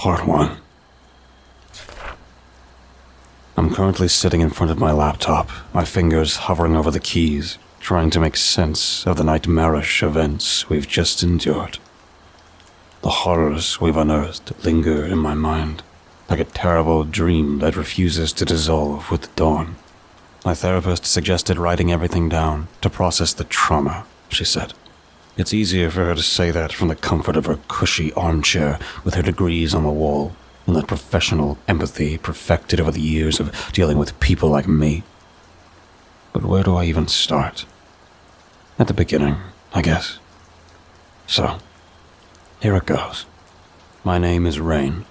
Part 1. I'm currently sitting in front of my laptop, my fingers hovering over the keys, trying to make sense of the nightmarish events we've just endured. The horrors we've unearthed linger in my mind, like a terrible dream that refuses to dissolve with the dawn. My therapist suggested writing everything down to process the trauma, she said. It's easier for her to say that from the comfort of her cushy armchair with her degrees on the wall, and that professional empathy perfected over the years of dealing with people like me. But where do I even start? At the beginning, I guess. So, here it goes. My name is Rain.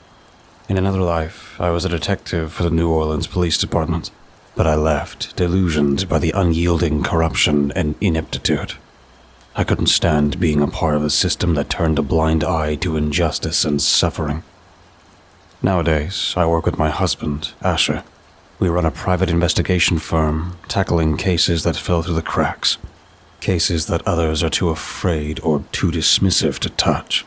In another life, I was a detective for the New Orleans Police Department, but I left, delusioned by the unyielding corruption and ineptitude. I couldn't stand being a part of a system that turned a blind eye to injustice and suffering. Nowadays, I work with my husband, Asher. We run a private investigation firm, tackling cases that fell through the cracks. Cases that others are too afraid or too dismissive to touch.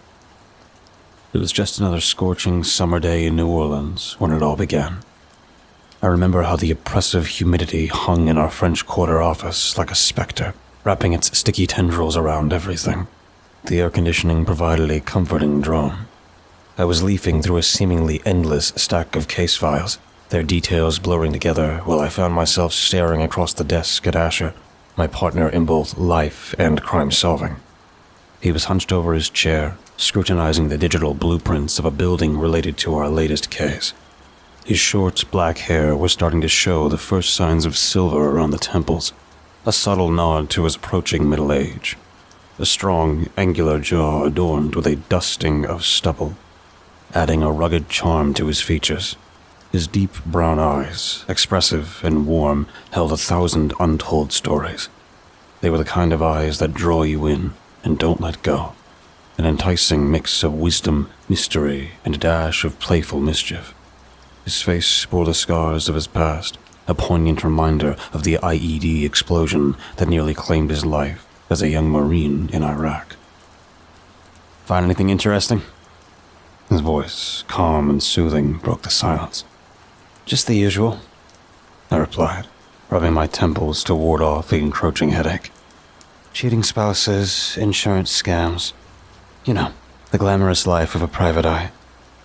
It was just another scorching summer day in New Orleans when it all began. I remember how the oppressive humidity hung in our French Quarter office like a specter, wrapping its sticky tendrils around everything. The air conditioning provided a comforting drone. I was leafing through a seemingly endless stack of case files, their details blurring together while I found myself staring across the desk at Asher, my partner in both life and crime solving. He was hunched over his chair, scrutinizing the digital blueprints of a building related to our latest case. His short black hair was starting to show the first signs of silver around the temples, a subtle nod to his approaching middle age. A strong, angular jaw adorned with a dusting of stubble, adding a rugged charm to his features. His deep brown eyes, expressive and warm, held 1,000 untold stories. They were the kind of eyes that draw you in and don't let go, an enticing mix of wisdom, mystery, and a dash of playful mischief. His face bore the scars of his past, a poignant reminder of the IED explosion that nearly claimed his life as a young Marine in Iraq. Find anything interesting? His voice, calm and soothing, broke the silence. Just the usual, I replied, rubbing my temples to ward off the encroaching headache. Cheating spouses, insurance scams. You know, the glamorous life of a private eye.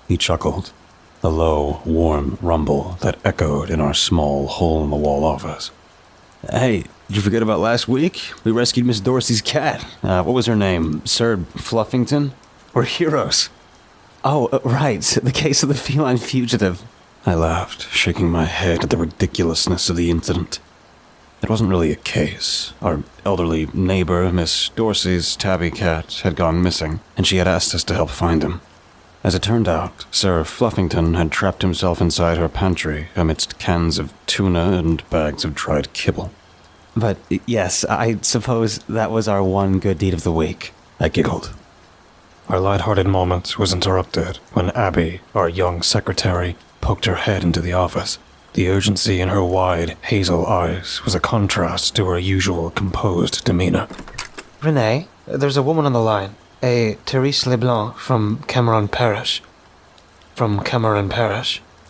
He chuckled, a low, warm rumble that echoed in our small, hole-in-the-wall office. Hey, did you forget about last week? We rescued Miss Dorsey's cat. What was her name? Sir Fluffington? We're heroes. Oh, right, the case of the feline fugitive. I laughed, shaking my head at the ridiculousness of the incident. It wasn't really a case. Our elderly neighbor, Miss Dorsey's tabby cat, had gone missing, and she had asked us to help find him. As it turned out, Sir Fluffington had trapped himself inside her pantry amidst cans of tuna and bags of dried kibble. But yes, I suppose that was our one good deed of the week, I giggled. Our light-hearted moment was interrupted when Abby, our young secretary, poked her head into the office. The urgency in her wide, hazel eyes was a contrast to her usual composed demeanor. Renee, there's a woman on the line. A Therese Leblanc from Cameron Parish.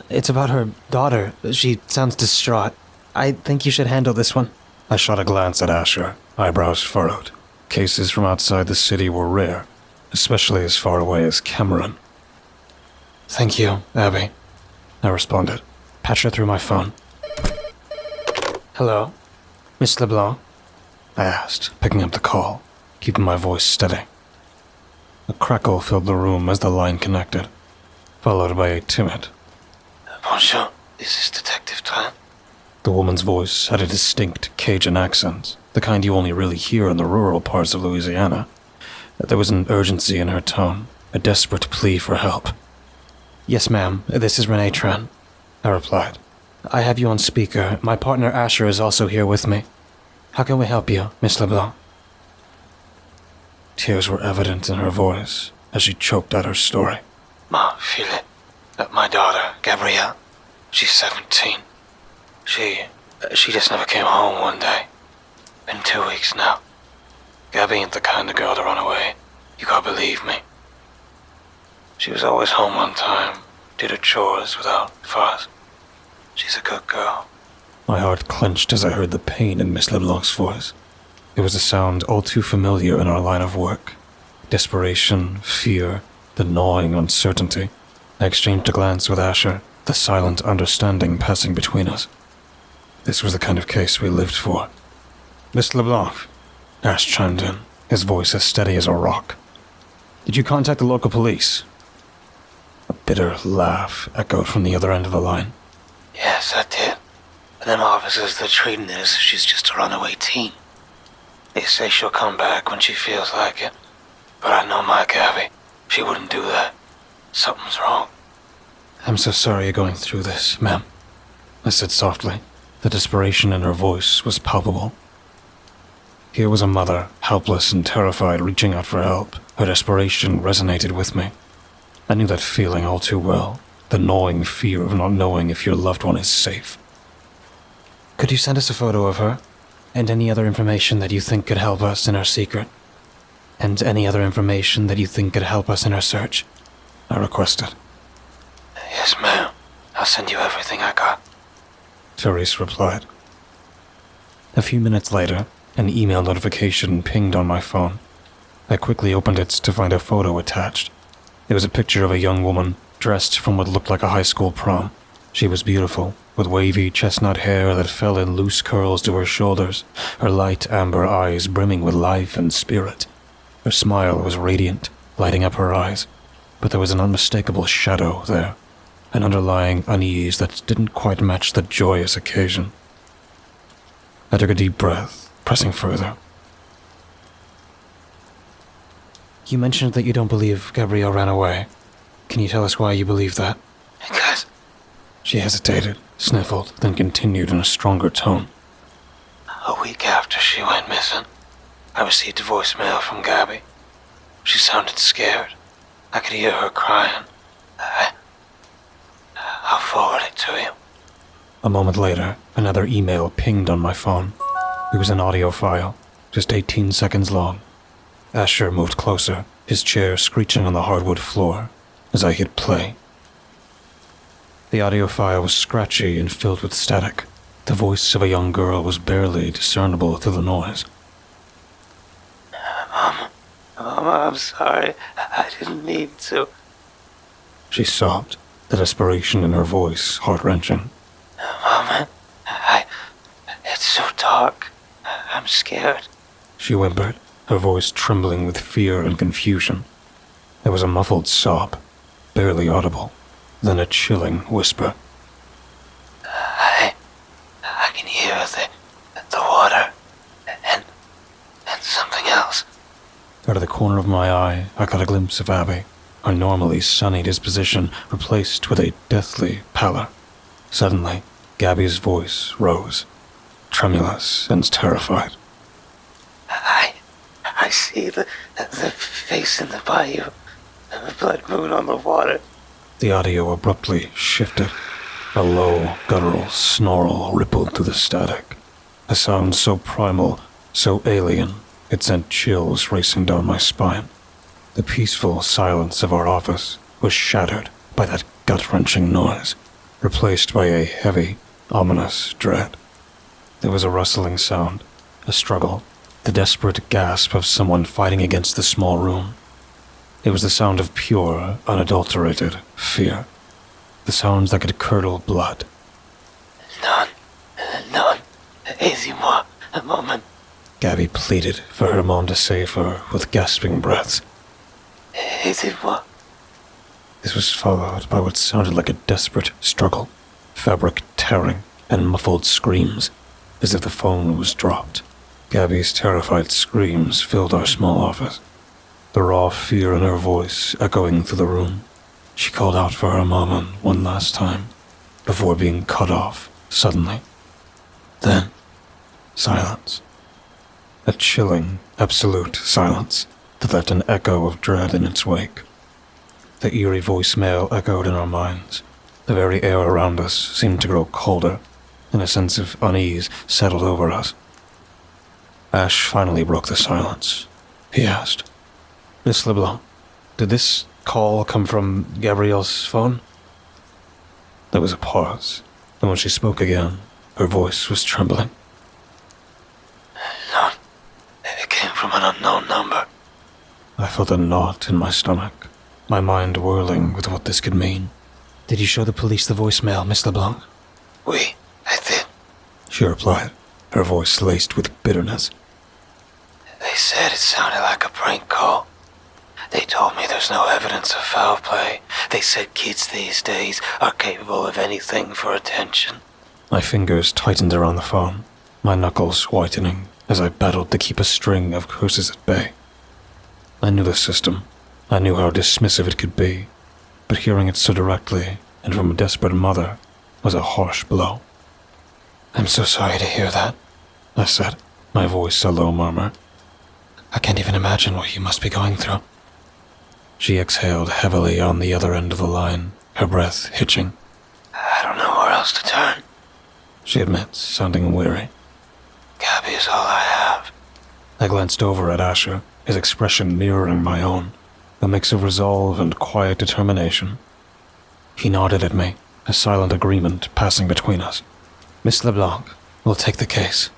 It's about her daughter. She sounds distraught. I think you should handle this one. I shot a glance at Asher, eyebrows furrowed. Cases from outside the city were rare, especially as far away as Cameron. Thank you, Abby, I responded. Patched her through my phone. Hello, Miss LeBlanc? I asked, picking up the call, keeping my voice steady. A crackle filled the room as the line connected, followed by a timid, Bonjour, this is Detective Tran. The woman's voice had a distinct Cajun accent, the kind you only really hear in the rural parts of Louisiana. There was an urgency in her tone, a desperate plea for help. Yes, ma'am, this is Renee Tran, I replied. I have you on speaker. My partner Asher is also here with me. How can we help you, Miss LeBlanc? Tears were evident in her voice as she choked out her story. Ma, feel it. My daughter, Gabrielle, she's 17. She just never came home one day. Been 2 weeks now. Gabby ain't the kind of girl to run away. You gotta believe me. She was always home on time, did her chores without fuss. She's a good girl. My heart clenched as I heard the pain in Miss LeBlanc's voice. It was a sound all too familiar in our line of work. Desperation, fear, the gnawing uncertainty. I exchanged a glance with Asher, the silent understanding passing between us. This was the kind of case we lived for. Miss LeBlanc, Ash chimed in, his voice as steady as a rock. Did you contact the local police? A bitter laugh echoed from the other end of the line. Yes, I did. But them officers, they're treating it as if she's just a runaway teen. They say she'll come back when she feels like it. But I know my Gabby. She wouldn't do that. Something's wrong. I'm so sorry you're going through this, ma'am, I said softly. The desperation in her voice was palpable. Here was a mother, helpless and terrified, reaching out for help. Her desperation resonated with me. I knew that feeling all too well, the gnawing fear of not knowing if your loved one is safe. Could you send us a photo of her? And any other information that you think could help us in our secret? And any other information that you think could help us in our search? I requested. Yes, ma'am. I'll send you everything I got. Therese replied. A few minutes later, an email notification pinged on my phone. I quickly opened it to find a photo attached. It was a picture of a young woman dressed from what looked like a high school prom. She was beautiful, with wavy chestnut hair that fell in loose curls to her shoulders, her light amber eyes brimming with life and spirit. Her smile was radiant, lighting up her eyes, but there was an unmistakable shadow there, an underlying unease that didn't quite match the joyous occasion. I took a deep breath, pressing further. You mentioned that you don't believe Gabrielle ran away. Can you tell us why you believe that? Because She hesitated, sniffled, then continued in a stronger tone. a week after she went missing, I received a voicemail from Gabby. She sounded scared. I could hear her crying. I'll forward it to you. A moment later, another email pinged on my phone. It was an audio file, just 18 seconds long. Asher moved closer, his chair screeching on the hardwood floor as I hit play. The audio file was scratchy and filled with static. The voice of a young girl was barely discernible through the noise. Mama, I'm sorry. I didn't mean to. She sobbed, the desperation in her voice heart-wrenching. Mama, it's so dark. I'm scared. She whimpered, her voice trembling with fear and confusion. There was a muffled sob, barely audible, then a chilling whisper. I can hear the water and something else. Out of the corner of my eye, I caught a glimpse of Abby, her normally sunny disposition replaced with a deathly pallor. Suddenly, Gabby's voice rose, tremulous and terrified. I see the face in the bayou, the blood moon on the water. The audio abruptly shifted. A low, guttural snarl rippled through the static. A sound so primal, so alien, it sent chills racing down my spine. The peaceful silence of our office was shattered by that gut-wrenching noise, replaced by a heavy, ominous dread. There was a rustling sound, a struggle, the desperate gasp of someone fighting against the small room. It was the sound of pure, unadulterated fear. The sounds that could curdle blood. Non, aidez-moi a moment. Gabby pleaded for her mom to save her with gasping breaths. Aidez-moi. This was followed by what sounded like a desperate struggle, fabric tearing and muffled screams, as if the phone was dropped. Gabby's terrified screams filled our small office, the raw fear in her voice echoing through the room. She called out for her mama one last time, before being cut off suddenly. Then, silence. A chilling, absolute silence that left an echo of dread in its wake. The eerie voicemail echoed in our minds. The very air around us seemed to grow colder, and a sense of unease settled over us. Ash finally broke the silence. He asked, Miss LeBlanc, did this call come from Gabrielle's phone? There was a pause, and when she spoke again, her voice was trembling. No, it came from an unknown number. I felt a knot in my stomach, my mind whirling with what this could mean. Did you show the police the voicemail, Miss LeBlanc? I did. She replied, her voice laced with bitterness. They said it sounded like a prank call. They told me there's no evidence of foul play. They said kids these days are capable of anything for attention. My fingers tightened around the phone, my knuckles whitening as I battled to keep a string of curses at bay. I knew the system. I knew how dismissive it could be, but hearing it so directly and from a desperate mother was a harsh blow. I'm so sorry to hear that, I said, my voice a low murmur. I can't even imagine what you must be going through. She exhaled heavily on the other end of the line, her breath hitching. I don't know where else to turn, she admits, sounding weary. Gabby is all I have. I glanced over at Asher, his expression mirroring my own, a mix of resolve and quiet determination. He nodded at me, a silent agreement passing between us. Miss LeBlanc will take the case,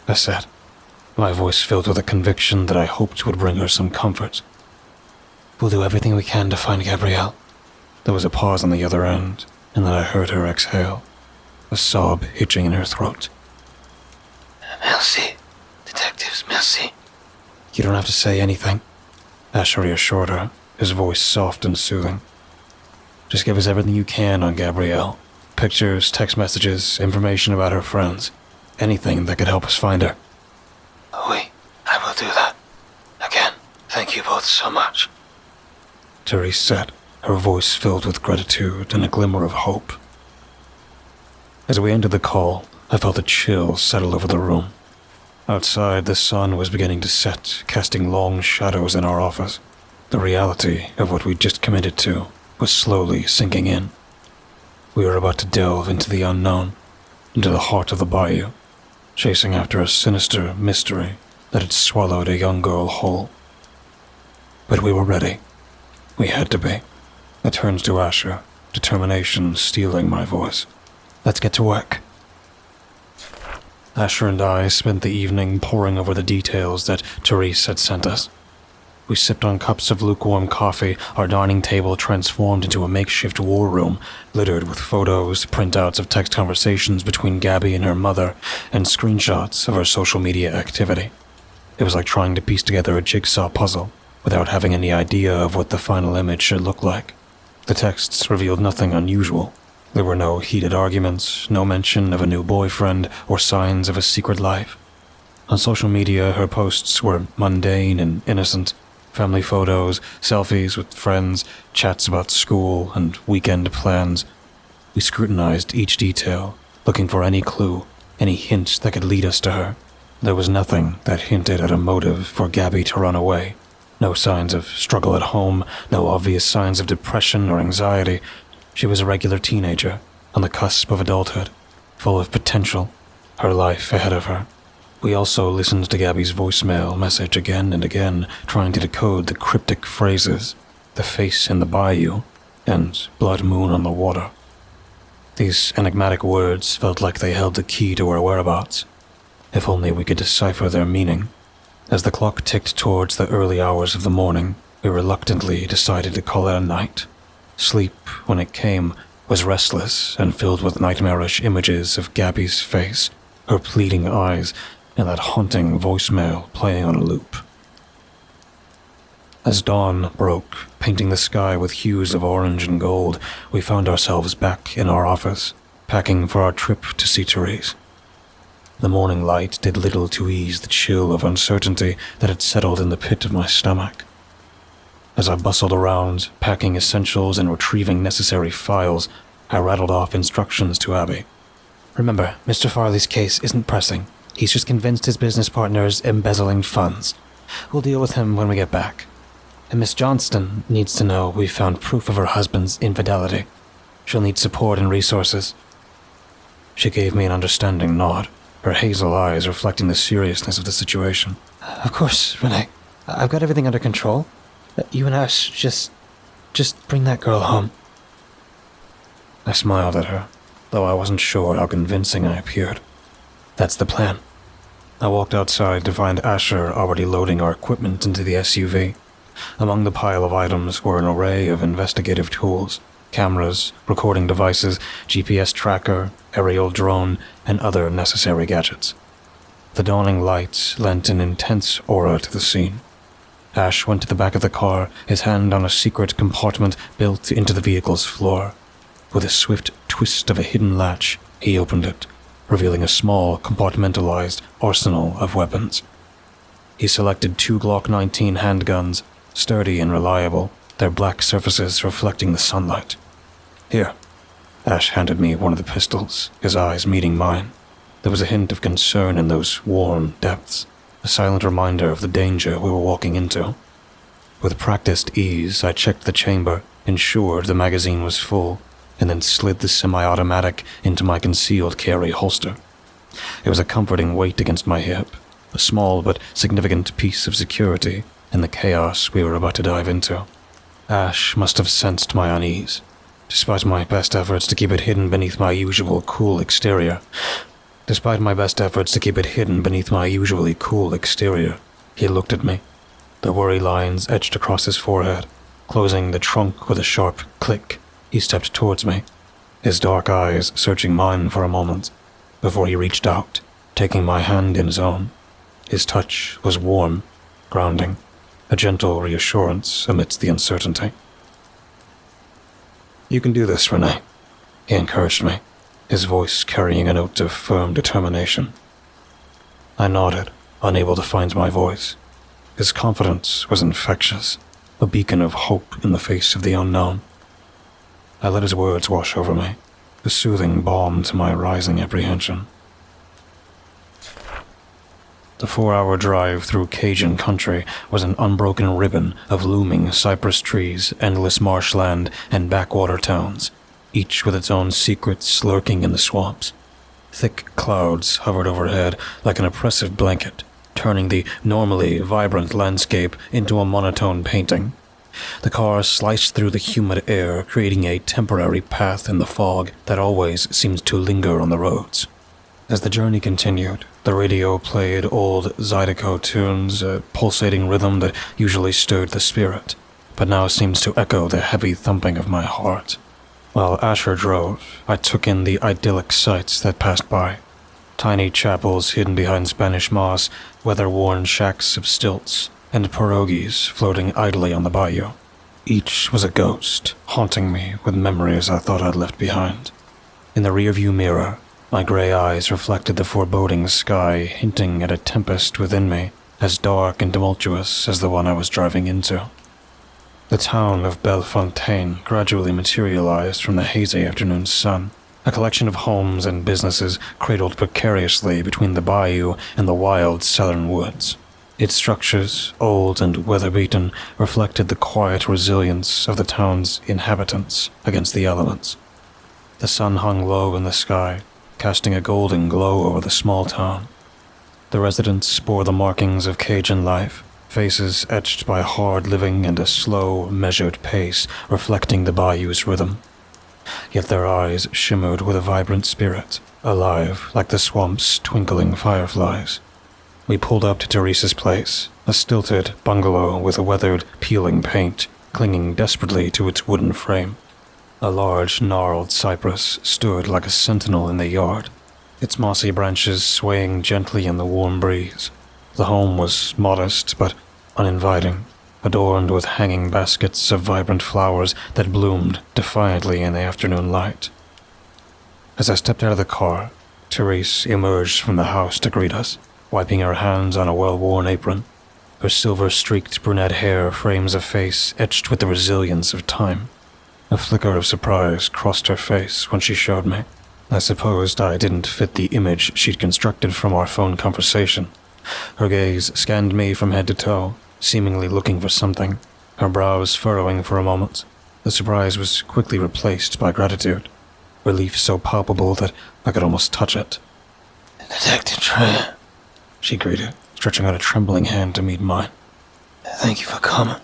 I said, my voice filled with a conviction that I hoped would bring her some comfort. We'll do everything we can to find Gabrielle. There was a pause on the other end, and then I heard her exhale, a sob hitching in her throat. Merci, detectives, merci. You don't have to say anything, Asher reassured her, his voice soft and soothing. Just give us everything you can on Gabrielle. Pictures, text messages, information about her friends. Anything that could help us find her. Oui, I will do that. Again, thank you both so much. Therese said, her voice filled with gratitude and a glimmer of hope. As we ended the call, I felt a chill settle over the room. Outside, the sun was beginning to set, casting long shadows in our office. The reality of what we'd just committed to was slowly sinking in. We were about to delve into the unknown, into the heart of the Bayou, chasing after a sinister mystery that had swallowed a young girl whole. But we were ready. We had to be. I turned to Asher, determination stealing my voice. Let's get to work. Asher and I spent the evening poring over the details that Therese had sent us. We sipped on cups of lukewarm coffee, our dining table transformed into a makeshift war room, littered with photos, printouts of text conversations between Gabby and her mother, and screenshots of her social media activity. It was like trying to piece together a jigsaw puzzle, without having any idea of what the final image should look like. The texts revealed nothing unusual. There were no heated arguments, no mention of a new boyfriend, or signs of a secret life. On social media, her posts were mundane and innocent. Family photos, selfies with friends, chats about school, and weekend plans. We scrutinized each detail, looking for any clue, any hint that could lead us to her. There was nothing that hinted at a motive for Gabby to run away. No signs of struggle at home, no obvious signs of depression or anxiety. She was a regular teenager, on the cusp of adulthood, full of potential, her life ahead of her. We also listened to Gabby's voicemail message again and again, trying to decode the cryptic phrases, the face in the bayou, and blood moon on the water. These enigmatic words felt like they held the key to her whereabouts. If only we could decipher their meaning. As the clock ticked towards the early hours of the morning, we reluctantly decided to call it a night. Sleep, when it came, was restless and filled with nightmarish images of Gabby's face, her pleading eyes, and that haunting voicemail playing on a loop. As dawn broke, painting the sky with hues of orange and gold, we found ourselves back in our office, packing for our trip to see Therese. The morning light did little to ease the chill of uncertainty that had settled in the pit of my stomach. As I bustled around, packing essentials and retrieving necessary files, I rattled off instructions to Abby. Remember, Mr. Farley's case isn't pressing. He's just convinced his business partner is embezzling funds. We'll deal with him when we get back. And Miss Johnston needs to know we found proof of her husband's infidelity. She'll need support and resources. She gave me an understanding nod, her hazel eyes reflecting the seriousness of the situation. Of course, Renee. I've got everything under control. You and Ash just Just bring that girl home. I smiled at her, though I wasn't sure how convincing I appeared. That's the plan. I walked outside to find Asher already loading our equipment into the SUV. Among the pile of items were an array of investigative tools, cameras, recording devices, GPS tracker, aerial drone, and other necessary gadgets. The dawning lights lent an intense aura to the scene. Ash went to the back of the car, his hand on a secret compartment built into the vehicle's floor. With a swift twist of a hidden latch, he opened it, revealing a small, compartmentalized arsenal of weapons. He selected 2 Glock 19 handguns, sturdy and reliable, their black surfaces reflecting the sunlight. Here. Ash handed me one of the pistols, his eyes meeting mine. There was a hint of concern in those warm depths, a silent reminder of the danger we were walking into. With practiced ease, I checked the chamber, ensured the magazine was full, and then slid the semi-automatic into my concealed carry holster. It was a comforting weight against my hip, a small but significant piece of security in the chaos we were about to dive into. Ash must have sensed my unease. Despite my best efforts to keep it hidden beneath my usual cool exterior, he looked at me, the worry lines etched across his forehead. Closing the trunk with a sharp click, he stepped towards me, his dark eyes searching mine for a moment, before he reached out, taking my hand in his own. His touch was warm, grounding, a gentle reassurance amidst the uncertainty. "You can do this, Renee," he encouraged me, his voice carrying a note of firm determination. I nodded, unable to find my voice. His confidence was infectious, a beacon of hope in the face of the unknown. I let his words wash over me, a soothing balm to my rising apprehension. The 4-hour drive through Cajun country was an unbroken ribbon of looming cypress trees, endless marshland, and backwater towns, each with its own secrets lurking in the swamps. Thick clouds hovered overhead like an oppressive blanket, turning the normally vibrant landscape into a monotone painting. The car sliced through the humid air, creating a temporary path in the fog that always seemed to linger on the roads. As the journey continued, the radio played old Zydeco tunes, a pulsating rhythm that usually stirred the spirit, but now seems to echo the heavy thumping of my heart. While Asher drove, I took in the idyllic sights that passed by. Tiny chapels hidden behind Spanish moss, weather-worn shacks of stilts, and pierogies floating idly on the bayou. Each was a ghost, haunting me with memories I thought I'd left behind. In the rearview mirror, my gray eyes reflected the foreboding sky, hinting at a tempest within me, as dark and tumultuous as the one I was driving into. The town of Bellefontaine gradually materialized from the hazy afternoon sun, a collection of homes and businesses cradled precariously between the bayou and the wild southern woods. Its structures, old and weather-beaten, reflected the quiet resilience of the town's inhabitants against the elements. The sun hung low in the sky, casting a golden glow over the small town. The residents bore the markings of Cajun life, faces etched by hard living and a slow, measured pace reflecting the bayou's rhythm. Yet their eyes shimmered with a vibrant spirit, alive like the swamp's twinkling fireflies. We pulled up to Teresa's place, a stilted bungalow with a weathered, peeling paint clinging desperately to its wooden frame. A large, gnarled cypress stood like a sentinel in the yard, its mossy branches swaying gently in the warm breeze. The home was modest but uninviting, adorned with hanging baskets of vibrant flowers that bloomed defiantly in the afternoon light. As I stepped out of the car, Therese emerged from the house to greet us, wiping her hands on a well-worn apron. Her silver-streaked brunette hair frames a face etched with the resilience of time. A flicker of surprise crossed her face when she showed me. I supposed I didn't fit the image she'd constructed from our phone conversation. Her gaze scanned me from head to toe, seemingly looking for something, her brows furrowing for a moment. The surprise was quickly replaced by gratitude, relief so palpable that I could almost touch it. Detective Trey, she greeted, stretching out a trembling hand to meet mine. thank you for coming.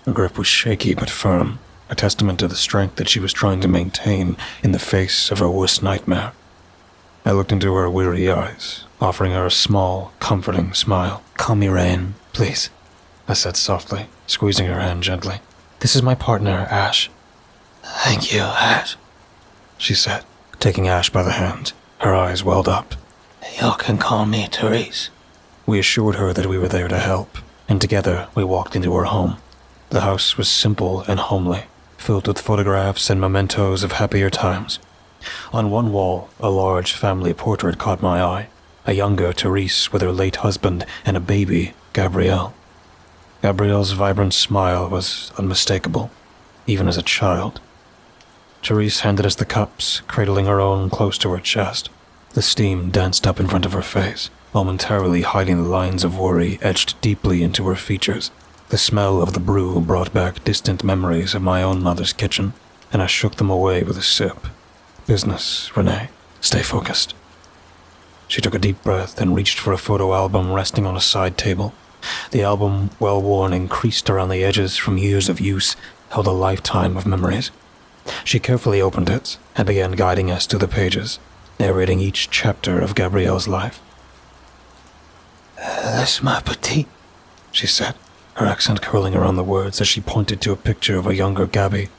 Her grip was shaky but firm, a testament to the strength that she was trying to maintain in the face of her worst nightmare. I looked into her weary eyes, offering her a small, comforting smile. "Call me Rain, please," I said softly, squeezing her hand gently. "This is my partner, Ash." "Thank you, Ash," she said, taking Ash by the hand. Her eyes welled up. "You can call me Therese." We assured her that we were there to help, and together we walked into her home. The house was simple and homely, filled with photographs and mementos of happier times. On one wall, a large family portrait caught my eye, a younger Therese with her late husband and a baby, Gabrielle. Gabrielle's vibrant smile was unmistakable, even as a child. Therese handed us the cups, cradling her own close to her chest. The steam danced up in front of her face, momentarily hiding the lines of worry etched deeply into her features. The smell of the brew brought back distant memories of my own mother's kitchen, and I shook them away with a sip. "Business, Renee. Stay focused." She took a deep breath and reached for a photo album resting on a side table. The album, well-worn and creased around the edges from years of use, held a lifetime of memories. She carefully opened it and began guiding us to the pages, narrating each chapter of Gabrielle's life. "That's my petite," she said, her accent curling around the words as she pointed to a picture of a younger Gabby,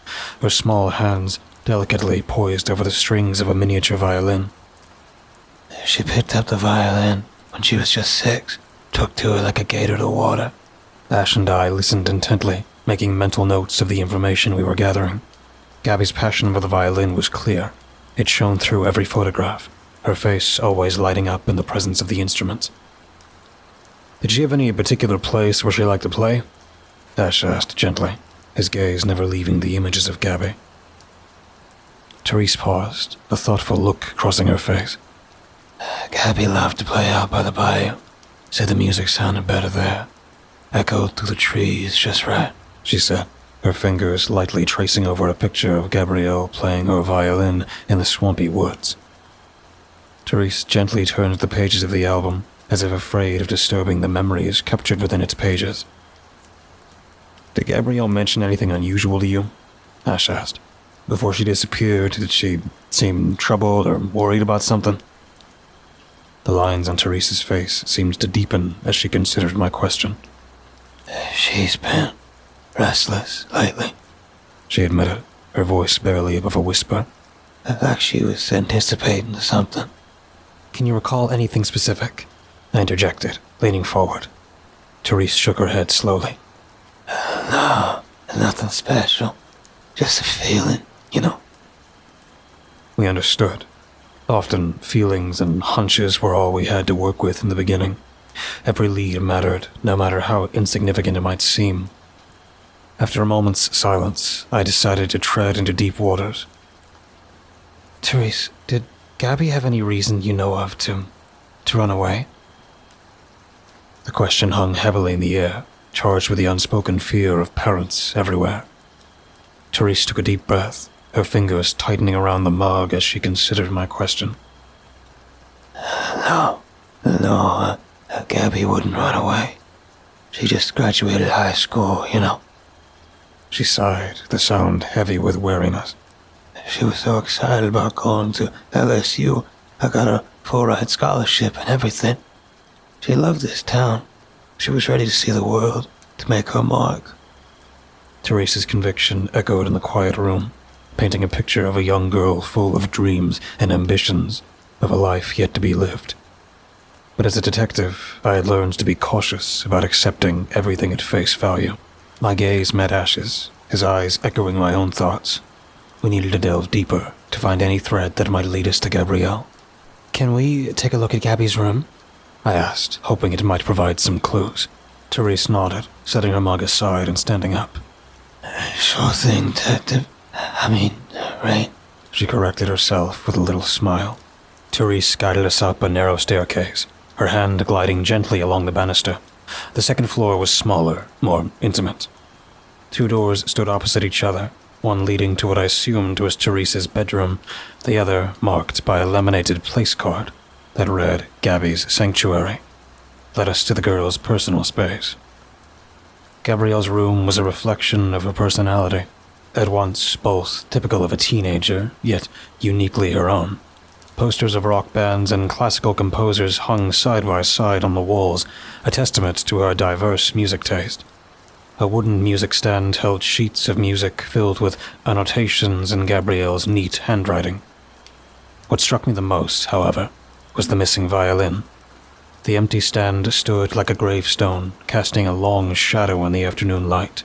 her small hands delicately poised over the strings of a miniature violin. "She picked up the violin when she was just 6, took to it like a gator to water." Ash and I listened intently, making mental notes of the information we were gathering. Gabby's passion for the violin was clear. It shone through every photograph, her face always lighting up in the presence of the instrument. "Did she have any particular place where she liked to play?" Ash asked gently, his gaze never leaving the images of Gabby. Therese paused, a thoughtful look crossing her face. "Gabby loved to play out by the bayou. Said the music sounded better there. Echoed through the trees just right," she said, her fingers lightly tracing over a picture of Gabrielle playing her violin in the swampy woods. Therese gently turned the pages of the album, as if afraid of disturbing the memories captured within its pages. "Did Gabrielle mention anything unusual to you?" Ash asked. "Before she disappeared, did she seem troubled or worried about something?" The lines on Therese's face seemed to deepen as she considered my question. "She's been restless lately," she admitted, her voice barely above a whisper. "Like she was anticipating something." "Can you recall anything specific?" I interjected, leaning forward. Therese shook her head slowly. "No, nothing special. Just a feeling, you know." We understood. Often, feelings and hunches were all we had to work with in the beginning. Every lead mattered, no matter how insignificant it might seem. After a moment's silence, I decided to tread into deep waters. "Therese, did Gabby have any reason you know of to run away?" The question hung heavily in the air, charged with the unspoken fear of parents everywhere. Therese took a deep breath, her fingers tightening around the mug as she considered my question. No, Gabby wouldn't run away. She just graduated high school, you know." She sighed, the sound heavy with weariness. "She was so excited about going to LSU. I got a full-ride scholarship and everything. She loved this town. She was ready to see the world, to make her mark." Therese's conviction echoed in the quiet room, painting a picture of a young girl full of dreams and ambitions, of a life yet to be lived. But as a detective, I had learned to be cautious about accepting everything at face value. My gaze met Ash's, his eyes echoing my own thoughts. We needed to delve deeper to find any thread that might lead us to Gabrielle. "Can we take a look at Gabby's room?" I asked, hoping it might provide some clues. Therese nodded, setting her mug aside and standing up. "Sure thing, Detective. Rain." She corrected herself with a little smile. Therese guided us up a narrow staircase, her hand gliding gently along the banister. The second floor was smaller, more intimate. 2 doors stood opposite each other, one leading to what I assumed was Therese's bedroom, the other marked by a laminated place card that read Gabby's Sanctuary, led us to the girl's personal space. Gabrielle's room was a reflection of her personality, at once both typical of a teenager, yet uniquely her own. Posters of rock bands and classical composers hung side by side on the walls, a testament to her diverse music taste. A wooden music stand held sheets of music filled with annotations in Gabrielle's neat handwriting. What struck me the most, however, was the missing violin. The empty stand stood like a gravestone, casting a long shadow in the afternoon light.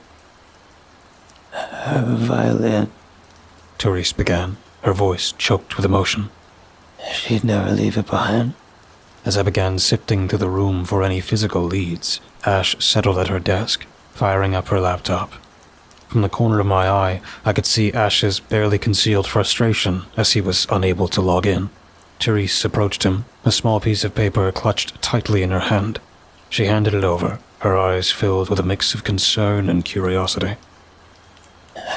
Her violin. Therese began, her voice choked with emotion. She'd never leave it behind. As I began sifting through the room for any physical leads, Ash settled at her desk, firing up her laptop. From the corner of my eye, I could see Ash's barely concealed frustration as he was unable to log in. Therese approached him, a small piece of paper clutched tightly in her hand. She handed it over, her eyes filled with a mix of concern and curiosity.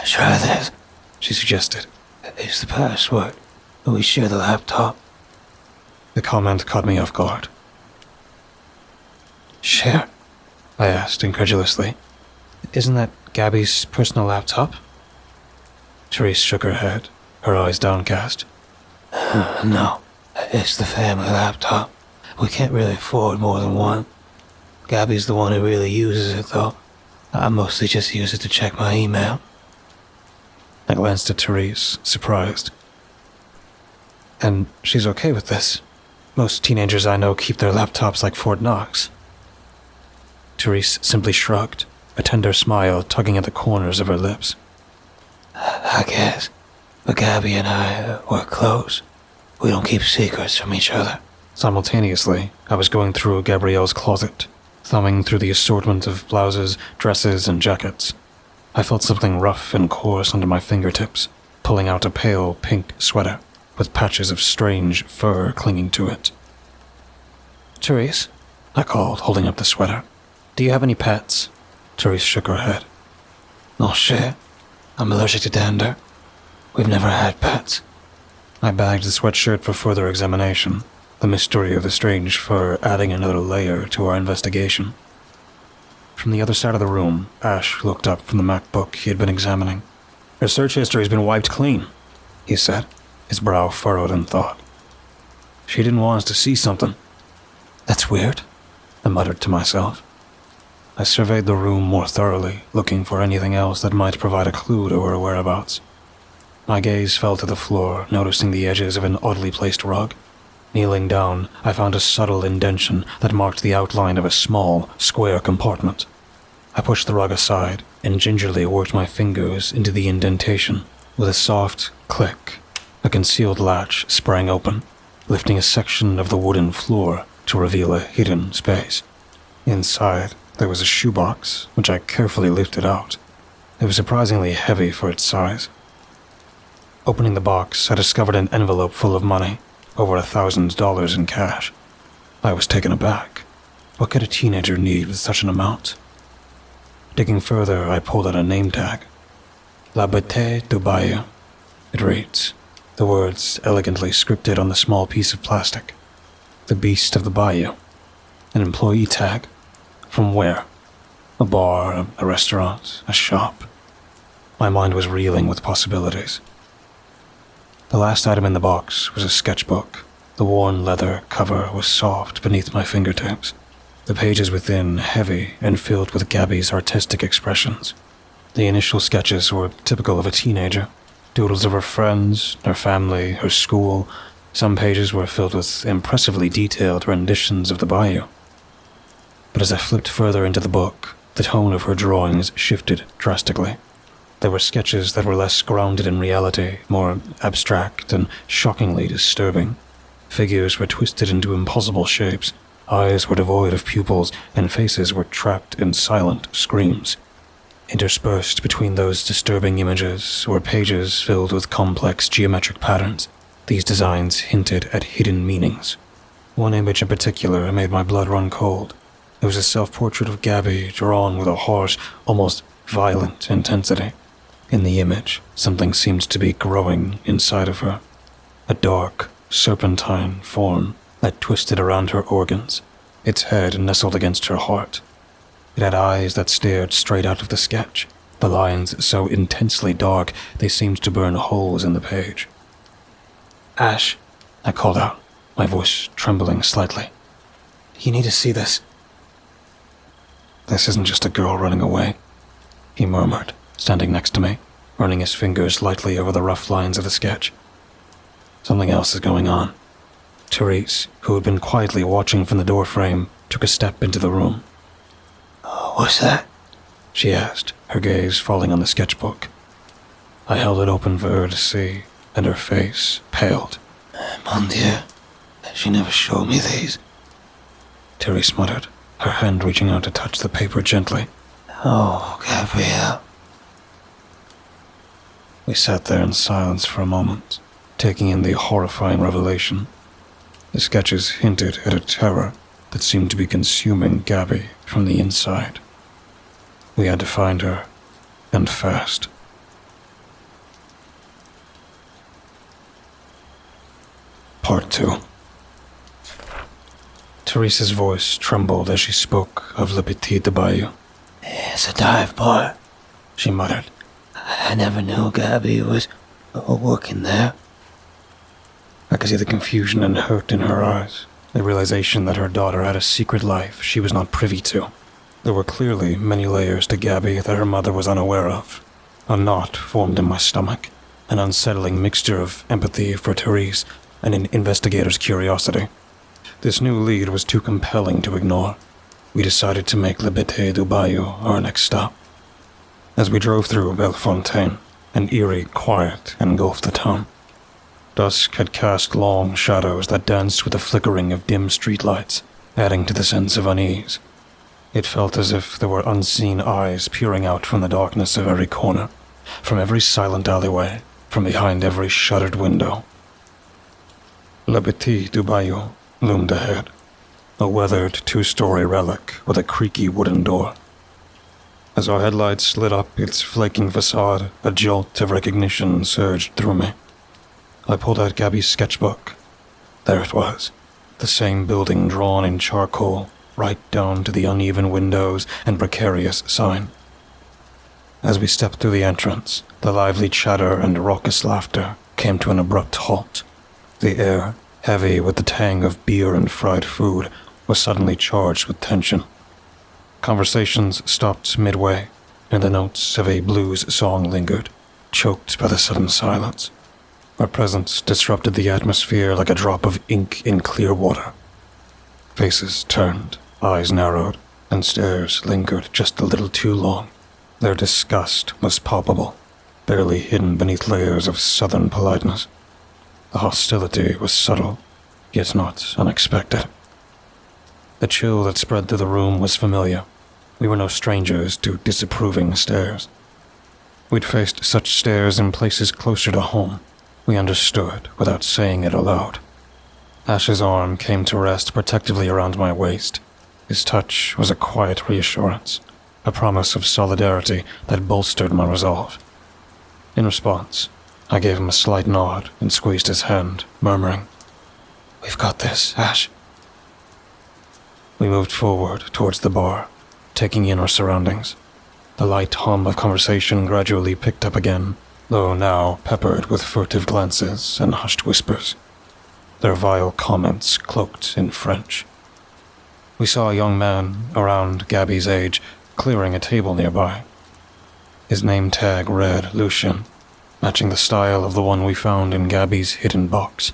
Try this, she suggested. It's the password. We share the laptop. The comment caught me off guard. Share? I asked incredulously. Isn't that Gabby's personal laptop? Therese shook her head, her eyes downcast. No, it's the family laptop. We can't really afford more than one. Gabby's the one who really uses it, though. I mostly just use it to check my email. I glanced at Therese, surprised. And she's okay with this. Most teenagers I know keep their laptops like Fort Knox. Therese simply shrugged, a tender smile tugging at the corners of her lips. I guess. But Gabby and I, we're close. We don't keep secrets from each other. Simultaneously, I was going through Gabrielle's closet, thumbing through the assortment of blouses, dresses, and jackets. I felt something rough and coarse under my fingertips, pulling out a pale pink sweater, with patches of strange fur clinging to it. Therese, I called, holding up the sweater. Do you have any pets? Therese shook her head. No shit. I'm allergic to dander. We've never had pets. I bagged the sweatshirt for further examination, the mystery of the strange fur adding another layer to our investigation. From the other side of the room, Ash looked up from the MacBook he had been examining. Her search history's been wiped clean, he said, his brow furrowed in thought. She didn't want us to see something. That's weird, I muttered to myself. I surveyed the room more thoroughly, looking for anything else that might provide a clue to her whereabouts. My gaze fell to the floor, noticing the edges of an oddly placed rug. Kneeling down, I found a subtle indentation that marked the outline of a small, square compartment. I pushed the rug aside and gingerly worked my fingers into the indentation. With a soft click, a concealed latch sprang open, lifting a section of the wooden floor to reveal a hidden space. Inside, there was a shoebox, which I carefully lifted out. It was surprisingly heavy for its size. Opening the box, I discovered an envelope full of money, over $1,000 in cash. I was taken aback. What could a teenager need with such an amount? Digging further, I pulled out a name tag. La Bête du Bayou. It reads, the words elegantly scripted on the small piece of plastic. The Beast of the Bayou. An employee tag. From where? A bar, a restaurant, a shop. My mind was reeling with possibilities. The last item in the box was a sketchbook. The worn leather cover was soft beneath my fingertips. The pages within heavy and filled with Gabby's artistic expressions. The initial sketches were typical of a teenager. Doodles of her friends, her family, her school. Some pages were filled with impressively detailed renditions of the bayou. But as I flipped further into the book, the tone of her drawings shifted drastically. There were sketches that were less grounded in reality, more abstract and shockingly disturbing. Figures were twisted into impossible shapes, eyes were devoid of pupils, and faces were trapped in silent screams. Interspersed between those disturbing images were pages filled with complex geometric patterns. These designs hinted at hidden meanings. One image in particular made my blood run cold. It was a self-portrait of Gabby drawn with a harsh, almost violent intensity. In the image, something seemed to be growing inside of her. A dark, serpentine form that twisted around her organs, its head nestled against her heart. It had eyes that stared straight out of the sketch, the lines so intensely dark they seemed to burn holes in the page. "Ash," I called out, my voice trembling slightly. "You need to see this." "This isn't just a girl running away," he murmured, standing next to me, running his fingers lightly over the rough lines of the sketch. "Something else is going on." Therese, who had been quietly watching from the doorframe, took a step into the room. What's that? She asked, her gaze falling on the sketchbook. I held it open for her to see, and her face paled. Mon Dieu, she never showed me these. Therese muttered, her hand reaching out to touch the paper gently. Oh, Gabrielle. We sat there in silence for a moment, taking in the horrifying revelation. The sketches hinted at a terror that seemed to be consuming Gabby from the inside. We had to find her, and fast. Part 2. Therese's voice trembled as she spoke of Le Petit de Bayou. It's a dive bar, she muttered. I never knew Gabby was working there. I could see the confusion and hurt in her eyes, the realization that her daughter had a secret life she was not privy to. There were clearly many layers to Gabby that her mother was unaware of. A knot formed in my stomach, an unsettling mixture of empathy for Therese and an investigator's curiosity. This new lead was too compelling to ignore. We decided to make Le Petit du Bayou our next stop. As we drove through Bellefontaine, an eerie quiet engulfed the town. Dusk had cast long shadows that danced with the flickering of dim streetlights, adding to the sense of unease. It felt as if there were unseen eyes peering out from the darkness of every corner, from every silent alleyway, from behind every shuttered window. Le Petit du Bayou loomed ahead, a weathered two-story relic with a creaky wooden door. As our headlights lit up its flaking facade, a jolt of recognition surged through me. I pulled out Gabby's sketchbook. There it was, the same building drawn in charcoal, right down to the uneven windows and precarious sign. As we stepped through the entrance, the lively chatter and raucous laughter came to an abrupt halt. The air, heavy with the tang of beer and fried food, was suddenly charged with tension. Conversations stopped midway, and the notes of a blues song lingered, choked by the sudden silence. Our presence disrupted the atmosphere like a drop of ink in clear water. Faces turned, eyes narrowed, and stares lingered just a little too long. Their disgust was palpable, barely hidden beneath layers of southern politeness. The hostility was subtle, yet not unexpected. The chill that spread through the room was familiar. We were no strangers to disapproving stares. We'd faced such stares in places closer to home. We understood without saying it aloud. Ash's arm came to rest protectively around my waist. His touch was a quiet reassurance, a promise of solidarity that bolstered my resolve. In response, I gave him a slight nod and squeezed his hand, murmuring, "We've got this, Ash." We moved forward towards the bar, taking in our surroundings. The light hum of conversation gradually picked up again, though now peppered with furtive glances and hushed whispers, their vile comments cloaked in French. We saw a young man, around Gabby's age, clearing a table nearby. His name tag read Lupin, matching the style of the one we found in Gabby's hidden box.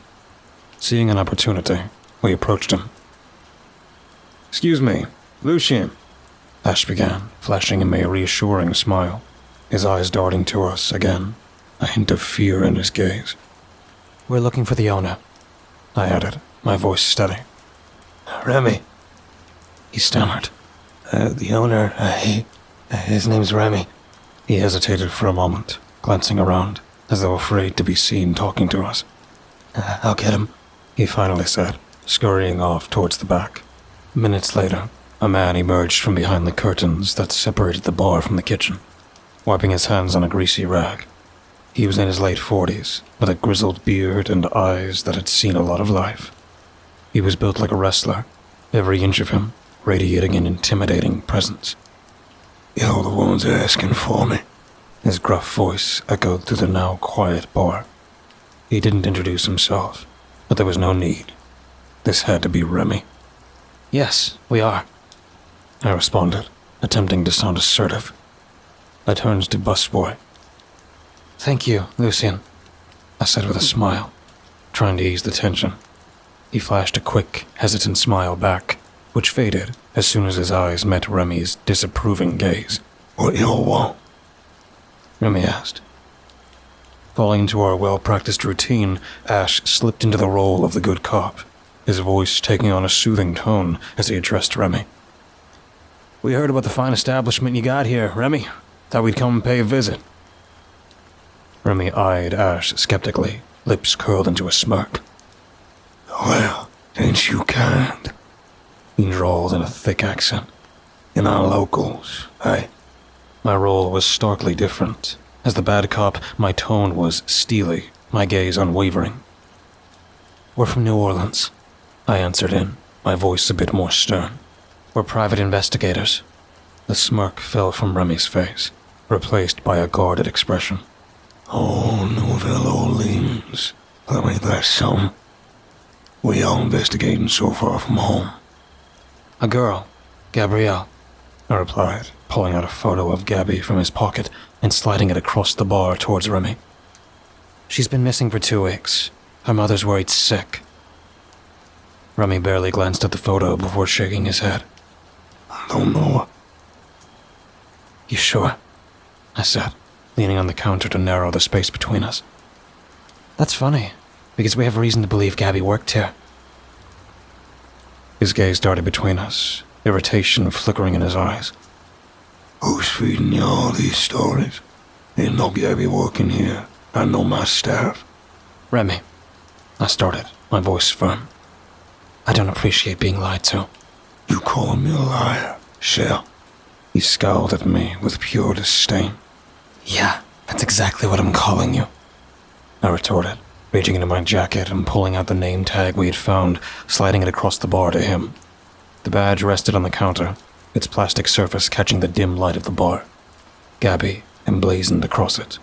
Seeing an opportunity, we approached him. "Excuse me, Lupin," Ash began, flashing him a reassuring smile, his eyes darting to us again, a hint of fear in his gaze. "We're looking for the owner," I added, my voice steady. Remy, he stammered. The owner, his name's Remy. He hesitated for a moment, glancing around, as though afraid to be seen talking to us. I'll get him, he finally said, scurrying off towards the back. Minutes later, a man emerged from behind the curtains that separated the bar from the kitchen, wiping his hands on a greasy rag. He was in his late 40s, with a grizzled beard and eyes that had seen a lot of life. He was built like a wrestler, every inch of him radiating an intimidating presence. You're the ones asking for me. His gruff voice echoed through the now quiet bar. He didn't introduce himself, but there was no need. This had to be Remy. Yes, we are, I responded, attempting to sound assertive. I turned to busboy. Thank you, Lucien, I said with a smile, trying to ease the tension. He flashed a quick, hesitant smile back, which faded as soon as his eyes met Remy's disapproving gaze. What you want? Remy asked. Falling into our well-practiced routine, Ash slipped into the role of the good cop, his voice taking on a soothing tone as he addressed Remy. We heard about the fine establishment you got here, Remy. Thought we'd come and pay a visit. Remy eyed Ash skeptically, lips curled into a smirk. Well, ain't you kind? He drawled in a thick accent. In our locals, eh? My role was starkly different. As the bad cop, my tone was steely, my gaze unwavering. We're from New Orleans, I answered in, my voice a bit more stern. We're private investigators. The smirk fell from Remy's face, replaced by a guarded expression. Oh, Nouvelle Orleans. Ain't that something? We all investigating so far from home. A girl, Gabrielle, I replied, pulling out a photo of Gabby from his pocket and sliding it across the bar towards Remy. She's been missing for 2 weeks. Her mother's worried sick. Remy barely glanced at the photo before shaking his head. I don't know. You sure? I said, leaning on the counter to narrow the space between us. That's funny, because we have reason to believe Gabby worked here. His gaze darted between us, irritation flickering in his eyes. Who's feeding you all these stories? Ain't no Gabby working here. I know my staff. Remy, I started, my voice firm. I don't appreciate being lied to. You calling me a liar, Shell? He scowled at me with pure disdain. Yeah, that's exactly what I'm calling you, I retorted, reaching into my jacket and pulling out the name tag we had found, sliding it across the bar to him. The badge rested on the counter, its plastic surface catching the dim light of the bar. Gabby emblazoned across it.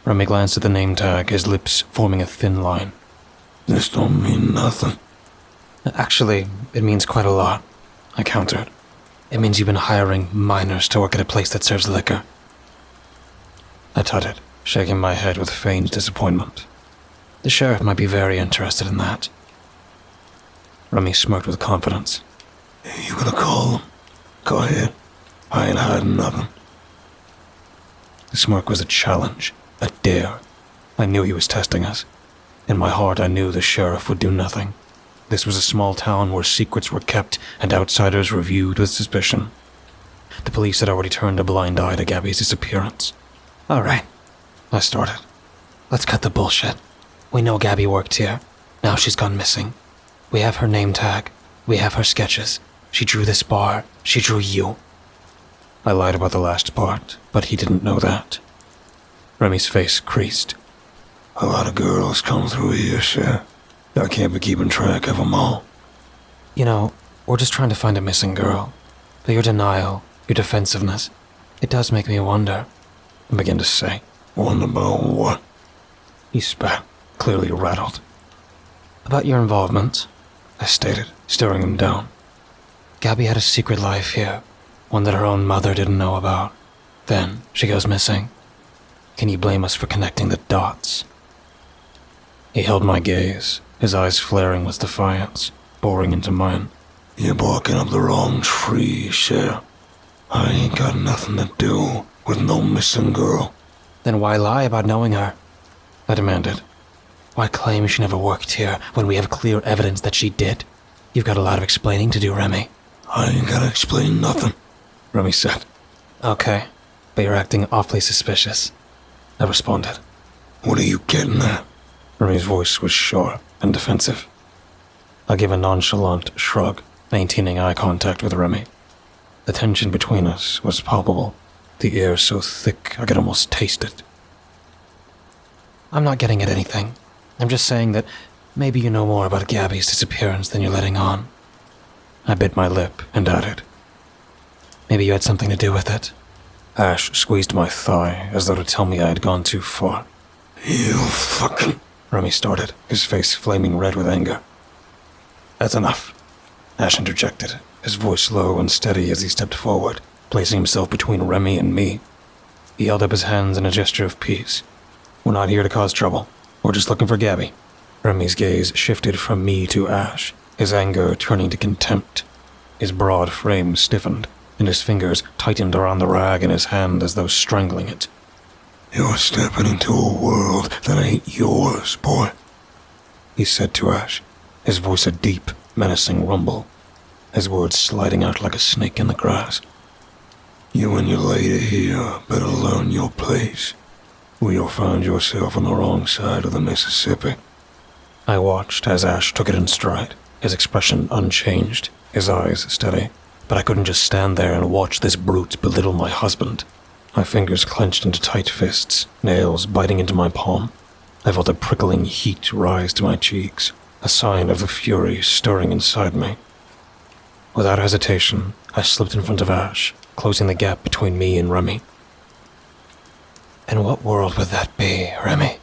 Remy glanced at the name tag, his lips forming a thin line. This don't mean nothing. Actually, it means quite a lot, I countered. It means you've been hiring minors to work at a place that serves liquor. I tutted, shaking my head with feigned disappointment. The sheriff might be very interested in that. Remy smirked with confidence. You gonna call him? Go ahead. I ain't hiding nothing. The smirk was a challenge, a dare. I knew he was testing us. In my heart, I knew the sheriff would do nothing. This was a small town where secrets were kept and outsiders were viewed with suspicion. The police had already turned a blind eye to Gabby's disappearance. All right, I started. Let's cut the bullshit. We know Gabby worked here. Now she's gone missing. We have her name tag. We have her sketches. She drew this bar. She drew you. I lied about the last part, but he didn't know that. Remy's face creased. A lot of girls come through here, sir. I can't be keeping track of them all. You know, we're just trying to find a missing girl. But your denial, your defensiveness, it does make me wonder. I began to say. Wonder about what? He spat, clearly rattled. About your involvement, I stated, staring him down. Gabby had a secret life here, one that her own mother didn't know about. Then she goes missing. Can you blame us for connecting the dots? He held my gaze, his eyes flaring with defiance, boring into mine. You're barking up the wrong tree, Cher. I ain't got nothing to do with no missing girl. Then why lie about knowing her? I demanded. Why claim she never worked here when we have clear evidence that she did? You've got a lot of explaining to do, Remy. I ain't gotta explain nothing, Remy said. Okay, but you're acting awfully suspicious, I responded. What are you getting at? Remy's voice was sharp and defensive. I gave a nonchalant shrug, maintaining eye contact with Remy. The tension between us was palpable, the air so thick I could almost taste it. I'm not getting at anything. I'm just saying that maybe you know more about Gabby's disappearance than you're letting on. I bit my lip and added. Maybe you had something to do with it. Ash squeezed my thigh as though to tell me I had gone too far. You fucking... Remy started, his face flaming red with anger. That's enough, Ash interjected, his voice low and steady as he stepped forward, placing himself between Remy and me. He held up his hands in a gesture of peace. We're not here to cause trouble. We're just looking for Gabby. Remy's gaze shifted from me to Ash, his anger turning to contempt. His broad frame stiffened, and his fingers tightened around the rag in his hand as though strangling it. You're stepping into a world that ain't yours, boy, he said to Ash, his voice a deep, menacing rumble, his words sliding out like a snake in the grass. You and your lady here better learn your place, or you'll find yourself on the wrong side of the Mississippi. I watched as Ash took it in stride, his expression unchanged, his eyes steady, but I couldn't just stand there and watch this brute belittle my husband. My fingers clenched into tight fists, nails biting into my palm. I felt a prickling heat rise to my cheeks, a sign of the fury stirring inside me. Without hesitation, I slipped in front of Ash, closing the gap between me and Remy. In what world would that be, Remy?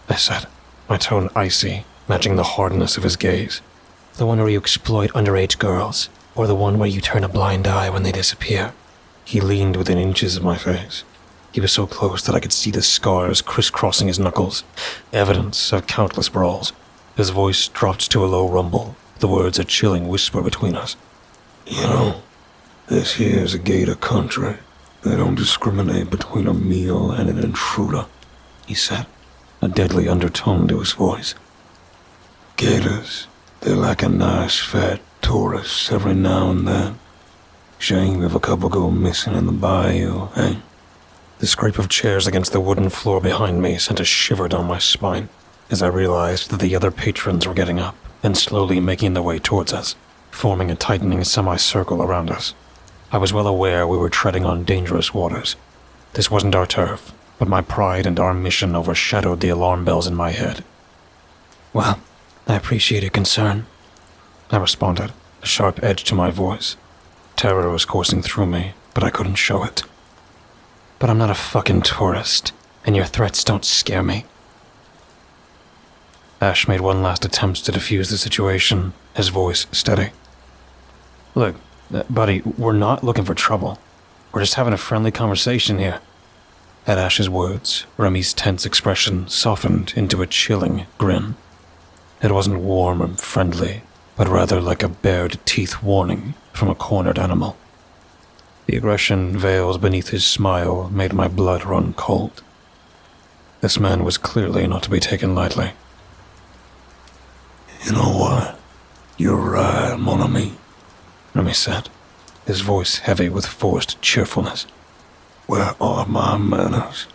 I said, my tone icy, matching the hardness of his gaze. The one where you exploit underage girls, or the one where you turn a blind eye when they disappear? He leaned within inches of my face. He was so close that I could see the scars crisscrossing his knuckles, evidence of countless brawls. His voice dropped to a low rumble, the words a chilling whisper between us. You know, this here's a gator country. They don't discriminate between a meal and an intruder, he said, a deadly undertone to his voice. Gators, they're like a nice fat tourist every now and then. Shame if a couple go missing in the bayou, eh? The scrape of chairs against the wooden floor behind me sent a shiver down my spine as I realized that the other patrons were getting up and slowly making their way towards us, forming a tightening semicircle around us. I was well aware we were treading on dangerous waters. This wasn't our turf, but my pride and our mission overshadowed the alarm bells in my head. Well, I appreciate your concern, I responded, a sharp edge to my voice. Terror was coursing through me, but I couldn't show it. But I'm not a fucking tourist, and your threats don't scare me. Ash made one last attempt to defuse the situation, his voice steady. Look, buddy, we're not looking for trouble. We're just having a friendly conversation here. At Ash's words, Remy's tense expression softened into a chilling grin. It wasn't warm or friendly, but rather like a bared teeth warning from a cornered animal. The aggression veiled beneath his smile made my blood run cold. This man was clearly not to be taken lightly. You know what? You're right, mon ami, Remy said, his voice heavy with forced cheerfulness. Where are my manners?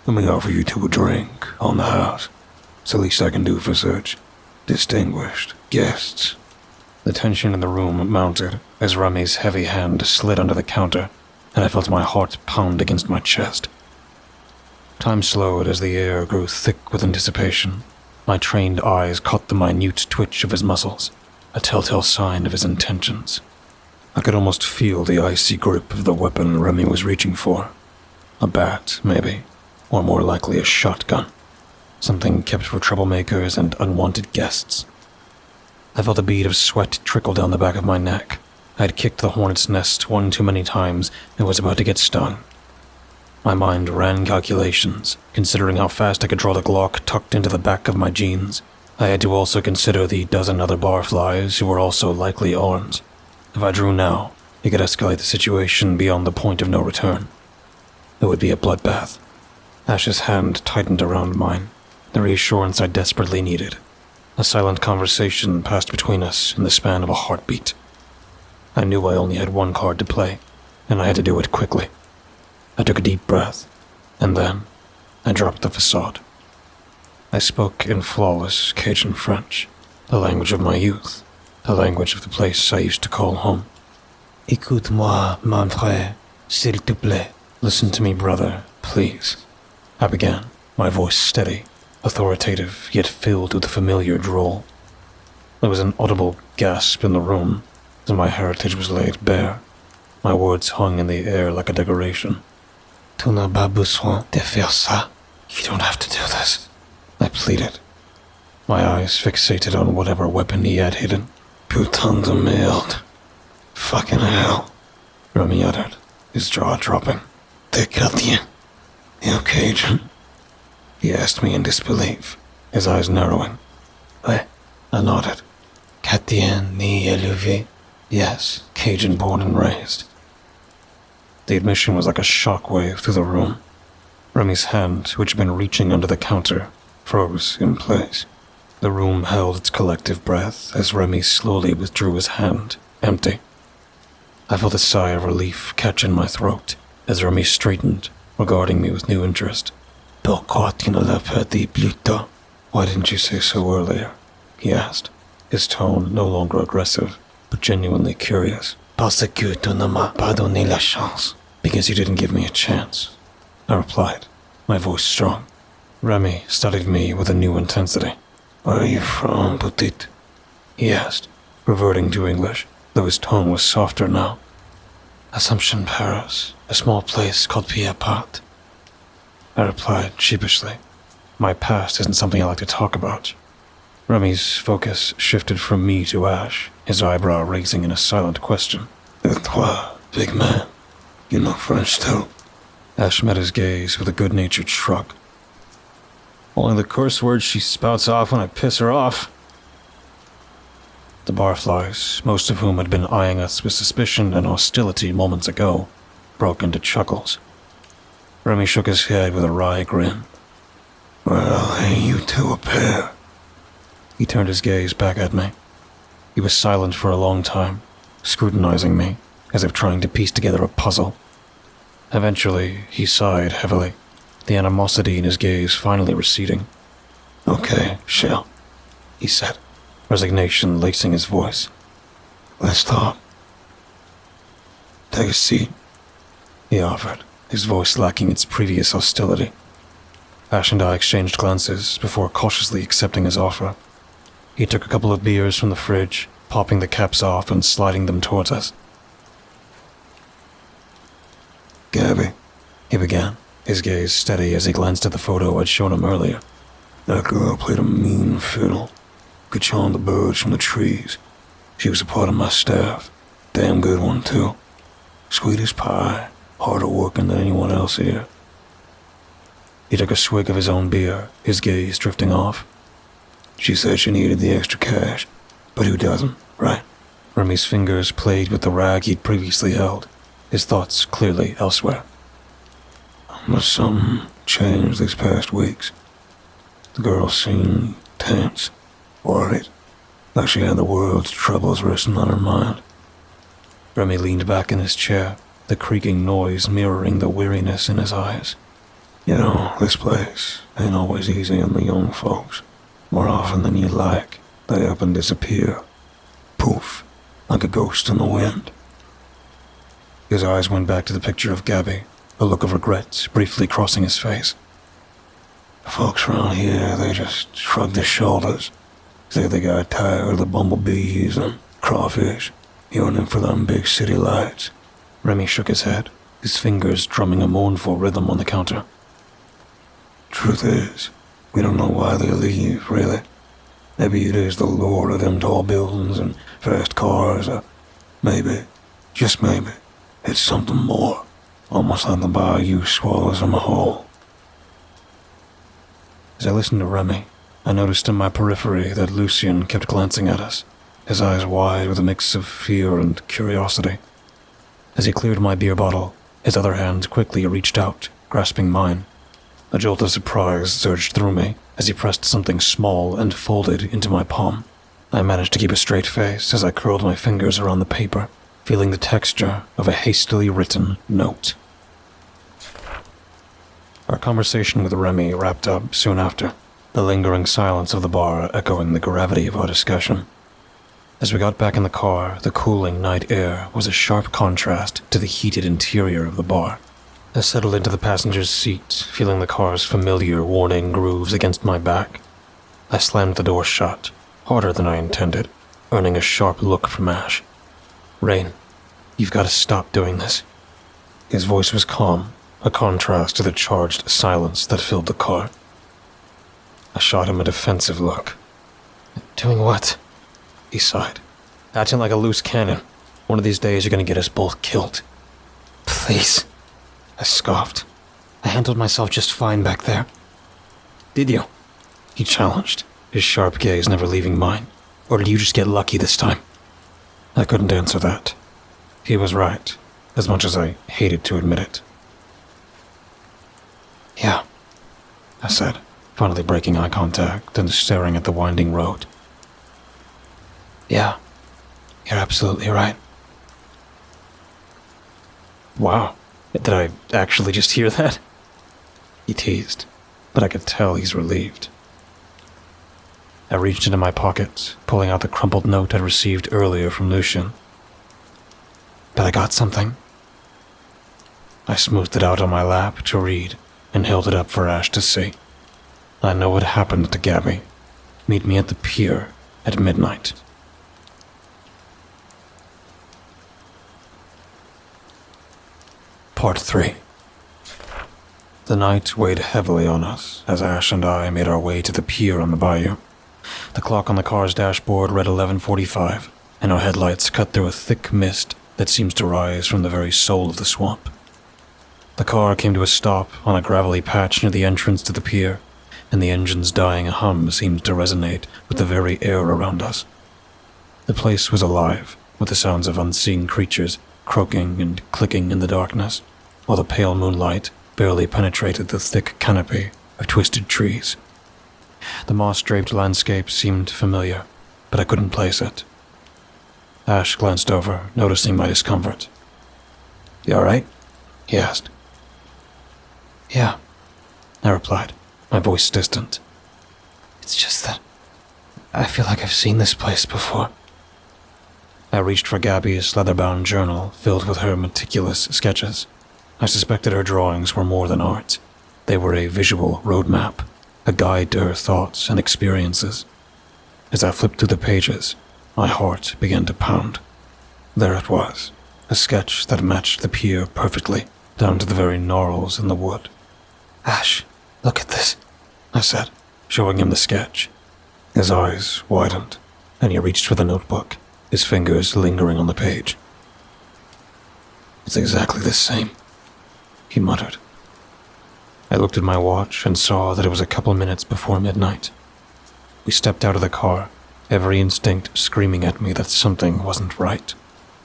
Let me offer you two a drink on the house. It's the least I can do for such distinguished guests. The tension in the room mounted as Remy's heavy hand slid under the counter, and I felt my heart pound against my chest. Time slowed as the air grew thick with anticipation. My trained eyes caught the minute twitch of his muscles, a telltale sign of his intentions. I could almost feel the icy grip of the weapon Remy was reaching for. A bat, maybe, or more likely a shotgun. Something kept for troublemakers and unwanted guests. I felt a bead of sweat trickle down the back of my neck. I had kicked the hornet's nest one too many times and was about to get stung. My mind ran calculations, considering how fast I could draw the Glock tucked into the back of my jeans. I had to also consider the dozen other barflies who were also likely armed. If I drew now, it could escalate the situation beyond the point of no return. It would be a bloodbath. Ash's hand tightened around mine, the reassurance I desperately needed. A silent conversation passed between us in the span of a heartbeat. I knew I only had one card to play, and I had to do it quickly. I took a deep breath, and then I dropped the facade. I spoke in flawless Cajun French, the language of my youth, the language of the place I used to call home. Écoute-moi, mon frère, s'il te plaît. Listen to me, brother, please. I began, my voice steady, authoritative, yet filled with a familiar drawl. There was an audible gasp in the room as my heritage was laid bare. My words hung in the air like a decoration. Tu n'as pas besoin de faire ça. You don't have to do this, I pleaded, my eyes fixated on whatever weapon he had hidden. Putain de merde. Fucking hell, Remy uttered, his jaw dropping. The Gardien. You Cajun? He asked me in disbelief, his eyes narrowing. Ouais, I nodded. Gardien ni élevé. Yes, Cajun born and raised. The admission was like a shockwave through the room. Remy's hand, which had been reaching under the counter, froze in place. The room held its collective breath as Remy slowly withdrew his hand, empty. I felt a sigh of relief catch in my throat as Remy straightened, regarding me with new interest. Pourquoi tu ne l'as pas dit plus tôt? Why didn't you say so earlier? He asked, his tone no longer aggressive, but genuinely curious. Parce que tu ne m'as pas donné la chance. Because you didn't give me a chance, I replied, my voice strong. Remy studied me with a new intensity. Where are you from, petite? He asked, reverting to English, though his tone was softer now. Assumption, Paris, a small place called Pierre-Pat. I replied sheepishly. My past isn't something I like to talk about. Remy's focus shifted from me to Ash, his eyebrow raising in a silent question. Et toi, big man, you know French too? Ash met his gaze with a good-natured shrug. Only the curse words she spouts off when I piss her off. The barflies, most of whom had been eyeing us with suspicion and hostility moments ago, broke into chuckles. Remy shook his head with a wry grin. Well, ain't you two a pair? He turned his gaze back at me. He was silent for a long time, scrutinizing me, as if trying to piece together a puzzle. Eventually, he sighed heavily, the animosity in his gaze finally receding. Okay, Shell, he said, resignation lacing his voice. Let's talk. Take a seat, he offered, his voice lacking its previous hostility. Ash and I exchanged glances before cautiously accepting his offer. He took a couple of beers from the fridge, popping the caps off and sliding them towards us. Gabby, he began, his gaze steady as he glanced at the photo I'd shown him earlier. That girl played a mean fiddle. Could charm the birds from the trees. She was a part of my staff. Damn good one, too. Sweet as pie, harder working than anyone else here. He took a swig of his own beer, his gaze drifting off. She said she needed the extra cash, but who doesn't, right? Remy's fingers played with the rag he'd previously held, his thoughts clearly elsewhere. But something changed these past weeks. The girl seemed tense, worried, like she had the world's troubles resting on her mind. Remy leaned back in his chair, the creaking noise mirroring the weariness in his eyes. You know, this place ain't always easy on the young folks. More often than you'd like, they up and disappear. Poof, like a ghost in the wind. His eyes went back to the picture of Gabby, a look of regret briefly crossing his face. Folks around here, they just shrug their shoulders. Say they got tired of the bumblebees and crawfish, yearning for them big city lights. Remy shook his head, his fingers drumming a mournful rhythm on the counter. Truth is, we don't know why they leave, really. Maybe it is the lure of them tall buildings and fast cars, or maybe, just maybe, it's something more. Almost like the Bayou swallows them whole. As I listened to Remy, I noticed in my periphery that Lucien kept glancing at us, his eyes wide with a mix of fear and curiosity. As he cleared my beer bottle, his other hand quickly reached out, grasping mine. A jolt of surprise surged through me as he pressed something small and folded into my palm. I managed to keep a straight face as I curled my fingers around the paper, feeling the texture of a hastily written note. Our conversation with Remy wrapped up soon after, the lingering silence of the bar echoing the gravity of our discussion. As we got back in the car, the cooling night air was a sharp contrast to the heated interior of the bar. I settled into the passenger's seat, feeling the car's familiar warning grooves against my back. I slammed the door shut, harder than I intended, earning a sharp look from Ash. "Rain," You've got to stop doing this. His voice was calm, a contrast to the charged silence that filled the car. I shot him a defensive look. Doing what? He sighed. Acting like a loose cannon. One of these days you're gonna get us both killed. Please. I scoffed. I handled myself just fine back there. Did you? He challenged, his sharp gaze never leaving mine. Or did you just get lucky this time? I couldn't answer that. He was right, as much as I hated to admit it. Yeah, I said, finally breaking eye contact and staring at the winding road. Yeah, you're absolutely right. Wow, did I actually just hear that? He teased, but I could tell he's relieved. I reached into my pocket, pulling out the crumpled note I'd received earlier from Lupin. But I got something. I smoothed it out on my lap to read and held it up for Ash to see. I know what happened to Gabby. Meet me at the pier at midnight. Part 3. The night weighed heavily on us as Ash and I made our way to the pier on the bayou. The clock on the car's dashboard read 11:45, and our headlights cut through a thick mist that seems to rise from the very soul of the swamp. The car came to a stop on a gravelly patch near the entrance to the pier, and the engine's dying hum seemed to resonate with the very air around us. The place was alive, with the sounds of unseen creatures croaking and clicking in the darkness, while the pale moonlight barely penetrated the thick canopy of twisted trees. The moss-draped landscape seemed familiar, but I couldn't place it. Ash glanced over, noticing my discomfort. You all right? He asked. Yeah, I replied, my voice distant. It's just that I feel like I've seen this place before. I reached for Gabby's leather-bound journal filled with her meticulous sketches. I suspected her drawings were more than art. They were a visual roadmap, a guide to her thoughts and experiences. As I flipped through the pages, my heart began to pound. There it was, a sketch that matched the pier perfectly, down to the very gnarls in the wood. Ash, look at this, I said, showing him the sketch. His eyes widened, and he reached for the notebook, his fingers lingering on the page. It's exactly the same, he muttered. I looked at my watch and saw that it was a couple minutes before midnight. We stepped out of the car, every instinct screaming at me that something wasn't right.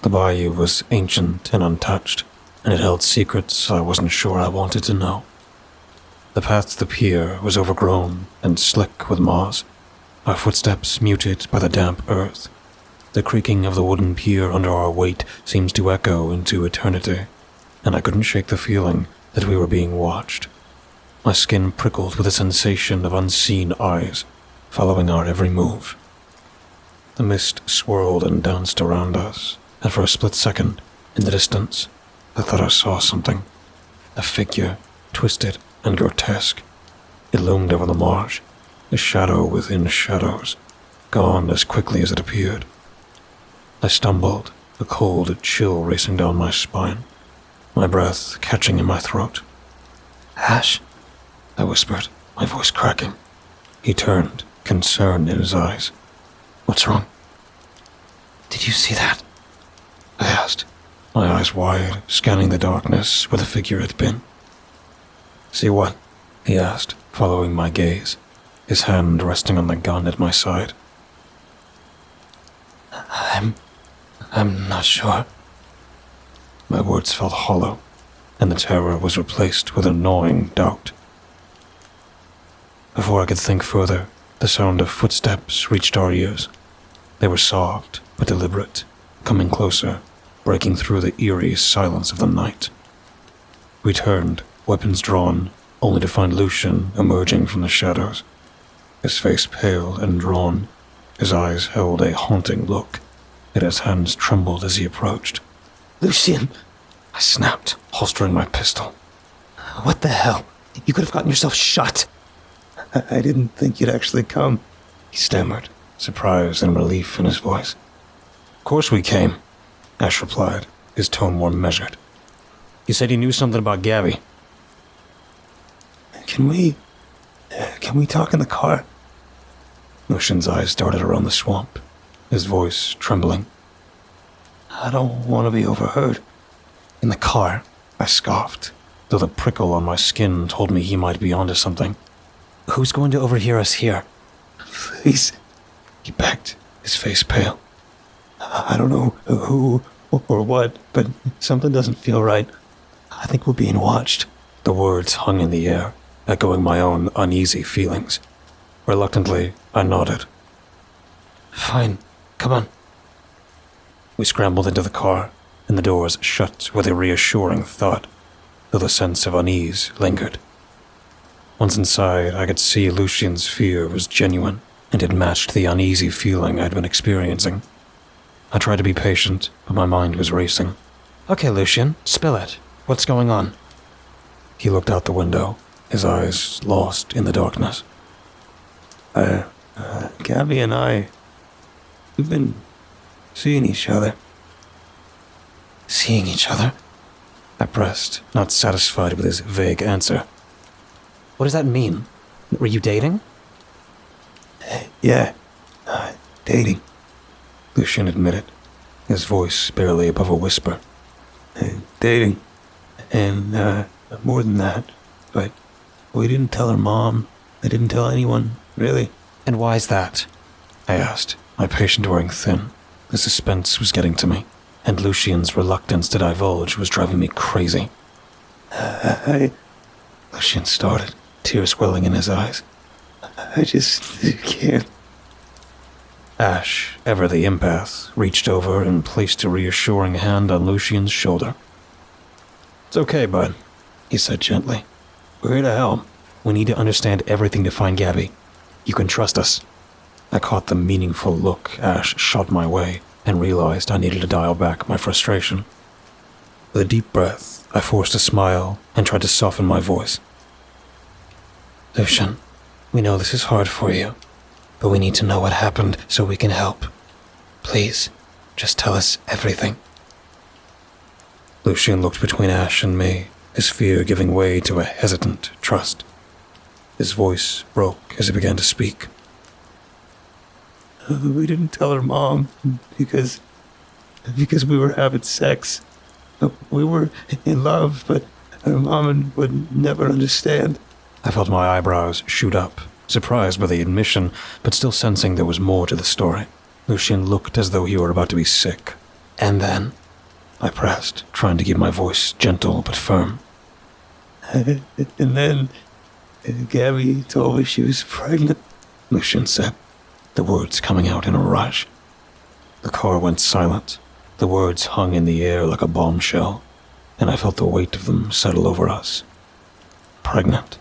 The bayou was ancient and untouched, and it held secrets I wasn't sure I wanted to know. The path to the pier was overgrown and slick with moss, our footsteps muted by the damp earth. The creaking of the wooden pier under our weight seemed to echo into eternity, and I couldn't shake the feeling that we were being watched. My skin prickled with a sensation of unseen eyes, following our every move. The mist swirled and danced around us, and for a split second, in the distance, I thought I saw something. A figure, twisted and grotesque. It loomed over the marsh, a shadow within shadows, gone as quickly as it appeared. I stumbled, a cold chill racing down my spine, my breath catching in my throat. Ash, I whispered, my voice cracking. He turned, concern in his eyes. What's wrong? Did you see that? I asked, my eyes wide, scanning the darkness where the figure had been. See what? He asked, following my gaze, his hand resting on the gun at my side. I'm not sure. My words felt hollow, and the terror was replaced with a gnawing doubt. Before I could think further, the sound of footsteps reached our ears. They were soft but deliberate, coming closer, breaking through the eerie silence of the night. We turned, weapons drawn, only to find Lupin emerging from the shadows. His face pale and drawn, his eyes held a haunting look, yet his hands trembled as he approached. Lupin! I snapped, holstering my pistol. What the hell? You could have gotten yourself shot. I didn't think you'd actually come, he stammered, surprise and relief in his voice. Of course we came, Ash replied, his tone more measured. You said you knew something about Gabby. Can we talk in the car? Lucian's eyes darted around the swamp, his voice trembling. I don't want to be overheard. In the car, I scoffed, though the prickle on my skin told me he might be onto something. Who's going to overhear us here? Please, he begged, his face pale. I don't know who or what, but something doesn't feel right. I think we're being watched. The words hung in the air, echoing my own uneasy feelings. Reluctantly, I nodded. Fine, come on. We scrambled into the car, and the doors shut with a reassuring thud, though the sense of unease lingered. Once inside, I could see Lucian's fear was genuine, and it matched the uneasy feeling I'd been experiencing. I tried to be patient, but my mind was racing. Okay, Lucian, spill it. What's going on? He looked out the window, his eyes lost in the darkness. Gabby and I, we've been seeing each other. Seeing each other? I pressed, not satisfied with his vague answer. What does that mean? Were you dating? Yeah, dating, Lucian admitted, his voice barely above a whisper. Dating. And, more than that, but we didn't tell her mom. I didn't tell anyone, really. And why's that? I asked, my patience wearing thin. The suspense was getting to me, and Lucian's reluctance to divulge was driving me crazy. Lucian started, tears welling in his eyes. I just can't. Ash, ever the empath, reached over and placed a reassuring hand on Lucian's shoulder. It's okay, bud, he said gently. We're here to help. We need to understand everything to find Gabby. You can trust us. I caught the meaningful look Ash shot my way and realized I needed to dial back my frustration. With a deep breath, I forced a smile and tried to soften my voice. Lucian, we know this is hard for you, but we need to know what happened so we can help. Please, just tell us everything. Lucian looked between Ash and me, his fear giving way to a hesitant trust. His voice broke as he began to speak. We didn't tell her mom because we were having sex. We were in love, but her mom would never understand. I felt my eyebrows shoot up, surprised by the admission, but still sensing there was more to the story. Lucian looked as though he were about to be sick. And then, I pressed, trying to keep my voice gentle but firm. And then, Gabby told me she was pregnant, Lucian said, the words coming out in a rush. The car went silent. The words hung in the air like a bombshell, and I felt the weight of them settle over us. Pregnant.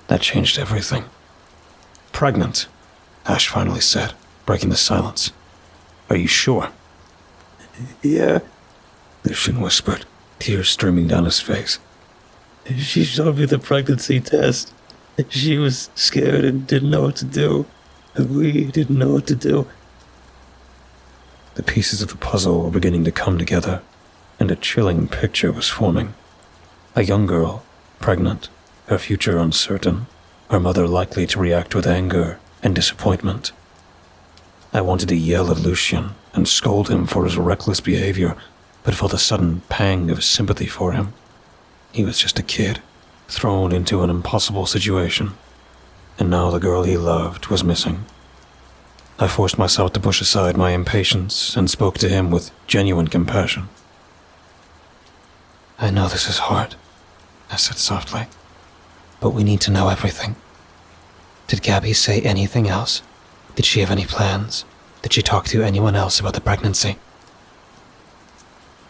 That changed everything. Pregnant, Ash finally said, breaking the silence. Are you sure? Yeah, Lupin whispered, tears streaming down his face. She showed me the pregnancy test. She was scared and didn't know what to do. And we didn't know what to do. The pieces of the puzzle were beginning to come together, and a chilling picture was forming. A young girl, pregnant, her future uncertain, her mother likely to react with anger and disappointment. I wanted to yell at Lucian and scold him for his reckless behavior, but felt a sudden pang of sympathy for him. He was just a kid, thrown into an impossible situation, and now the girl he loved was missing. I forced myself to push aside my impatience and spoke to him with genuine compassion. I know this is hard, I said softly, but we need to know everything. Did Gabby say anything else? Did she have any plans? Did she talk to anyone else about the pregnancy?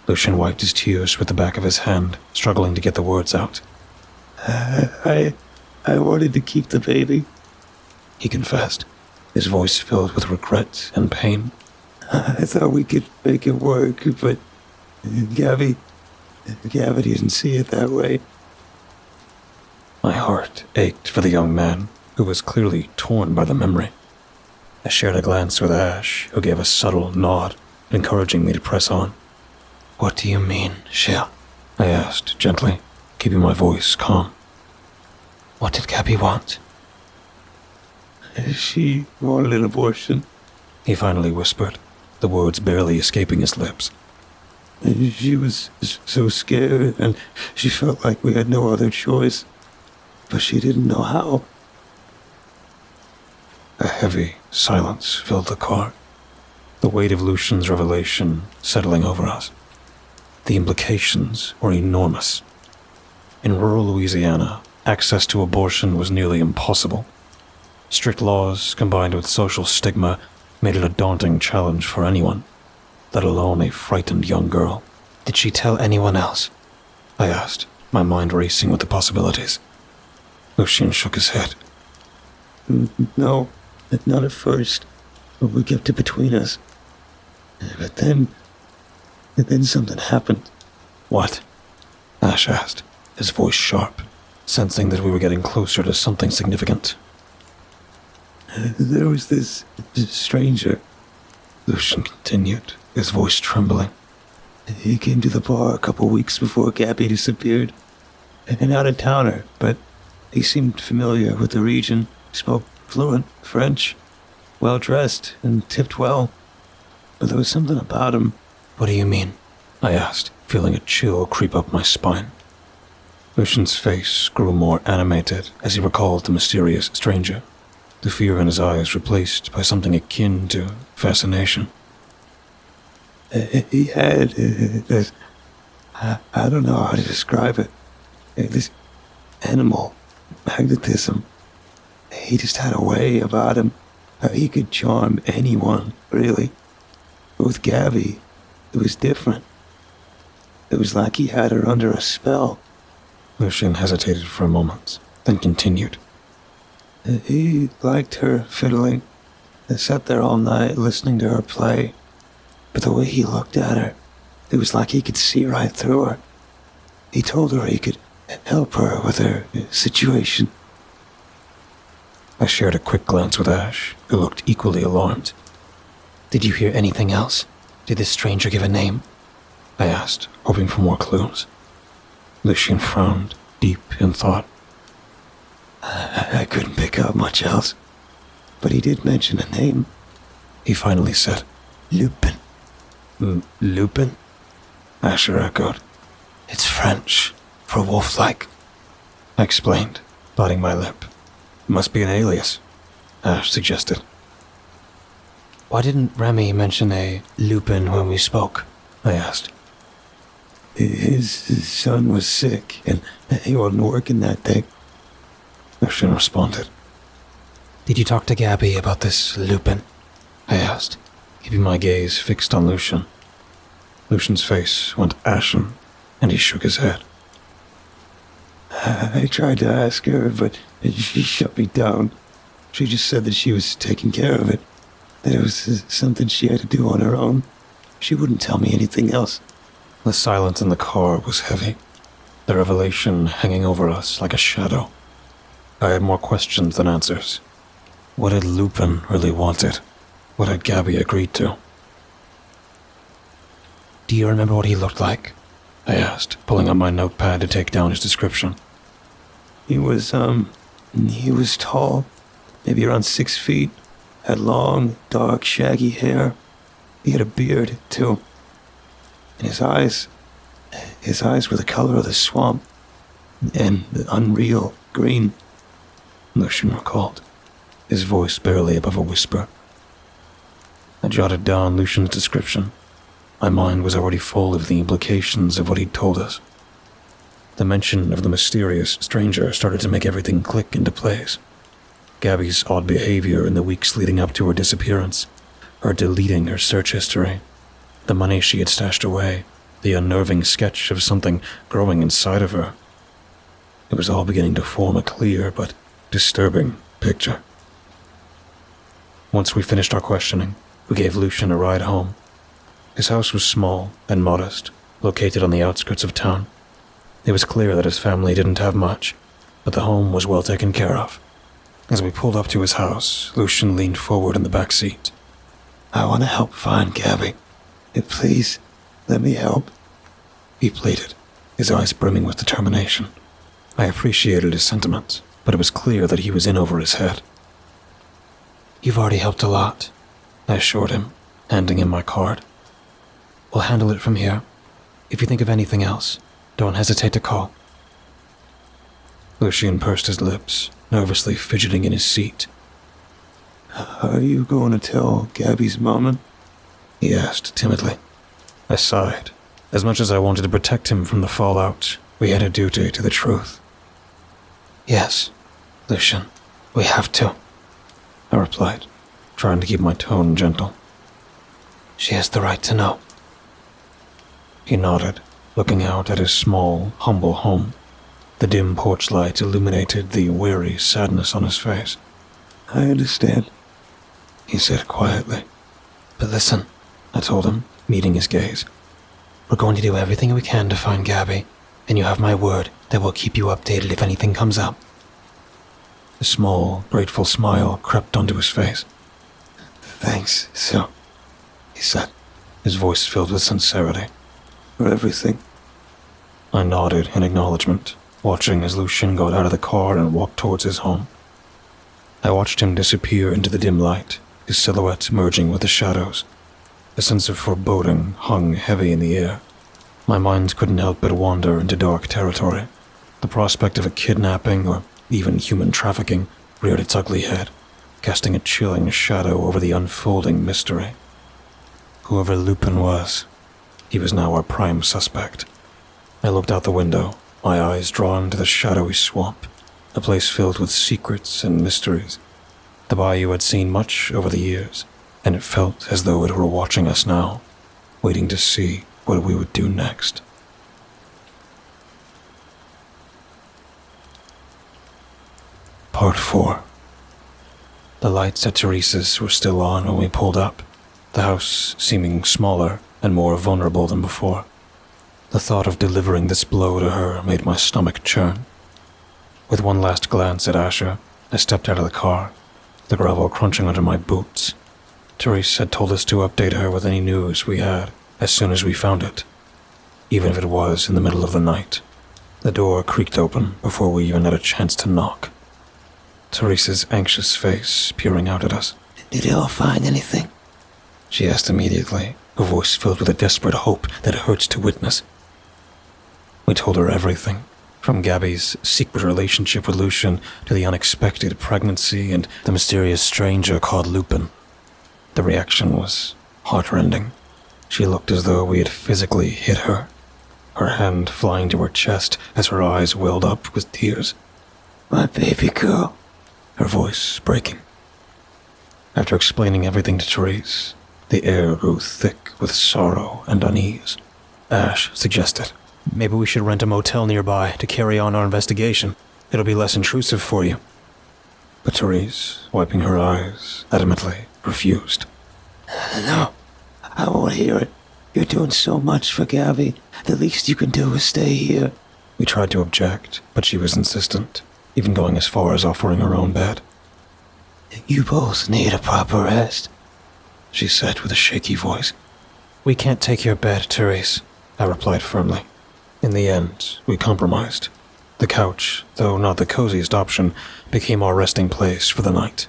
Lucian wiped his tears with the back of his hand, struggling to get the words out. I wanted to keep the baby, he confessed, his voice filled with regret and pain. I thought we could make it work, but Gabby didn't see it that way. My heart ached for the young man, who was clearly torn by the memory. I shared a glance with Ash, who gave a subtle nod, encouraging me to press on. What do you mean, Shell? I asked gently, keeping my voice calm. What did Gabby want? She wanted an abortion. He finally whispered, the words barely escaping his lips. She was so scared, and she felt like we had no other choice, but she didn't know how. A heavy silence filled the car, the weight of Lucian's revelation settling over us. The implications were enormous. In rural Louisiana, access to abortion was nearly impossible. Strict laws combined with social stigma made it a daunting challenge for anyone, let alone a frightened young girl. Did she tell anyone else? I asked, my mind racing with the possibilities. Lucian shook his head. No, not at first. We kept it between us. But then something happened. What? Ash asked, his voice sharp, sensing that we were getting closer to something significant. There was this stranger, Lucian continued, his voice trembling. He came to the bar a couple weeks before Gabby disappeared. An out-of-towner, but he seemed familiar with the region, spoke fluent French, well-dressed, and tipped well. But there was something about him. What do you mean? I asked, feeling a chill creep up my spine. Lucian's face grew more animated as he recalled the mysterious stranger, the fear in his eyes replaced by something akin to fascination. He had this, I don't know how to describe it, this animal magnetism. He just had a way about him. He could charm anyone, really. But with Gabby, it was different. It was like he had her under a spell. Lucian hesitated for a moment, then continued. He liked her fiddling. They sat there all night listening to her play. But the way he looked at her, it was like he could see right through her. He told her he could help her with her situation. I shared a quick glance with Ash, who looked equally alarmed. Did you hear anything else? Did this stranger give a name? I asked, hoping for more clues. Lucian frowned, deep in thought. I couldn't pick up much else, but he did mention a name. He finally said, Lupin. Lupin? Asher echoed. It's French, for wolf-like. I explained, biting my lip. Must be an alias, Ash suggested. Why didn't Remy mention a Lupin when we spoke? I asked. His son was sick, and he wasn't working that day. Lucian responded. Did you talk to Gabby about this Lupin? I asked, keeping my gaze fixed on Lucian. Lucian's face went ashen, and he shook his head. I tried to ask her, but she shut me down. She just said that she was taking care of it, that it was something she had to do on her own. She wouldn't tell me anything else. The silence in the car was heavy, the revelation hanging over us like a shadow. I had more questions than answers. What had Lupin really wanted? What had Gabby agreed to? Do you remember what he looked like? I asked, pulling out my notepad to take down his description. He was tall, maybe around 6 feet, had long, dark, shaggy hair. He had a beard, too. And his eyes were the color of the swamp, and unreal green. Lucian recalled, his voice barely above a whisper. I jotted down Lucian's description. My mind was already full of the implications of what he'd told us. The mention of the mysterious stranger started to make everything click into place. Gabby's odd behavior in the weeks leading up to her disappearance, her deleting her search history, the money she had stashed away, the unnerving sketch of something growing inside of her. It was all beginning to form a clear but disturbing picture. Once we finished our questioning, we gave Lucian a ride home. His house was small and modest, located on the outskirts of town. It was clear that his family didn't have much, but the home was well taken care of. As we pulled up to his house, Lucian leaned forward in the back seat. I want to help find Gabby. Please, let me help. he pleaded, his eyes brimming with determination. I appreciated his sentiments, but it was clear that he was in over his head. "You've already helped a lot," I assured him, handing him my card. "We'll handle it from here. If you think of anything else, don't hesitate to call." Lucien pursed his lips, nervously fidgeting in his seat. "Are you going to tell Gabby's mama?" he asked timidly. I sighed. As much as I wanted to protect him from the fallout, we had a duty to the truth. "Yes, Lucien, we have to," I replied, trying to keep my tone gentle. "She has the right to know." He nodded, looking out at his small, humble home. The dim porch light illuminated the weary sadness on his face. "I understand," he said quietly. "But listen," I told him, meeting his gaze. "We're going to do everything we can to find Gabby, and you have my word that we'll keep you updated if anything comes up." A small, grateful smile crept onto his face. "Thanks, so," he said, his voice filled with sincerity. "for everything." I nodded in acknowledgement, watching as Lucien got out of the car and walked towards his home. I watched him disappear into the dim light, his silhouette merging with the shadows. A sense of foreboding hung heavy in the air. My mind couldn't help but wander into dark territory. The prospect of a kidnapping or even human trafficking reared its ugly head, casting a chilling shadow over the unfolding mystery. Whoever Lupin was, he was now our prime suspect. I looked out the window, my eyes drawn to the shadowy swamp, a place filled with secrets and mysteries. The Bayou had seen much over the years, and it felt as though it were watching us now, waiting to see what we would do next. Part 4. The lights at Teresa's were still on when we pulled up, the house seeming smaller and more vulnerable than before. The thought of delivering this blow to her made my stomach churn. With one last glance at Asher, I stepped out of the car, the gravel crunching under my boots. Therese had told us to update her with any news we had as soon as we found it, even if it was in the middle of the night. The door creaked open before we even had a chance to knock. Teresa's anxious face peering out at us. "Did y'all find anything?" she asked immediately, her voice filled with a desperate hope that hurts to witness. We told her everything, from Gabby's secret relationship with Lucien to the unexpected pregnancy and the mysterious stranger called Lupin. The reaction was heartrending. She looked as though we had physically hit her, her hand flying to her chest as her eyes welled up with tears. "My baby girl," her voice breaking. After explaining everything to Therese, the air grew thick with sorrow and unease. Ash suggested, "Maybe we should rent a motel nearby to carry on our investigation. It'll be less intrusive for you." But Therese, wiping her eyes, adamantly refused. "No, I won't hear it. You're doing so much for Gabby. The least you can do is stay here." We tried to object, but she was insistent, even going as far as offering her own bed. "You both need a proper rest," she said with a shaky voice. "We can't take your bed, Therese," I replied firmly. In the end, we compromised. The couch, though not the coziest option, became our resting place for the night.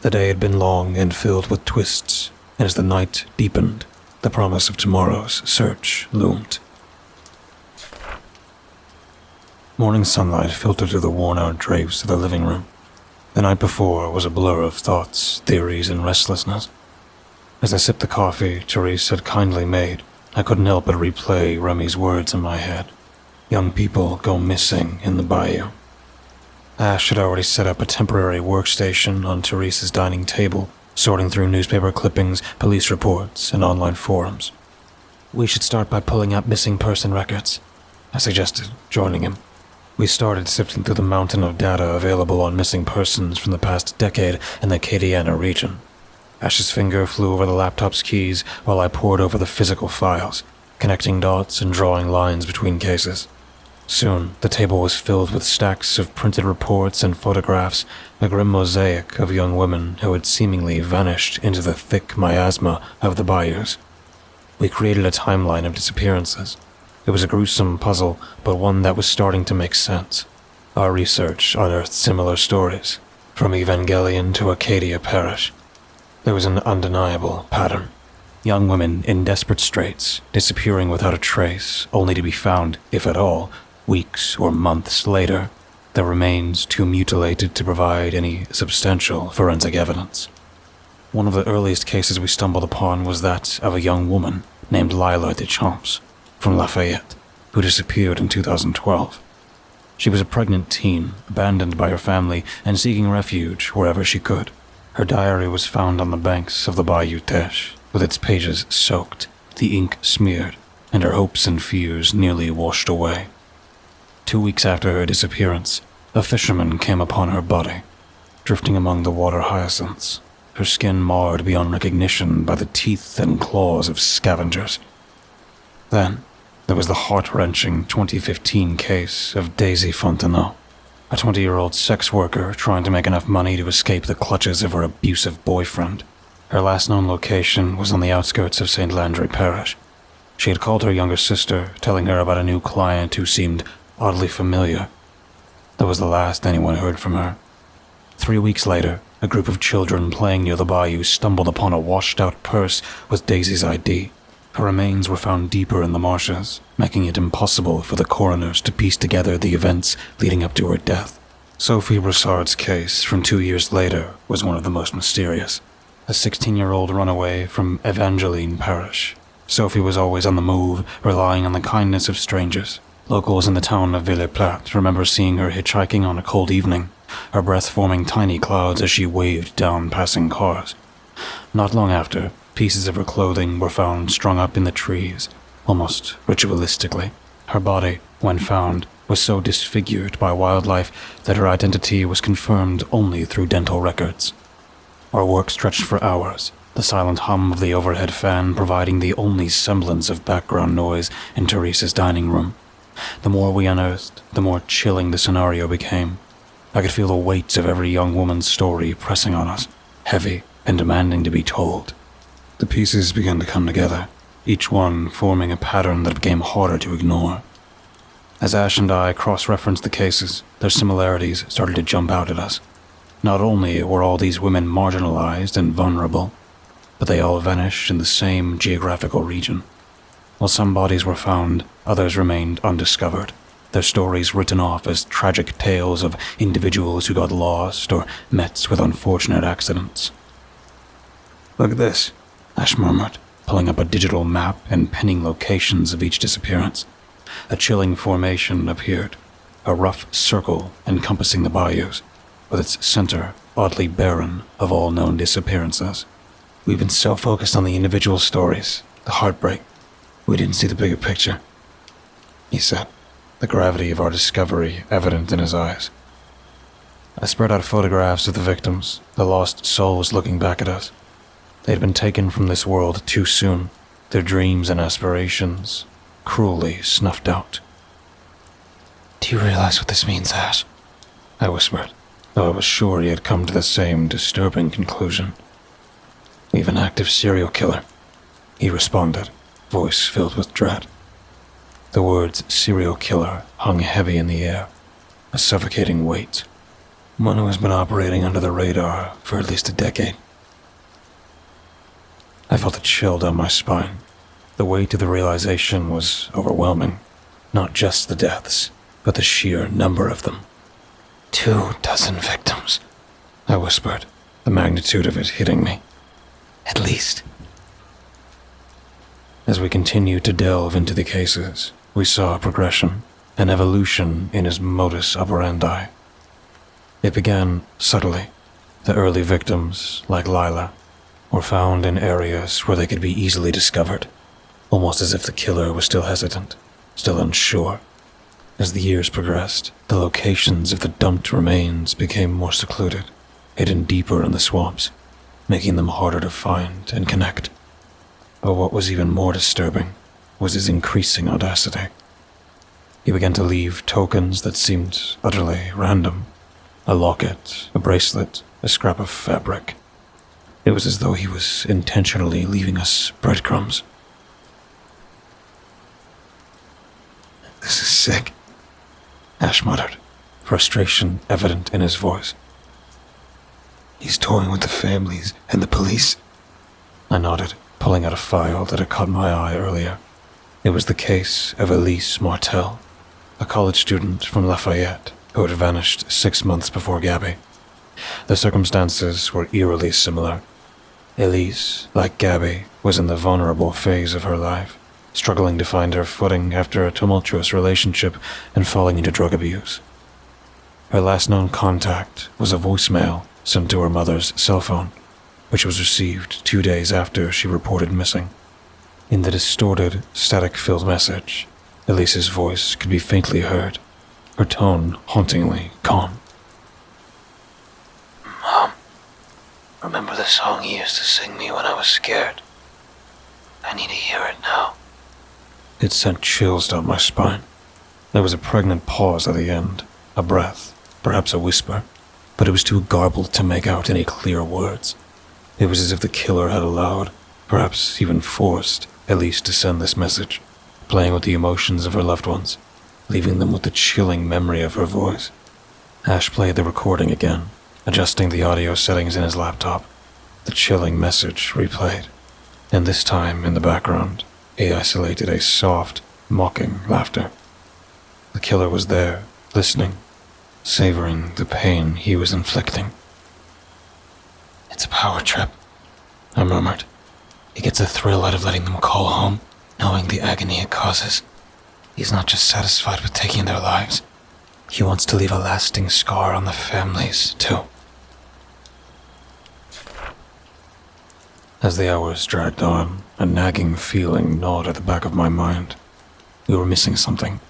The day had been long and filled with twists, and as the night deepened, the promise of tomorrow's search loomed. Morning sunlight filtered through the worn-out drapes of the living room. The night before was a blur of thoughts, theories, and restlessness. As I sipped the coffee Therese had kindly made, I couldn't help but replay Remy's words in my head. Young people go missing in the Bayou. Ash had already set up a temporary workstation on Teresa's dining table, sorting through newspaper clippings, police reports, and online forums. "We should start by pulling up missing person records," I suggested, joining him. We started sifting through the mountain of data available on missing persons from the past decade in the Acadiana region. Ash's finger flew over the laptop's keys while I pored over the physical files, connecting dots and drawing lines between cases. Soon, the table was filled with stacks of printed reports and photographs, a grim mosaic of young women who had seemingly vanished into the thick miasma of the bayous. We created a timeline of disappearances, It was a gruesome puzzle, but one that was starting to make sense. Our research unearthed similar stories, from Evangelion to Acadia Parish. There was an undeniable pattern. Young women in desperate straits, disappearing without a trace, only to be found, if at all, weeks or months later, their remains too mutilated to provide any substantial forensic evidence. One of the earliest cases we stumbled upon was that of a young woman named Lila Deschamps from Lafayette, who disappeared in 2012. She was a pregnant teen, abandoned by her family and seeking refuge wherever she could. Her diary was found on the banks of the Bayou, with its pages soaked, the ink smeared, and her hopes and fears nearly washed away. 2 weeks after her disappearance, a fisherman came upon her body, drifting among the water hyacinths, her skin marred beyond recognition by the teeth and claws of scavengers. Then, there was the heart-wrenching 2015 case of Daisy Fontenot, a 20-year-old sex worker trying to make enough money to escape the clutches of her abusive boyfriend. Her last known location was on the outskirts of St. Landry Parish. She had called her younger sister, telling her about a new client who seemed oddly familiar. That was the last anyone heard from her. 3 weeks later, a group of children playing near the bayou stumbled upon a washed-out purse with Daisy's ID. Her remains were found deeper in the marshes, making it impossible for the coroners to piece together the events leading up to her death. Sophie Broussard's case from 2 years later was one of the most mysterious. A 16-year-old runaway from Evangeline Parish. Sophie was always on the move, relying on the kindness of strangers. Locals in the town of Ville-Platte remember seeing her hitchhiking on a cold evening, her breath forming tiny clouds as she waved down passing cars. Not long after, pieces of her clothing were found strung up in the trees, almost ritualistically. Her body, when found, was so disfigured by wildlife that her identity was confirmed only through dental records. Our work stretched for hours, the silent hum of the overhead fan providing the only semblance of background noise in Teresa's dining room. The more we unearthed, the more chilling the scenario became. I could feel the weight of every young woman's story pressing on us, heavy and demanding to be told. The pieces began to come together, each one forming a pattern that became harder to ignore. As Ash and I cross-referenced the cases, their similarities started to jump out at us. Not only were all these women marginalized and vulnerable, but they all vanished in the same geographical region. While some bodies were found, others remained undiscovered, their stories written off as tragic tales of individuals who got lost or met with unfortunate accidents. Look at this, Ash murmured, pulling up a digital map and pinning locations of each disappearance. A chilling formation appeared, a rough circle encompassing the bayous, with its center oddly barren of all known disappearances. We've been so focused on the individual stories, the heartbreak, we didn't see the bigger picture, he said, the gravity of our discovery evident in his eyes. I spread out photographs of the victims, the lost souls looking back at us. They had been taken from this world too soon, their dreams and aspirations cruelly snuffed out. Do you realize what this means, Ash? I whispered, though I was sure he had come to the same disturbing conclusion. We have an active serial killer, he responded, voice filled with dread. The words serial killer hung heavy in the air, a suffocating weight. One who has been operating under the radar for at least a decade. I felt a chill down my spine. The weight of the realization was overwhelming. Not just the deaths, but the sheer number of them. 24 victims, I whispered, the magnitude of it hitting me. at least. As we continued to delve into the cases, we saw a progression, an evolution in his modus operandi. It began subtly. The early victims, like Lila, were found in areas where they could be easily discovered, almost as if the killer was still hesitant, still unsure. As the years progressed, the locations of the dumped remains became more secluded, hidden deeper in the swamps, making them harder to find and connect. But what was even more disturbing was his increasing audacity. He began to leave tokens that seemed utterly random. A locket, a bracelet, a scrap of fabric. It was as though he was intentionally leaving us breadcrumbs. sick," Ash muttered, frustration evident in his voice. "He's toying with the families and the police." I nodded, pulling out a file that had caught my eye earlier. It was the case of Elise Martel, a college student from Lafayette who had vanished 6 months before Gabby. The circumstances were eerily similar. Elise, like Gabby, was in the vulnerable phase of her life, struggling to find her footing after a tumultuous relationship and falling into drug abuse. Her last known contact was a voicemail sent to her mother's cell phone, which was received 2 days after she reported missing. In the distorted, static-filled message, Elise's voice could be faintly heard, her tone hauntingly calm. "Mom, remember the song you used to sing me when I was scared? I need to hear it now." It sent chills down my spine. There was a pregnant pause at the end, a breath, perhaps a whisper, but it was too garbled to make out any clear words. It was as if the killer had allowed, perhaps even forced, Elise to send this message, playing with the emotions of her loved ones, leaving them with the chilling memory of her voice. Ash played the recording again, adjusting the audio settings in his laptop. The chilling message replayed, and this time in the background, he isolated a soft, mocking laughter. The killer was there, listening, savoring the pain he was inflicting. "It's a power trip," I murmured. "He gets a thrill out of letting them call home, knowing the agony it causes. He's not just satisfied with taking their lives. He wants to leave a lasting scar on the families, too." As the hours dragged on, a nagging feeling gnawed at the back of my mind. We were missing something.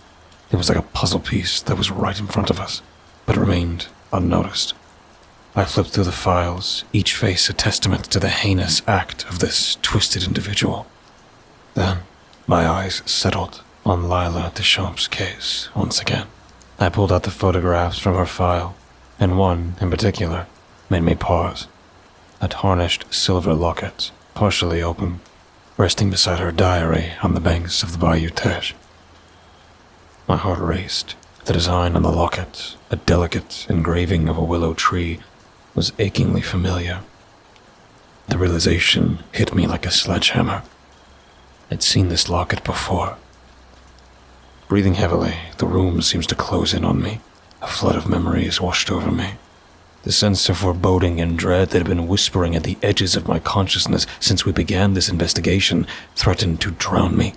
It was like a puzzle piece that was right in front of us, but remained unnoticed. I flipped through the files, each face a testament to the heinous act of this twisted individual. Then, my eyes settled on Lila Deschamps's case once again. I pulled out the photographs from her file, and one, in particular, made me pause. A tarnished silver locket, partially open, resting beside her diary on the banks of the Bayou. My heart raced. The design on the locket, a delicate engraving of a willow tree, was achingly familiar. The realization hit me like a sledgehammer. I'd seen this locket before. Breathing heavily, the room seems to close in on me. A flood of memories washed over me. The sense of foreboding and dread that had been whispering at the edges of my consciousness since we began this investigation threatened to drown me.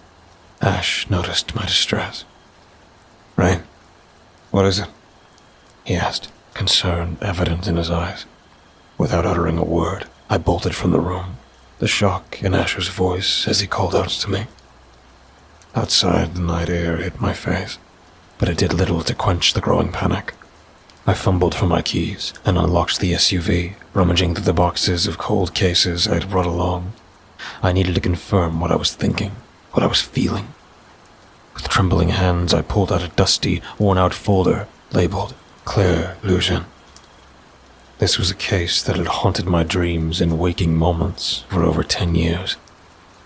Ash noticed my distress. "Rain, what is it?" he asked, concern evident in his eyes. Without uttering a word, I bolted from the room, the shock in Ash's voice as he called out to me. Outside, the night air hit my face, but it did little to quench the growing panic. I fumbled for my keys and unlocked the SUV, rummaging through the boxes of cold cases I had brought along. I needed to confirm what I was thinking, what I was feeling. With trembling hands, I pulled out a dusty, worn-out folder labeled Claire Lupin. This was a case that had haunted my dreams in waking moments for over 10 years.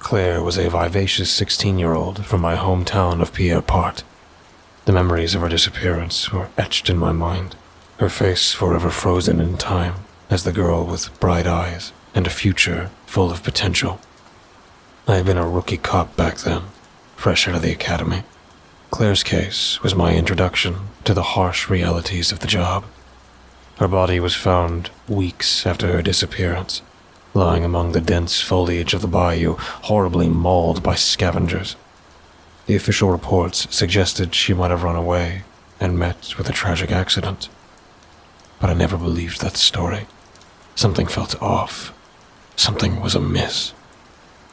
Claire was a vivacious 16-year-old from my hometown of Pierre-Part. The memories of her disappearance were etched in my mind, her face forever frozen in time as the girl with bright eyes and a future full of potential. I had been a rookie cop back then, fresh out of the academy. Claire's case was my introduction to the harsh realities of the job. Her body was found weeks after her disappearance, lying among the dense foliage of the bayou, horribly mauled by scavengers. The official reports suggested she might have run away and met with a tragic accident. But I never believed that story. Something felt off. Something was amiss.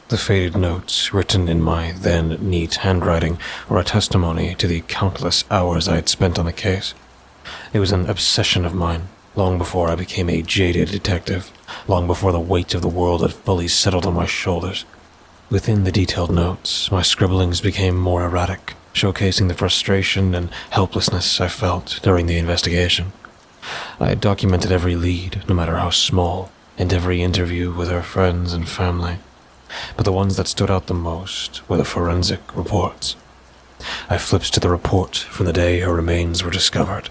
The faded notes, written in my then neat handwriting, were a testimony to the countless hours I had spent on the case. It was an obsession of mine, long before I became a jaded detective, long before the weight of the world had fully settled on my shoulders. Within the detailed notes, my scribblings became more erratic, showcasing the frustration and helplessness I felt during the investigation. I had documented every lead, no matter how small, and every interview with her friends and family. But the ones that stood out the most were the forensic reports. I flipped to the report from the day her remains were discovered.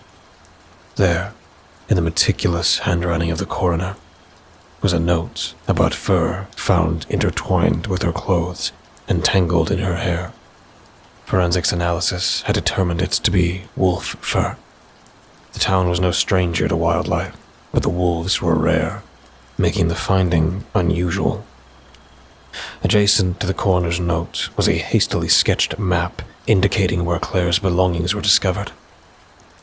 There, in the meticulous handwriting of the coroner, was a note about fur found intertwined with her clothes and tangled in her hair. Forensics analysis had determined it to be wolf fur. The town was no stranger to wildlife, but the wolves were rare, making the finding unusual. Adjacent to the coroner's note was a hastily sketched map indicating where Claire's belongings were discovered.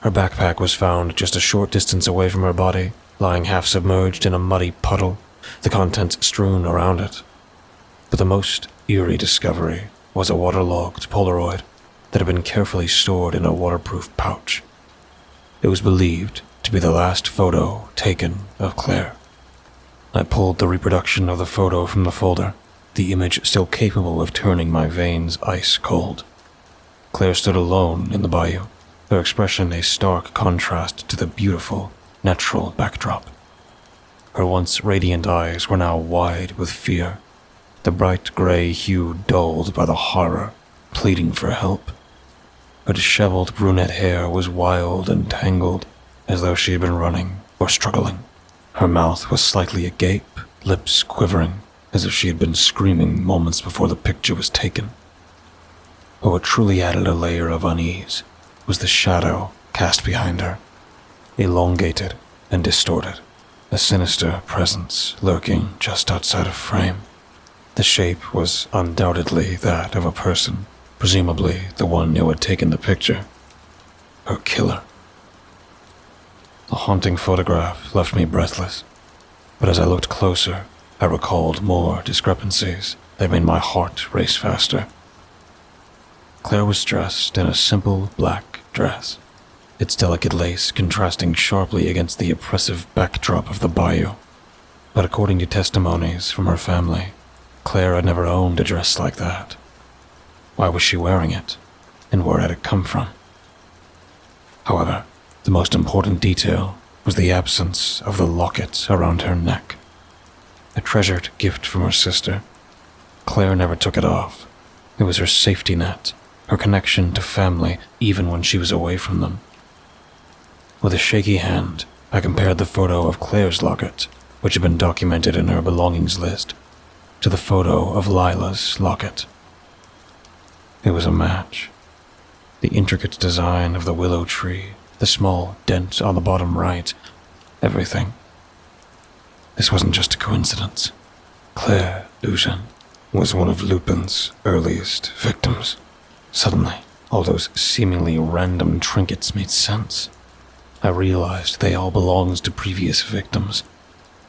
Her backpack was found just a short distance away from her body, lying half submerged in a muddy puddle, the contents strewn around it. But the most eerie discovery was a waterlogged Polaroid that had been carefully stored in a waterproof pouch. It was believed to be the last photo taken of Claire. I pulled the reproduction of the photo from the folder, the image still capable of turning my veins ice cold. Claire stood alone in the bayou, her expression a stark contrast to the beautiful, natural backdrop. Her once radiant eyes were now wide with fear, the bright gray hue dulled by the horror, pleading for help. Her disheveled brunette hair was wild and tangled, as though she had been running or struggling. Her mouth was slightly agape, lips quivering, as if she had been screaming moments before the picture was taken. But what truly added a layer of unease was the shadow cast behind her, elongated and distorted, a sinister presence lurking just outside of frame. The shape was undoubtedly that of a person, presumably the one who had taken the picture. Her killer. The haunting photograph left me breathless, but as I looked closer, I recalled more discrepancies that made my heart race faster. Claire was dressed in a simple black dress, its delicate lace contrasting sharply against the oppressive backdrop of the bayou. But according to testimonies from her family, Claire had never owned a dress like that. Why was she wearing it, and where had it come from? However, the most important detail was the absence of the locket around her neck. A treasured gift from her sister. Claire never took it off. It was her safety net, her connection to family even when she was away from them. With a shaky hand, I compared the photo of Claire's locket, which had been documented in her belongings list, to the photo of Lila's locket. It was a match. The intricate design of the willow tree, the small dent on the bottom right, everything. This wasn't just a coincidence. Claire Lupin was one of Lupin's earliest victims. Suddenly, all those seemingly random trinkets made sense. I realized they all belonged to previous victims.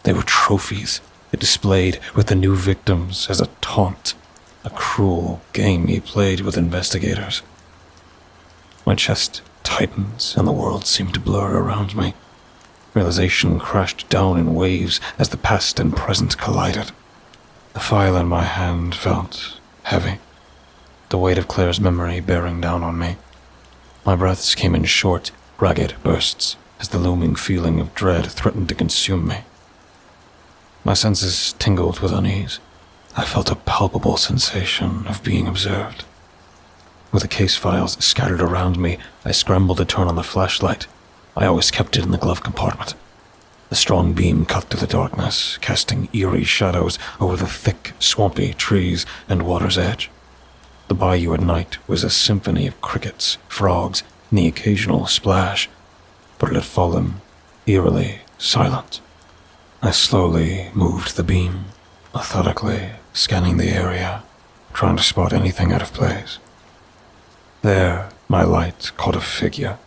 They were trophies, displayed with the new victims as a taunt, a cruel game he played with investigators. My chest tightened and the world seemed to blur around me. Realization crashed down in waves as the past and present collided. The file in my hand felt heavy, the weight of Claire's memory bearing down on me. My breaths came in short, ragged bursts as the looming feeling of dread threatened to consume me. My senses tingled with unease. I felt a palpable sensation of being observed. With the case files scattered around me, I scrambled to turn on the flashlight. I always kept it in the glove compartment. The strong beam cut through the darkness, casting eerie shadows over the thick, swampy trees and water's edge. The bayou at night was a symphony of crickets, frogs, and the occasional splash, but it had fallen eerily silent. I slowly moved the beam, methodically scanning the area, trying to spot anything out of place. There, my light caught a figure.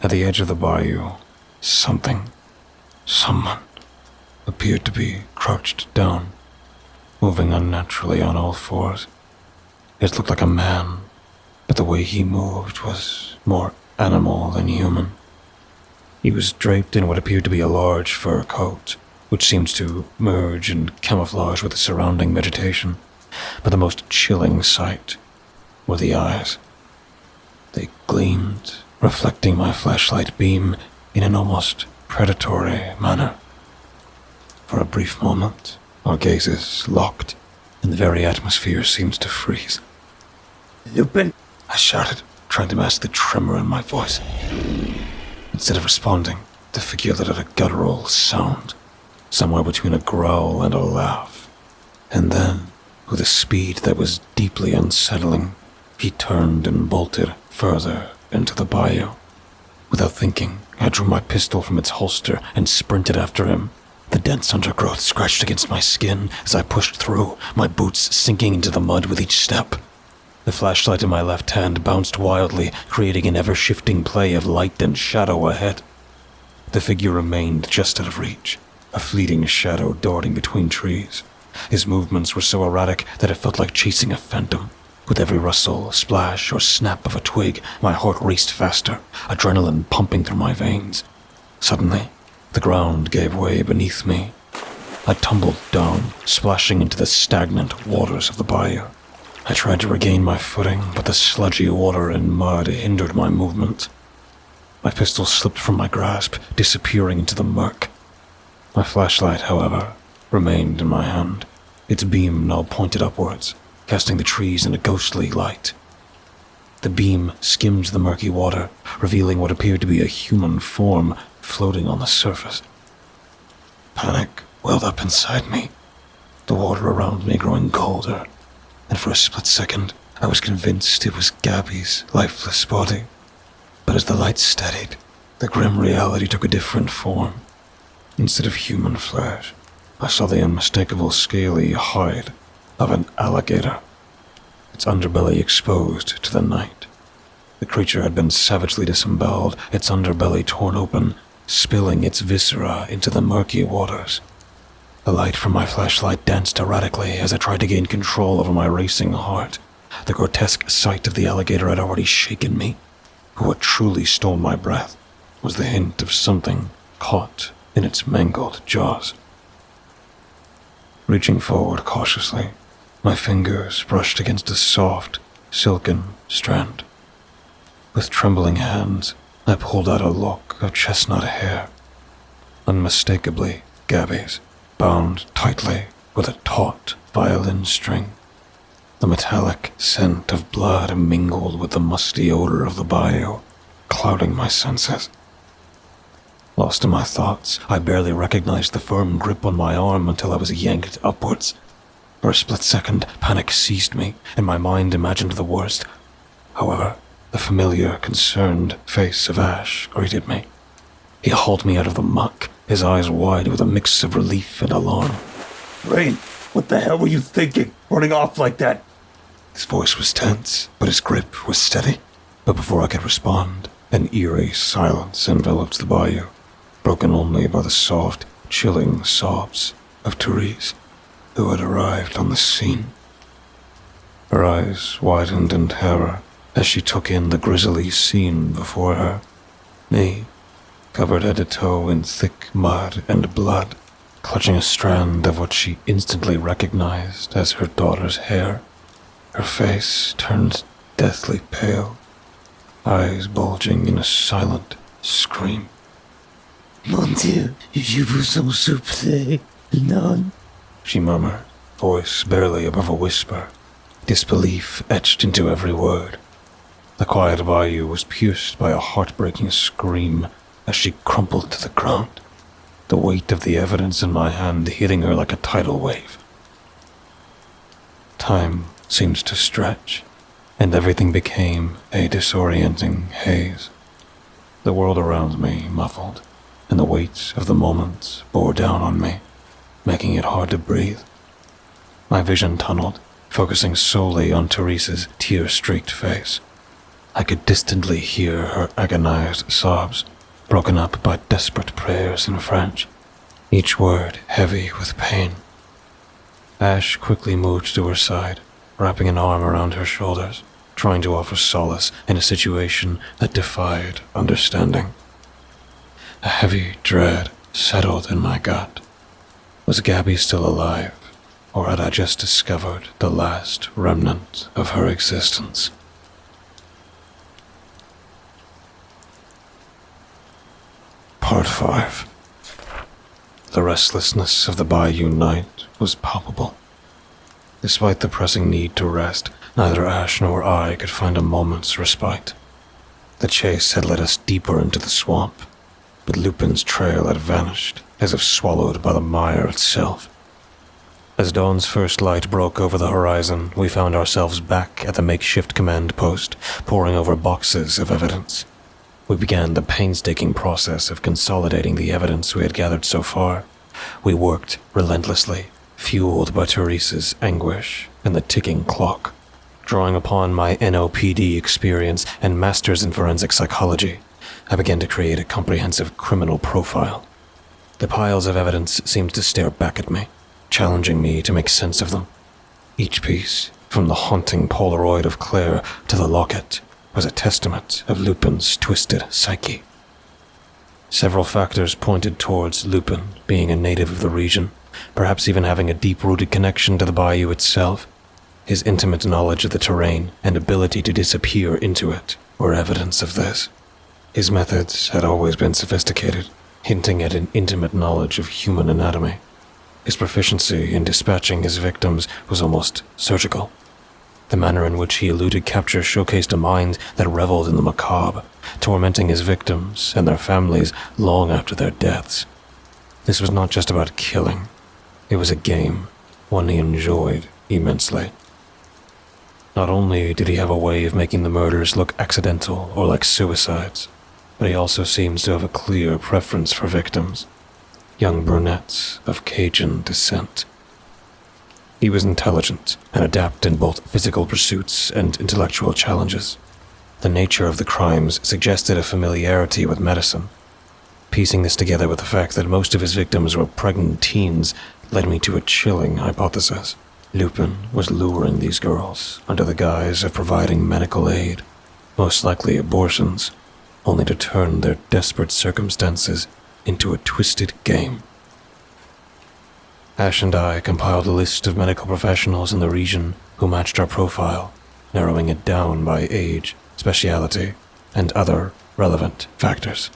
At the edge of the bayou, someone, appeared to be crouched down, moving unnaturally on all fours. It looked like a man, but the way he moved was more animal than human. He was draped in what appeared to be a large fur coat, which seemed to merge and camouflage with the surrounding vegetation. But the most chilling sight were the eyes. They gleamed, reflecting my flashlight beam in an almost predatory manner. For a brief moment, our gazes locked, and the very atmosphere seemed to freeze. Lupin, I shouted, trying to mask the tremor in my voice. Instead of responding, the figure let out a guttural sound, somewhere between a growl and a laugh. And then, with a speed that was deeply unsettling, he turned and bolted further into the bayou. Without thinking, I drew my pistol from its holster and sprinted after him. The dense undergrowth scratched against my skin as I pushed through, my boots sinking into the mud with each step. The flashlight in my left hand bounced wildly, creating an ever-shifting play of light and shadow ahead. The figure remained just out of reach, a fleeting shadow darting between trees. His movements were so erratic that it felt like chasing a phantom. With every rustle, splash, or snap of a twig, my heart raced faster, adrenaline pumping through my veins. Suddenly, the ground gave way beneath me. I tumbled down, splashing into the stagnant waters of the bayou. I tried to regain my footing, but the sludgy water and mud hindered my movement. My pistol slipped from my grasp, disappearing into the murk. My flashlight, however, remained in my hand, its beam now pointed upwards, casting the trees in a ghostly light. The beam skimmed the murky water, revealing what appeared to be a human form floating on the surface. Panic welled up inside me, the water around me growing colder, and for a split second, I was convinced it was Gabby's lifeless body. But as the light steadied, the grim reality took a different form. Instead of human flesh, I saw the unmistakable scaly hide of an alligator, its underbelly exposed to the night. The creature had been savagely disemboweled, its underbelly torn open, spilling its viscera into the murky waters. The light from my flashlight danced erratically as I tried to gain control over my racing heart. The grotesque sight of the alligator had already shaken me. But what truly stole my breath was the hint of something caught in its mangled jaws. Reaching forward cautiously, my fingers brushed against a soft, silken strand. With trembling hands, I pulled out a lock of chestnut hair, unmistakably Gabby's, bound tightly with a taut violin string. The metallic scent of blood mingled with the musty odor of the bayou, clouding my senses. Lost in my thoughts, I barely recognized the firm grip on my arm until I was yanked upwards. For a split second, panic seized me, and my mind imagined the worst. However, the familiar, concerned face of Ash greeted me. He hauled me out of the muck, his eyes wide with a mix of relief and alarm. Rain, what the hell were you thinking? Running off like that? His voice was tense, but his grip was steady. But before I could respond, an eerie silence enveloped the bayou, broken only by the soft, chilling sobs of Therese, who had arrived on the scene. Her eyes widened in terror as she took in the grisly scene before her. Me, covered head to toe in thick mud and blood, clutching a strand of what she instantly recognized as her daughter's hair. Her face turned deathly pale, eyes bulging in a silent scream. Mon Dieu, je vous en supplie, non? She murmured, voice barely above a whisper, disbelief etched into every word. The quiet bayou was pierced by a heartbreaking scream as she crumpled to the ground, the weight of the evidence in my hand hitting her like a tidal wave. Time seemed to stretch, and everything became a disorienting haze. The world around me muffled, and the weight of the moments bore down on me, making it hard to breathe. My vision tunneled, focusing solely on Therese's tear-streaked face. I could distantly hear her agonized sobs, broken up by desperate prayers in French, each word heavy with pain. Ash quickly moved to her side, wrapping an arm around her shoulders, trying to offer solace in a situation that defied understanding. A heavy dread settled in my gut. Was Gabby still alive, or had I just discovered the last remnant of her existence? Part 5. The restlessness of the Bayou night was palpable. Despite the pressing need to rest, neither Ash nor I could find a moment's respite. The chase had led us deeper into the swamp, but Lupin's trail had vanished, as if swallowed by the mire itself. As dawn's first light broke over the horizon, we found ourselves back at the makeshift command post, poring over boxes of evidence. We began the painstaking process of consolidating the evidence we had gathered so far. We worked relentlessly, fueled by Teresa's anguish and the ticking clock. Drawing upon my NOPD experience and master's in forensic psychology, I began to create a comprehensive criminal profile. The piles of evidence seemed to stare back at me, challenging me to make sense of them. Each piece, from the haunting Polaroid of Claire to the locket, was a testament of Lupin's twisted psyche. Several factors pointed towards Lupin being a native of the region, perhaps even having a deep-rooted connection to the Bayou itself. His intimate knowledge of the terrain and ability to disappear into it were evidence of this. His methods had always been sophisticated, hinting at an intimate knowledge of human anatomy. His proficiency in dispatching his victims was almost surgical. The manner in which he eluded capture showcased a mind that reveled in the macabre, tormenting his victims and their families long after their deaths. This was not just about killing. It was a game, one he enjoyed immensely. Not only did he have a way of making the murders look accidental or like suicides, but he also seems to have a clear preference for victims, young brunettes of Cajun descent. He was intelligent and adept in both physical pursuits and intellectual challenges. The nature of the crimes suggested a familiarity with medicine. Piecing this together with the fact that most of his victims were pregnant teens led me to a chilling hypothesis. Lupin was luring these girls under the guise of providing medical aid, most likely abortions, only to turn their desperate circumstances into a twisted game. Ash and I compiled a list of medical professionals in the region who matched our profile, narrowing it down by age, speciality, and other relevant factors.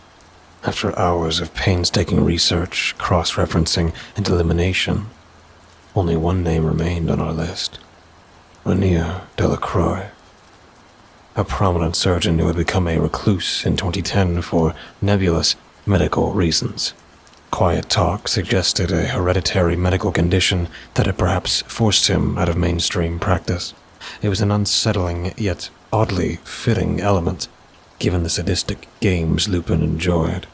After hours of painstaking research, cross-referencing, and elimination, only one name remained on our list: Rainier Delacroix. A prominent surgeon who had become a recluse in 2010 for nebulous medical reasons. Quiet talk suggested a hereditary medical condition that had perhaps forced him out of mainstream practice. It was an unsettling yet oddly fitting element, given the sadistic games Lupin enjoyed.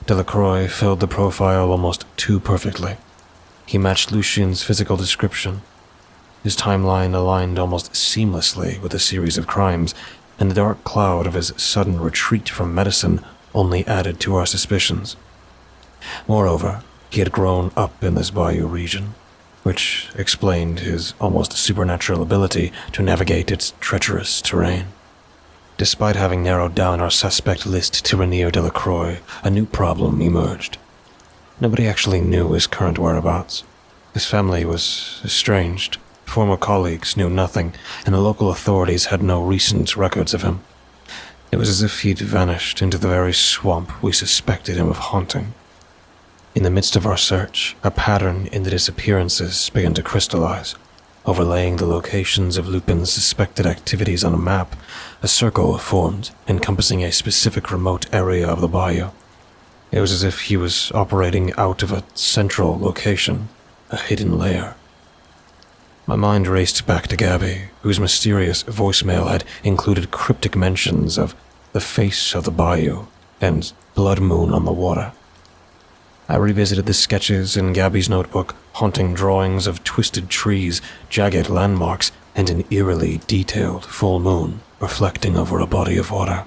Delacroix filled the profile almost too perfectly. He matched Lucien's physical description. His timeline aligned almost seamlessly with a series of crimes, and the dark cloud of his sudden retreat from medicine only added to our suspicions. Moreover, he had grown up in this Bayou region, which explained his almost supernatural ability to navigate its treacherous terrain. Despite having narrowed down our suspect list to Rainier Delacroix, a new problem emerged. Nobody actually knew his current whereabouts. His family was estranged, former colleagues knew nothing, and the local authorities had no recent records of him. It was as if he'd vanished into the very swamp we suspected him of haunting. In the midst of our search, a pattern in the disappearances began to crystallize. Overlaying the locations of Lupin's suspected activities on a map, a circle formed, encompassing a specific remote area of the bayou. It was as if he was operating out of a central location, a hidden lair. My mind raced back to Gabby, whose mysterious voicemail had included cryptic mentions of the face of the bayou and blood moon on the water. I revisited the sketches in Gabby's notebook, haunting drawings of twisted trees, jagged landmarks, and an eerily detailed full moon reflecting over a body of water.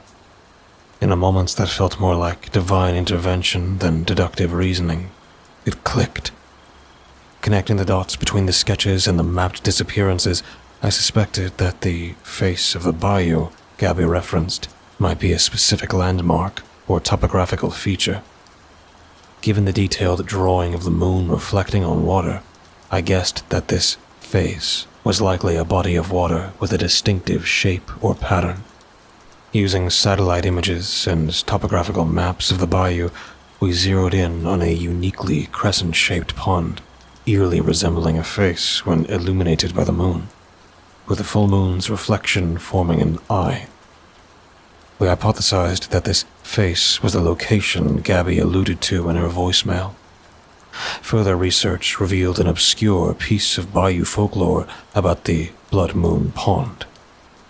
In a moment that felt more like divine intervention than deductive reasoning, it clicked. Connecting the dots between the sketches and the mapped disappearances, I suspected that the face of the bayou Gabby referenced might be a specific landmark or topographical feature. Given the detailed drawing of the moon reflecting on water, I guessed that this face was likely a body of water with a distinctive shape or pattern. Using satellite images and topographical maps of the bayou, we zeroed in on a uniquely crescent-shaped pond, eerily resembling a face when illuminated by the moon, with the full moon's reflection forming an eye. We hypothesized that this face was the location Gabby alluded to in her voicemail. Further research revealed an obscure piece of Bayou folklore about the Blood Moon Pond.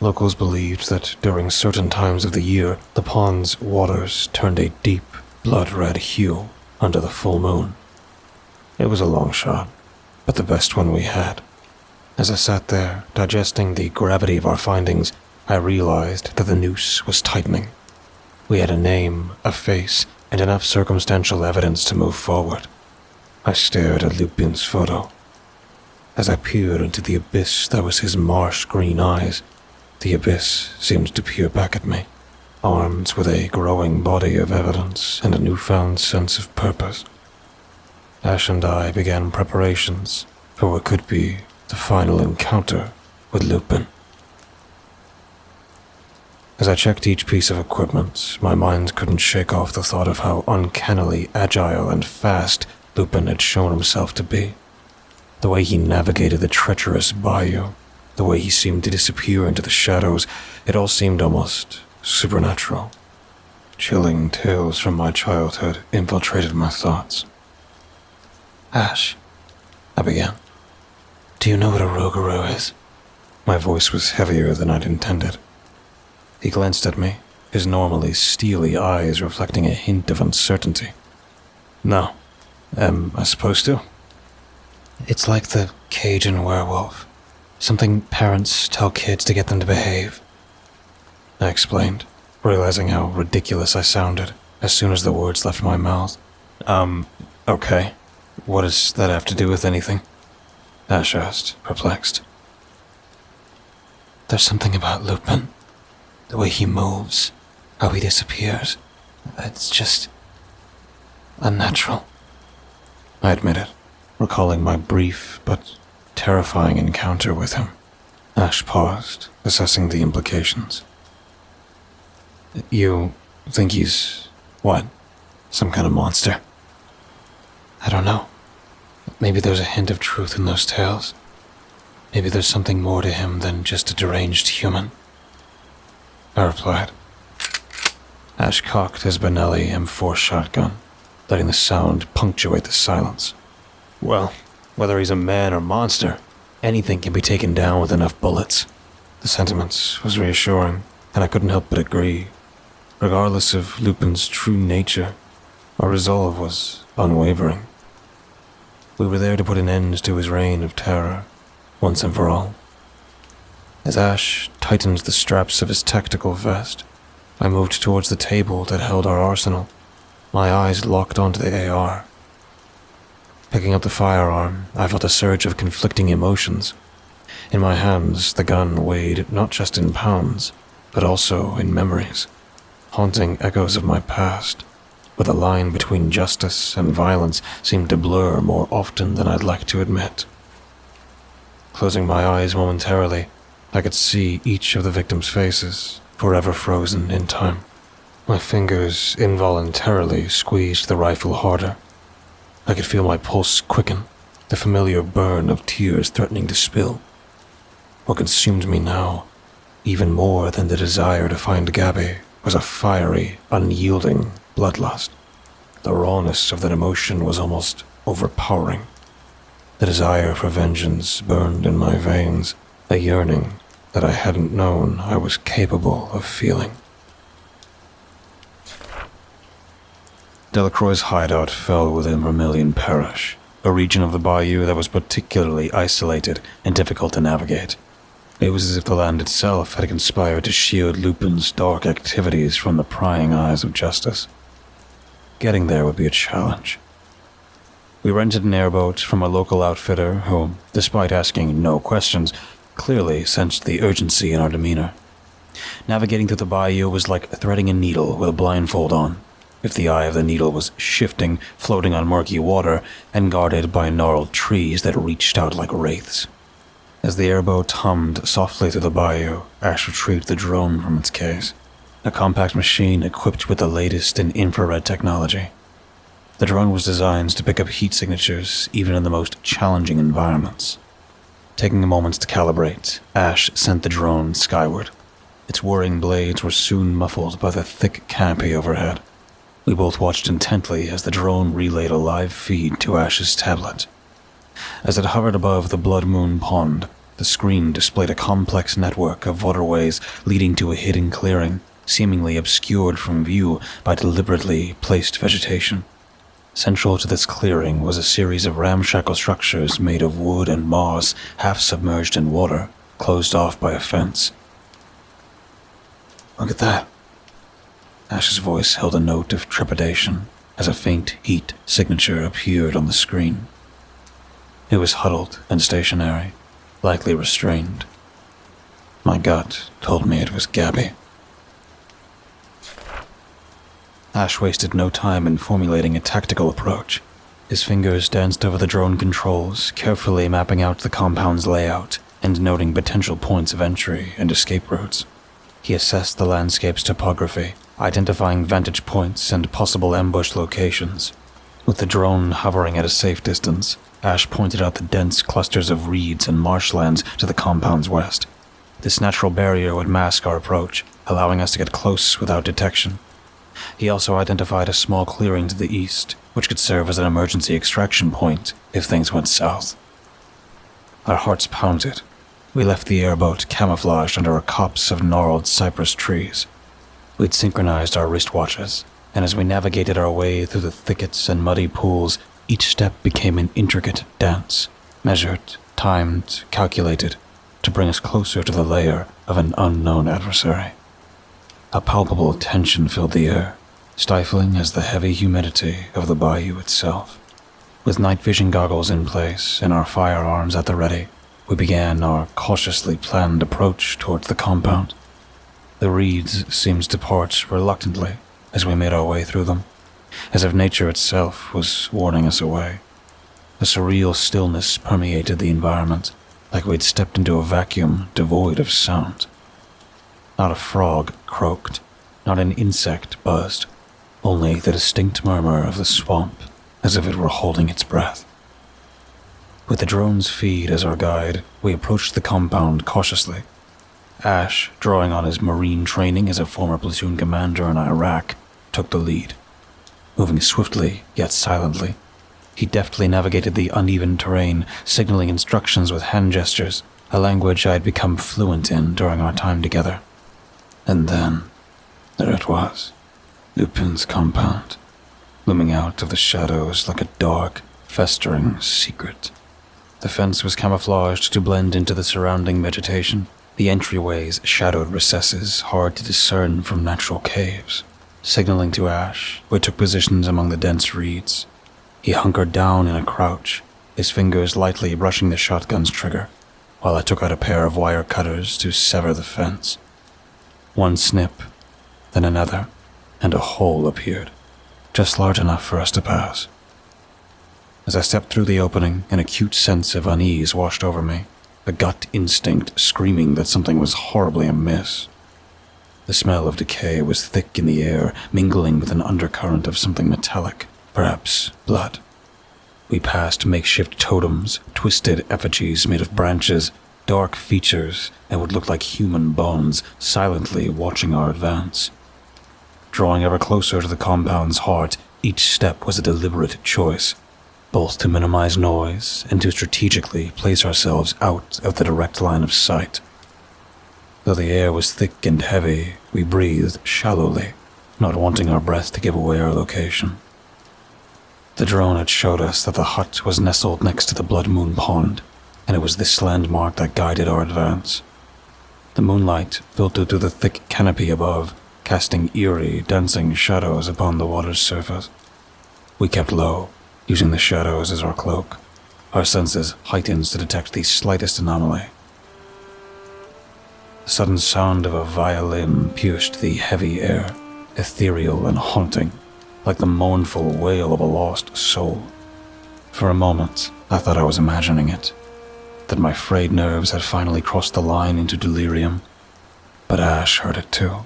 Locals believed that during certain times of the year, the pond's waters turned a deep, blood-red hue under the full moon. It was a long shot, but the best one we had. As I sat there, digesting the gravity of our findings, I realized that the noose was tightening. We had a name, a face, and enough circumstantial evidence to move forward. I stared at Lupin's photo. As I peered into the abyss that was his marsh green eyes, the abyss seemed to peer back at me, armed with a growing body of evidence and a newfound sense of purpose. Ash and I began preparations for what could be the final encounter with Lupin. As I checked each piece of equipment, my mind couldn't shake off the thought of how uncannily agile and fast Lupin had shown himself to be. The way he navigated the treacherous bayou, the way he seemed to disappear into the shadows, it all seemed almost supernatural. Chilling tales from my childhood infiltrated my thoughts. "Ash," I began, "do you know what a Rougarou is?" My voice was heavier than I'd intended. He glanced at me, his normally steely eyes reflecting a hint of uncertainty. "No. Am I supposed to?" "It's like the Cajun werewolf. Something parents tell kids to get them to behave," I explained, realizing how ridiculous I sounded as soon as the words left my mouth. Okay. What does that have to do with anything?" Ash asked, perplexed. "There's something about Lupin. The way he moves, how he disappears. It's just unnatural," I admitted, recalling my brief but terrifying encounter with him. Ash paused, assessing the implications. "You think he's what? Some kind of monster?" "I don't know. Maybe there's a hint of truth in those tales. Maybe there's something more to him than just a deranged human," I replied. Ash cocked his Benelli M4 shotgun, letting the sound punctuate the silence. "Well, whether he's a man or monster, anything can be taken down with enough bullets." The sentiment was reassuring, and I couldn't help but agree. Regardless of Lupin's true nature, our resolve was unwavering. We were there to put an end to his reign of terror, once and for all. As Ash tightened the straps of his tactical vest, I moved towards the table that held our arsenal, my eyes locked onto the AR. Picking up the firearm, I felt a surge of conflicting emotions. In my hands, the gun weighed not just in pounds, but also in memories, haunting echoes of my past, where the line between justice and violence seemed to blur more often than I'd like to admit. Closing my eyes momentarily, I could see each of the victims' faces, forever frozen in time. My fingers involuntarily squeezed the rifle harder. I could feel my pulse quicken, the familiar burn of tears threatening to spill. What consumed me now, even more than the desire to find Gabby, was a fiery, unyielding bloodlust. The rawness of that emotion was almost overpowering. The desire for vengeance burned in my veins, a yearning that I hadn't known I was capable of feeling. Delacroix's hideout fell within Vermilion Parish, a region of the bayou that was particularly isolated and difficult to navigate. It was as if the land itself had conspired to shield Lupin's dark activities from the prying eyes of justice. Getting there would be a challenge. We rented an airboat from a local outfitter who, despite asking no questions, clearly sensed the urgency in our demeanor. Navigating through the bayou was like threading a needle with a blindfold on. If the eye of the needle was shifting, floating on murky water, and guarded by gnarled trees that reached out like wraiths. As the airboat hummed softly through the bayou, Ash retrieved the drone from its case, a compact machine equipped with the latest in infrared technology. The drone was designed to pick up heat signatures even in the most challenging environments. Taking a moment to calibrate, Ash sent the drone skyward. Its whirring blades were soon muffled by the thick canopy overhead. We both watched intently as the drone relayed a live feed to Ash's tablet. As it hovered above the Blood Moon Pond, the screen displayed a complex network of waterways leading to a hidden clearing, seemingly obscured from view by deliberately placed vegetation. Central to this clearing was a series of ramshackle structures made of wood and moss, half submerged in water, closed off by a fence. "Look at that." Ash's voice held a note of trepidation as a faint heat signature appeared on the screen. It was huddled and stationary, likely restrained. My gut told me it was Gabby. Ash wasted no time in formulating a tactical approach. His fingers danced over the drone controls, carefully mapping out the compound's layout and noting potential points of entry and escape routes. He assessed the landscape's topography, identifying vantage points and possible ambush locations. With the drone hovering at a safe distance, Ash pointed out the dense clusters of reeds and marshlands to the compound's west. This natural barrier would mask our approach, allowing us to get close without detection. He also identified a small clearing to the east, which could serve as an emergency extraction point if things went south. Our hearts pounded. We left the airboat camouflaged under a copse of gnarled cypress trees. We'd synchronized our wristwatches, and as we navigated our way through the thickets and muddy pools, each step became an intricate dance, measured, timed, calculated, to bring us closer to the lair of an unknown adversary. A palpable tension filled the air, stifling as the heavy humidity of the bayou itself. With night vision goggles in place and our firearms at the ready, we began our cautiously planned approach towards the compound. The reeds seemed to part reluctantly as we made our way through them, as if nature itself was warning us away. A surreal stillness permeated the environment, like we'd stepped into a vacuum devoid of sound. Not a frog croaked, not an insect buzzed, only the distinct murmur of the swamp as if it were holding its breath. With the drone's feed as our guide, we approached the compound cautiously. Ash, drawing on his marine training as a former platoon commander in Iraq, took the lead. Moving swiftly yet silently, he deftly navigated the uneven terrain, signaling instructions with hand gestures, a language I had become fluent in during our time together. And then, there it was, Lupin's compound, looming out of the shadows like a dark, festering secret. The fence was camouflaged to blend into the surrounding vegetation, the entryways shadowed recesses hard to discern from natural caves. Signaling to Ash, we took positions among the dense reeds. He hunkered down in a crouch, his fingers lightly brushing the shotgun's trigger, while I took out a pair of wire cutters to sever the fence. One snip, then another, and a hole appeared, just large enough for us to pass. As I stepped through the opening, an acute sense of unease washed over me, a gut instinct screaming that something was horribly amiss. The smell of decay was thick in the air, mingling with an undercurrent of something metallic, perhaps blood. We passed makeshift totems, twisted effigies made of branches, dark features that would look like human bones, silently watching our advance. Drawing ever closer to the compound's heart, each step was a deliberate choice, both to minimize noise and to strategically place ourselves out of the direct line of sight. Though the air was thick and heavy, we breathed shallowly, not wanting our breath to give away our location. The drone had showed us that the hut was nestled next to the Blood Moon Pond, and it was this landmark that guided our advance. The moonlight filtered through the thick canopy above, casting eerie, dancing shadows upon the water's surface. We kept low, using the shadows as our cloak, our senses heightened to detect the slightest anomaly. The sudden sound of a violin pierced the heavy air, ethereal and haunting, like the mournful wail of a lost soul. For a moment, I thought I was imagining it, that my frayed nerves had finally crossed the line into delirium, but Ash heard it too.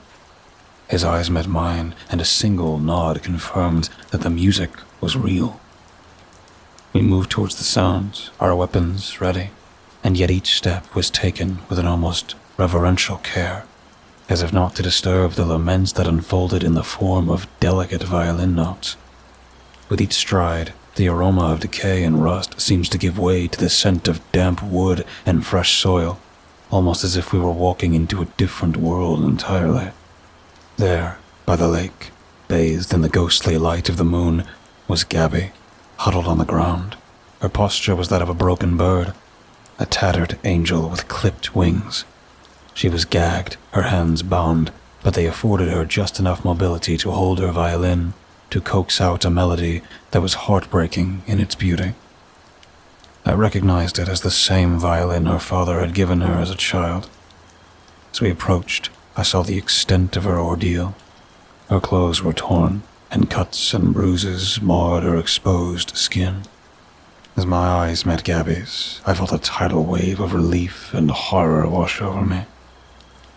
His eyes met mine, and a single nod confirmed that the music was real. We moved towards the sounds, our weapons ready, and yet each step was taken with an almost reverential care, as if not to disturb the laments that unfolded in the form of delicate violin notes. With each stride, the aroma of decay and rust seems to give way to the scent of damp wood and fresh soil, almost as if we were walking into a different world entirely. There, by the lake, bathed in the ghostly light of the moon, was Gabby, huddled on the ground. Her posture was that of a broken bird, a tattered angel with clipped wings. She was gagged, her hands bound, but they afforded her just enough mobility to hold her violin, to coax out a melody that was heartbreaking in its beauty. I recognized it as the same violin her father had given her as a child. As we approached, I saw the extent of her ordeal. Her clothes were torn, and cuts and bruises marred her exposed skin. As my eyes met Gabby's, I felt a tidal wave of relief and horror wash over me.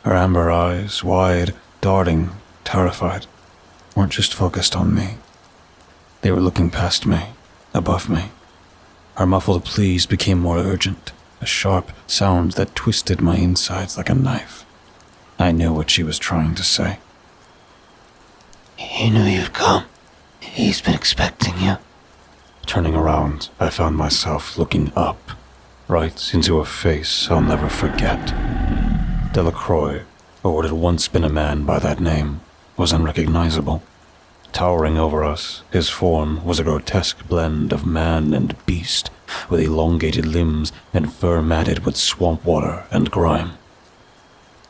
Her amber eyes, wide, darting, terrified, weren't just focused on me. They were looking past me, above me. Her muffled pleas became more urgent, a sharp sound that twisted my insides like a knife. I knew what she was trying to say. He knew you'd come. He's been expecting you. Turning around, I found myself looking up, right into a face I'll never forget. Delacroix, or what had once been a man by that name, was unrecognizable. Towering over us, his form was a grotesque blend of man and beast, with elongated limbs and fur matted with swamp water and grime.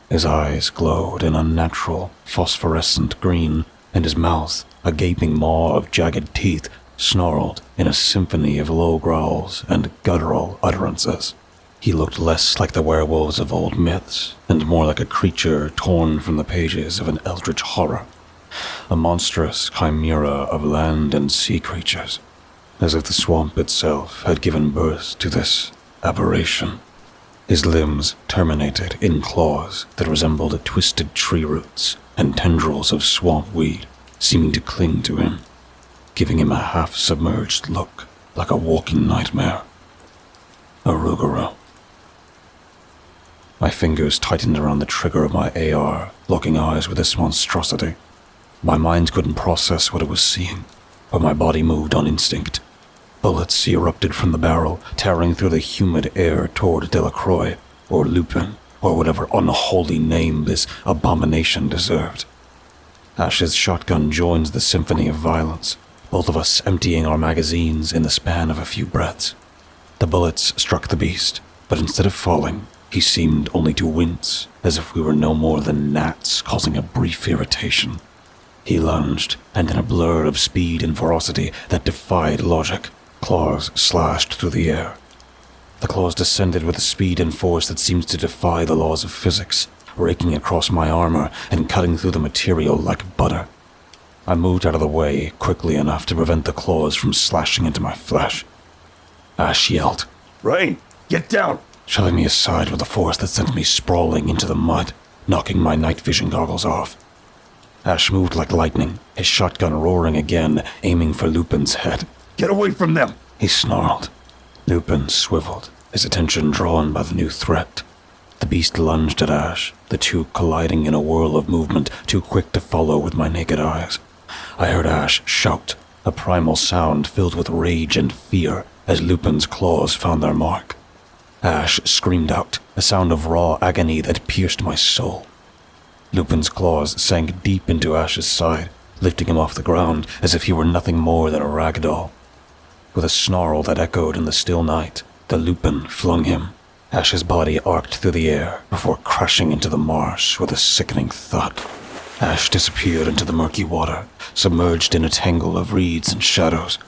His eyes glowed an unnatural, phosphorescent green, and his mouth, a gaping maw of jagged teeth, snarled in a symphony of low growls and guttural utterances. He looked less like the werewolves of old myths, and more like a creature torn from the pages of an eldritch horror, a monstrous chimera of land and sea creatures, as if the swamp itself had given birth to this aberration. His limbs terminated in claws that resembled twisted tree roots and tendrils of swamp weed seeming to cling to him, giving him a half-submerged look like a walking nightmare. A Rougarou. My fingers tightened around the trigger of my AR, locking eyes with this monstrosity. My mind couldn't process what it was seeing, but my body moved on instinct. Bullets erupted from the barrel, tearing through the humid air toward Delacroix, or Lupin, or whatever unholy name this abomination deserved. Ash's shotgun joins the symphony of violence, both of us emptying our magazines in the span of a few breaths. The bullets struck the beast, but instead of falling, he seemed only to wince, as if we were no more than gnats causing a brief irritation. He lunged, and in a blur of speed and ferocity that defied logic, claws slashed through the air. The claws descended with a speed and force that seemed to defy the laws of physics, raking across my armor and cutting through the material like butter. I moved out of the way quickly enough to prevent the claws from slashing into my flesh. Ash yelled, Rain, get down! shoving me aside with a force that sent me sprawling into the mud, knocking my night vision goggles off. Ash moved like lightning, his shotgun roaring again, aiming for Lupin's head. Get away from them! He snarled. Lupin swiveled, his attention drawn by the new threat. The beast lunged at Ash, the two colliding in a whirl of movement too quick to follow with my naked eyes. I heard Ash shout, a primal sound filled with rage and fear as Lupin's claws found their mark. Ash screamed out, a sound of raw agony that pierced my soul. Lupin's claws sank deep into Ash's side, lifting him off the ground as if he were nothing more than a rag doll. With a snarl that echoed in the still night, the Lupin flung him. Ash's body arced through the air before crashing into the marsh with a sickening thud. Ash disappeared into the murky water, submerged in a tangle of reeds and shadows.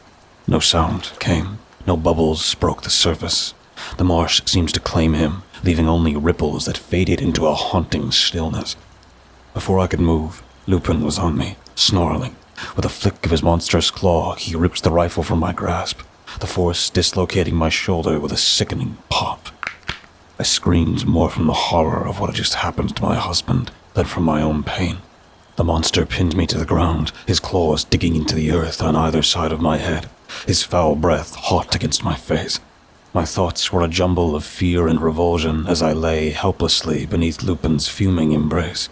No sound came, no bubbles broke the surface. The marsh seemed to claim him, leaving only ripples that faded into a haunting stillness. Before I could move, Lupin was on me, snarling. With a flick of his monstrous claw, he ripped the rifle from my grasp, the force dislocating my shoulder with a sickening pop. I screamed more from the horror of what had just happened to my husband than from my own pain. The monster pinned me to the ground, his claws digging into the earth on either side of my head, his foul breath hot against my face. My thoughts were a jumble of fear and revulsion as I lay helplessly beneath Lupin's fuming embrace.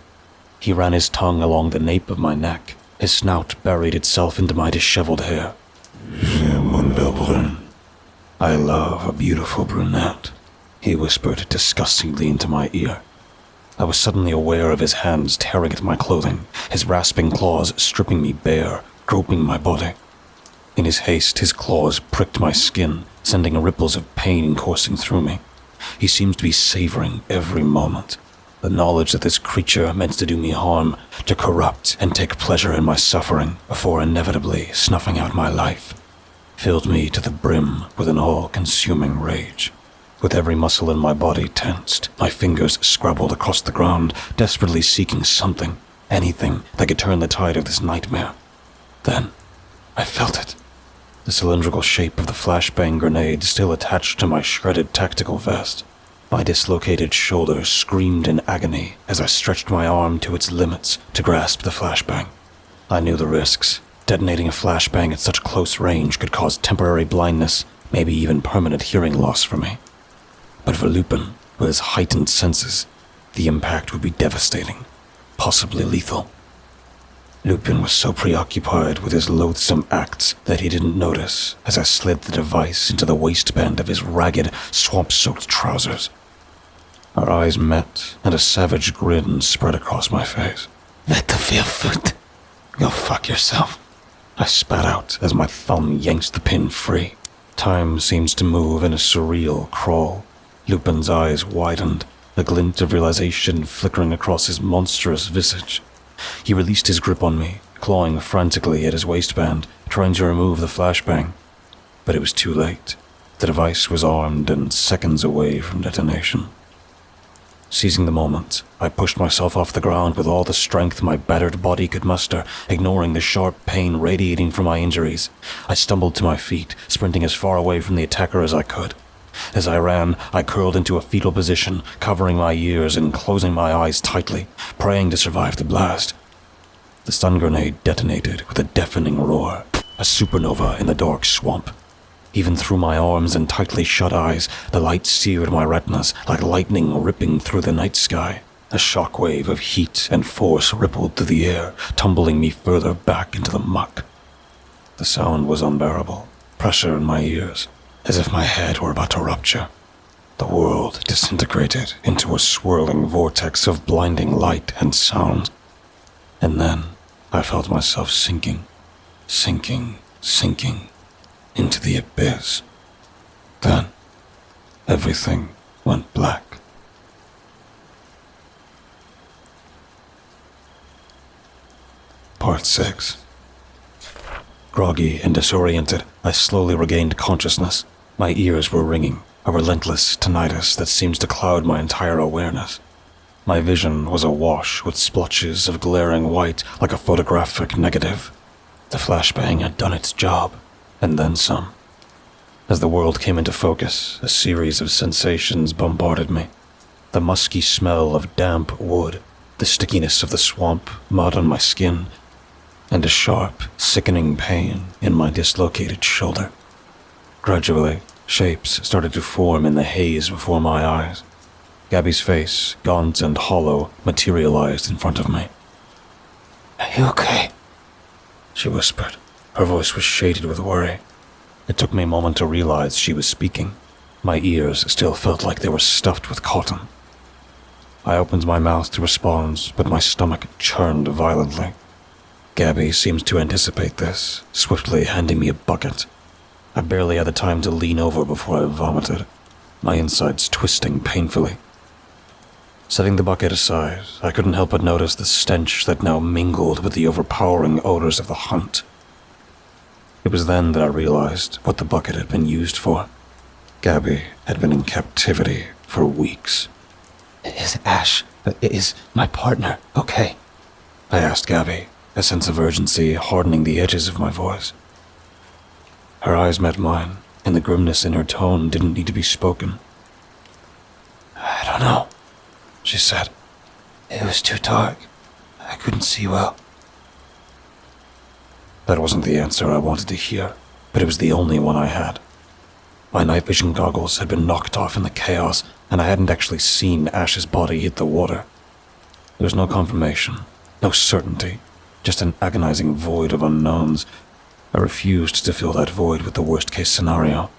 He ran his tongue along the nape of my neck. His snout buried itself into my disheveled hair. "Je m'appelle Brune. I love a beautiful brunette," he whispered disgustingly into my ear. I was suddenly aware of his hands tearing at my clothing, his rasping claws stripping me bare, groping my body. In his haste, his claws pricked my skin, sending ripples of pain coursing through me. He seemed to be savoring every moment. The knowledge that this creature meant to do me harm, to corrupt and take pleasure in my suffering before inevitably snuffing out my life, filled me to the brim with an all-consuming rage. With every muscle in my body tensed, my fingers scrabbled across the ground, desperately seeking something, anything that could turn the tide of this nightmare. Then, I felt it. The cylindrical shape of the flashbang grenade still attached to my shredded tactical vest. My dislocated shoulder screamed in agony as I stretched my arm to its limits to grasp the flashbang. I knew the risks. Detonating a flashbang at such close range could cause temporary blindness, maybe even permanent hearing loss for me. But for Lupin, with his heightened senses, the impact would be devastating, possibly lethal. Lupin was so preoccupied with his loathsome acts that he didn't notice as I slid the device into the waistband of his ragged, swamp-soaked trousers. Our eyes met, and a savage grin spread across my face. "What the fear foot? "Go fuck yourself," I spat out as my thumb yanked the pin free. Time seems to move in a surreal crawl. Lupin's eyes widened, a glint of realization flickering across his monstrous visage. He released his grip on me, clawing frantically at his waistband, trying to remove the flashbang. But it was too late. The device was armed and seconds away from detonation. Seizing the moment, I pushed myself off the ground with all the strength my battered body could muster, ignoring the sharp pain radiating from my injuries. I stumbled to my feet, sprinting as far away from the attacker as I could. As I ran, I curled into a fetal position, covering my ears and closing my eyes tightly, praying to survive the blast. The stun grenade detonated with a deafening roar, a supernova in the dark swamp. Even through my arms and tightly shut eyes, the light seared my retinas like lightning ripping through the night sky. A shockwave of heat and force rippled through the air, tumbling me further back into the muck. The sound was unbearable, pressure in my ears, as if my head were about to rupture. The world disintegrated into a swirling vortex of blinding light and sound. And then I felt myself sinking into the abyss. Then everything went black. Part 6. Groggy and disoriented, I slowly regained consciousness. My ears were ringing, a relentless tinnitus that seems to cloud my entire awareness. My vision was awash with splotches of glaring white like a photographic negative. The flashbang had done its job, and then some. As the world came into focus, a series of sensations bombarded me. The musky smell of damp wood, the stickiness of the swamp, mud on my skin, and a sharp, sickening pain in my dislocated shoulder. Gradually, shapes started to form in the haze before my eyes. Gabby's face, gaunt and hollow, materialized in front of me. Are you okay? She whispered. Her voice was shaded with worry. It took me a moment to realize she was speaking. My ears still felt like they were stuffed with cotton. I opened my mouth to respond, but my stomach churned violently. Gabby seemed to anticipate this, swiftly handing me a bucket. I barely had the time to lean over before I vomited, my insides twisting painfully. Setting the bucket aside, I couldn't help but notice the stench that now mingled with the overpowering odors of the hunt. It was then that I realized what the bucket had been used for. Gabby had been in captivity for weeks. Is Ash, is my partner okay? I asked Gabby, a sense of urgency hardening the edges of my voice. Her eyes met mine, and the grimness in her tone didn't need to be spoken. I don't know, she said. It was too dark. I couldn't see well. That wasn't the answer I wanted to hear, but it was the only one I had. My night vision goggles had been knocked off in the chaos, and I hadn't actually seen Ash's body hit the water. There was no confirmation, no certainty, just an agonizing void of unknowns. I refused to fill that void with the worst-case scenario.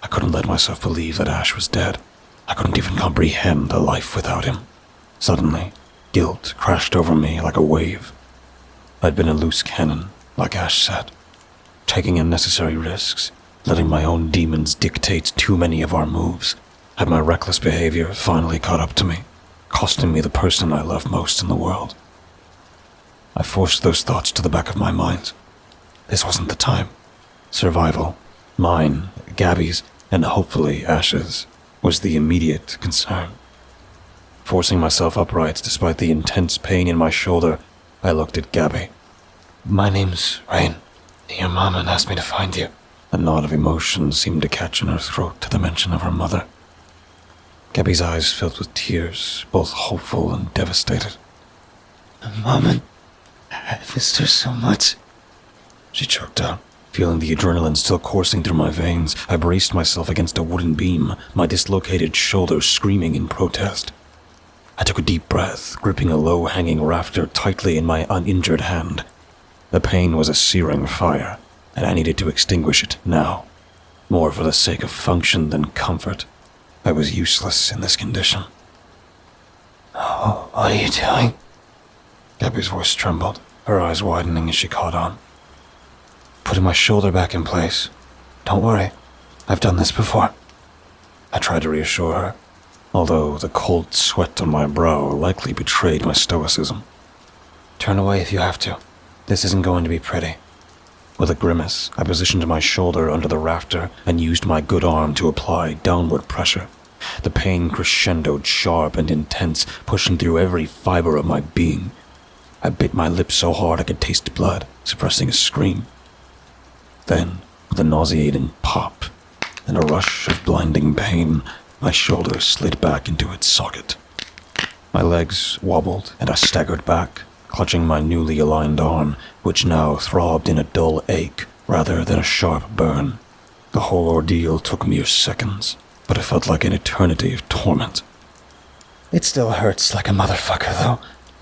I couldn't let myself believe that Ash was dead. I couldn't even comprehend a life without him. Suddenly, guilt crashed over me like a wave. I'd been a loose cannon, like Ash said, taking unnecessary risks, letting my own demons dictate too many of our moves. Had my reckless behavior finally caught up to me, costing me the person I love most in the world? I forced those thoughts to the back of my mind. This wasn't the time. Survival, mine, Gabby's, and hopefully Ash's, was the immediate concern. Forcing myself upright despite the intense pain in my shoulder, I looked at Gabby. My name's Rain. Your mama asked me to find you. A knot of emotion seemed to catch in her throat at the mention of her mother. Gabby's eyes filled with tears, both hopeful and devastated. Mama, I missed her so much. She choked out. Feeling the adrenaline still coursing through my veins, I braced myself against a wooden beam, my dislocated shoulder screaming in protest. I took a deep breath, gripping a low-hanging rafter tightly in my uninjured hand. The pain was a searing fire, and I needed to extinguish it now, more for the sake of function than comfort. I was useless in this condition. Oh, what are you doing? Gabby's voice trembled, her eyes widening as she caught on. Putting my shoulder back in place. Don't worry, I've done this before. I tried to reassure her, although the cold sweat on my brow likely betrayed my stoicism. Turn away if you have to. This isn't going to be pretty. With a grimace, I positioned my shoulder under the rafter and used my good arm to apply downward pressure. The pain crescendoed sharp and intense, pushing through every fiber of my being. I bit my lip so hard I could taste blood, suppressing a scream. Then, with a nauseating pop and a rush of blinding pain, my shoulder slid back into its socket. My legs wobbled and I staggered back, clutching my newly aligned arm, which now throbbed in a dull ache rather than a sharp burn. The whole ordeal took mere seconds, but it felt like an eternity of torment. It still hurts like a motherfucker, though,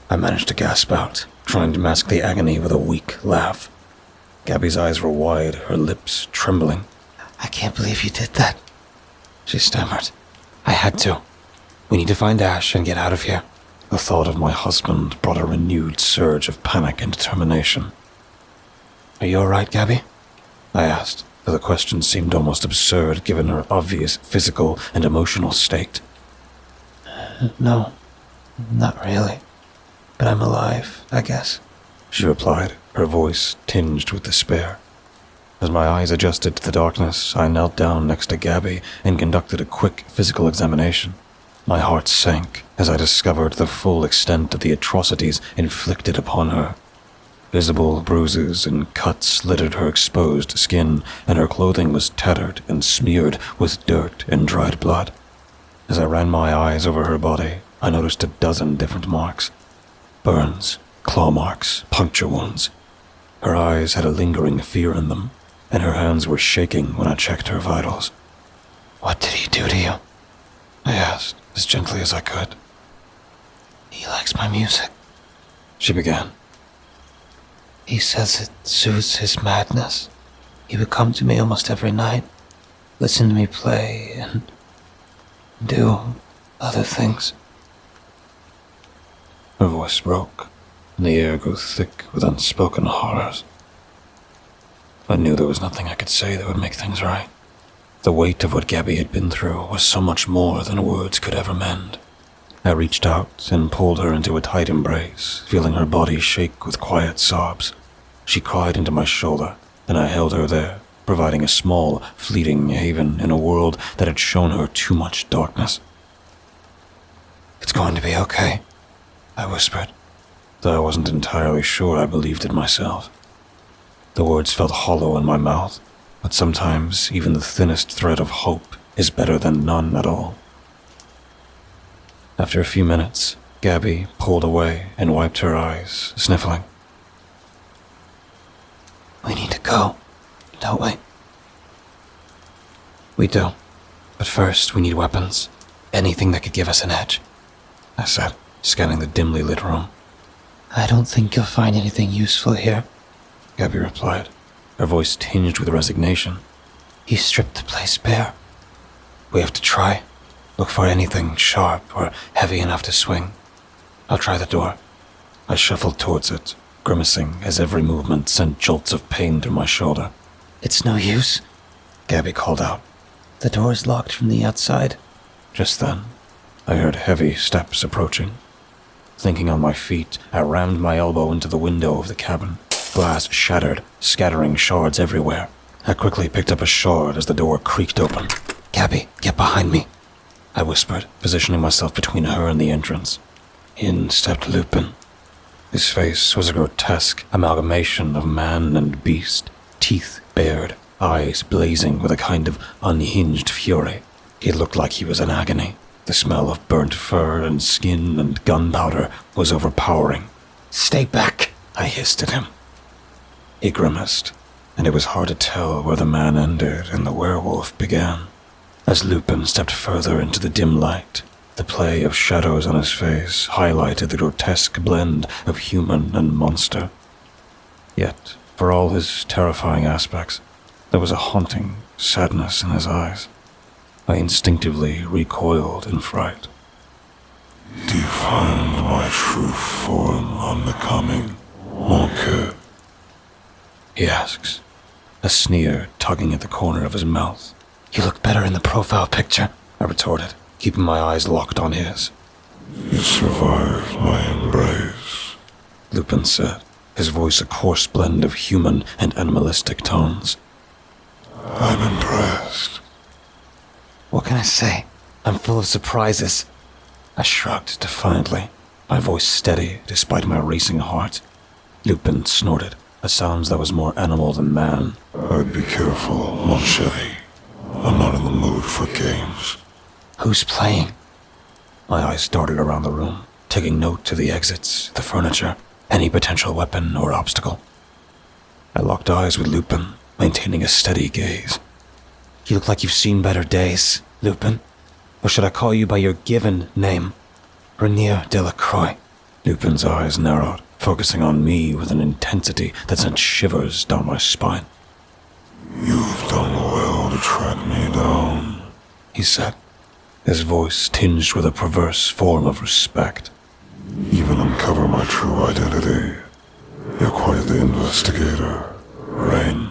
I managed to gasp out, trying to mask the agony with a weak laugh. Gabby's eyes were wide, her lips trembling. I can't believe you did that, she stammered. I had to. We need to find Ash and get out of here. The thought of my husband brought a renewed surge of panic and determination. Are you all right, Gabby? I asked, though the question seemed almost absurd given her obvious physical and emotional state. No, not really. But I'm alive, I guess, she replied, her voice tinged with despair. As my eyes adjusted to the darkness, I knelt down next to Gabby and conducted a quick physical examination. My heart sank as I discovered the full extent of the atrocities inflicted upon her. Visible bruises and cuts littered her exposed skin, and her clothing was tattered and smeared with dirt and dried blood. As I ran my eyes over her body, I noticed a dozen different marks. Burns, claw marks, puncture wounds. Her eyes had a lingering fear in them, and her hands were shaking when I checked her vitals. What did he do to you? I asked, as gently as I could. He likes my music, she began. He says it soothes his madness. He would come to me almost every night, listen to me play, and do other things. Her voice broke, and the air grew thick with unspoken horrors. I knew there was nothing I could say that would make things right. The weight of what Gabby had been through was so much more than words could ever mend. I reached out and pulled her into a tight embrace, feeling her body shake with quiet sobs. She cried into my shoulder, and I held her there, providing a small, fleeting haven in a world that had shown her too much darkness. It's going to be okay, I whispered, though I wasn't entirely sure I believed it myself. The words felt hollow in my mouth, but sometimes even the thinnest thread of hope is better than none at all. After a few minutes, Gabby pulled away and wiped her eyes, sniffling. We need to go, don't we? We do. But first, we need weapons. Anything that could give us an edge, I said, scanning the dimly lit room. I don't think you'll find anything useful here, Gabby replied, her voice tinged with resignation. You stripped the place bare. We have to try. Look for anything sharp or heavy enough to swing. I'll try the door. I shuffled towards it, grimacing as every movement sent jolts of pain through my shoulder. It's no use, Gabby called out. The door's locked from the outside. Just then, I heard heavy steps approaching. Thinking on my feet, I rammed my elbow into the window of the cabin. Glass shattered, scattering shards everywhere. I quickly picked up a shard as the door creaked open. Gabby, get behind me, I whispered, positioning myself between her and the entrance. In stepped Lupin. His face was a grotesque amalgamation of man and beast, teeth bared, eyes blazing with a kind of unhinged fury. He looked like he was in agony. The smell of burnt fur and skin and gunpowder was overpowering. Stay back, I hissed at him. He grimaced, and it was hard to tell where the man ended and the werewolf began. As Lupin stepped further into the dim light, the play of shadows on his face highlighted the grotesque blend of human and monster. Yet, for all his terrifying aspects, there was a haunting sadness in his eyes. I instinctively recoiled in fright. Do you find my true form unbecoming, mon coeur? He asks, a sneer tugging at the corner of his mouth. You look better in the profile picture, I retorted, keeping my eyes locked on his. You survived my embrace, Lupin said, his voice a coarse blend of human and animalistic tones. I'm impressed. What can I say? I'm full of surprises. I shrugged defiantly, my voice steady despite my racing heart. Lupin snorted, a sound that was more animal than man. I'd be careful, mon chéri. I'm not in the mood for games. Who's playing? My eyes darted around the room, taking note of the exits, the furniture, any potential weapon or obstacle. I locked eyes with Lupin, maintaining a steady gaze. You look like you've seen better days, Lupin. Or should I call you by your given name? Rainier Delacroix. Lupin's eyes narrowed, focusing on me with an intensity that sent shivers down my spine. You've done well to track me down, he said, his voice tinged with a perverse form of respect. Even uncover my true identity. You're quite the investigator, Rain.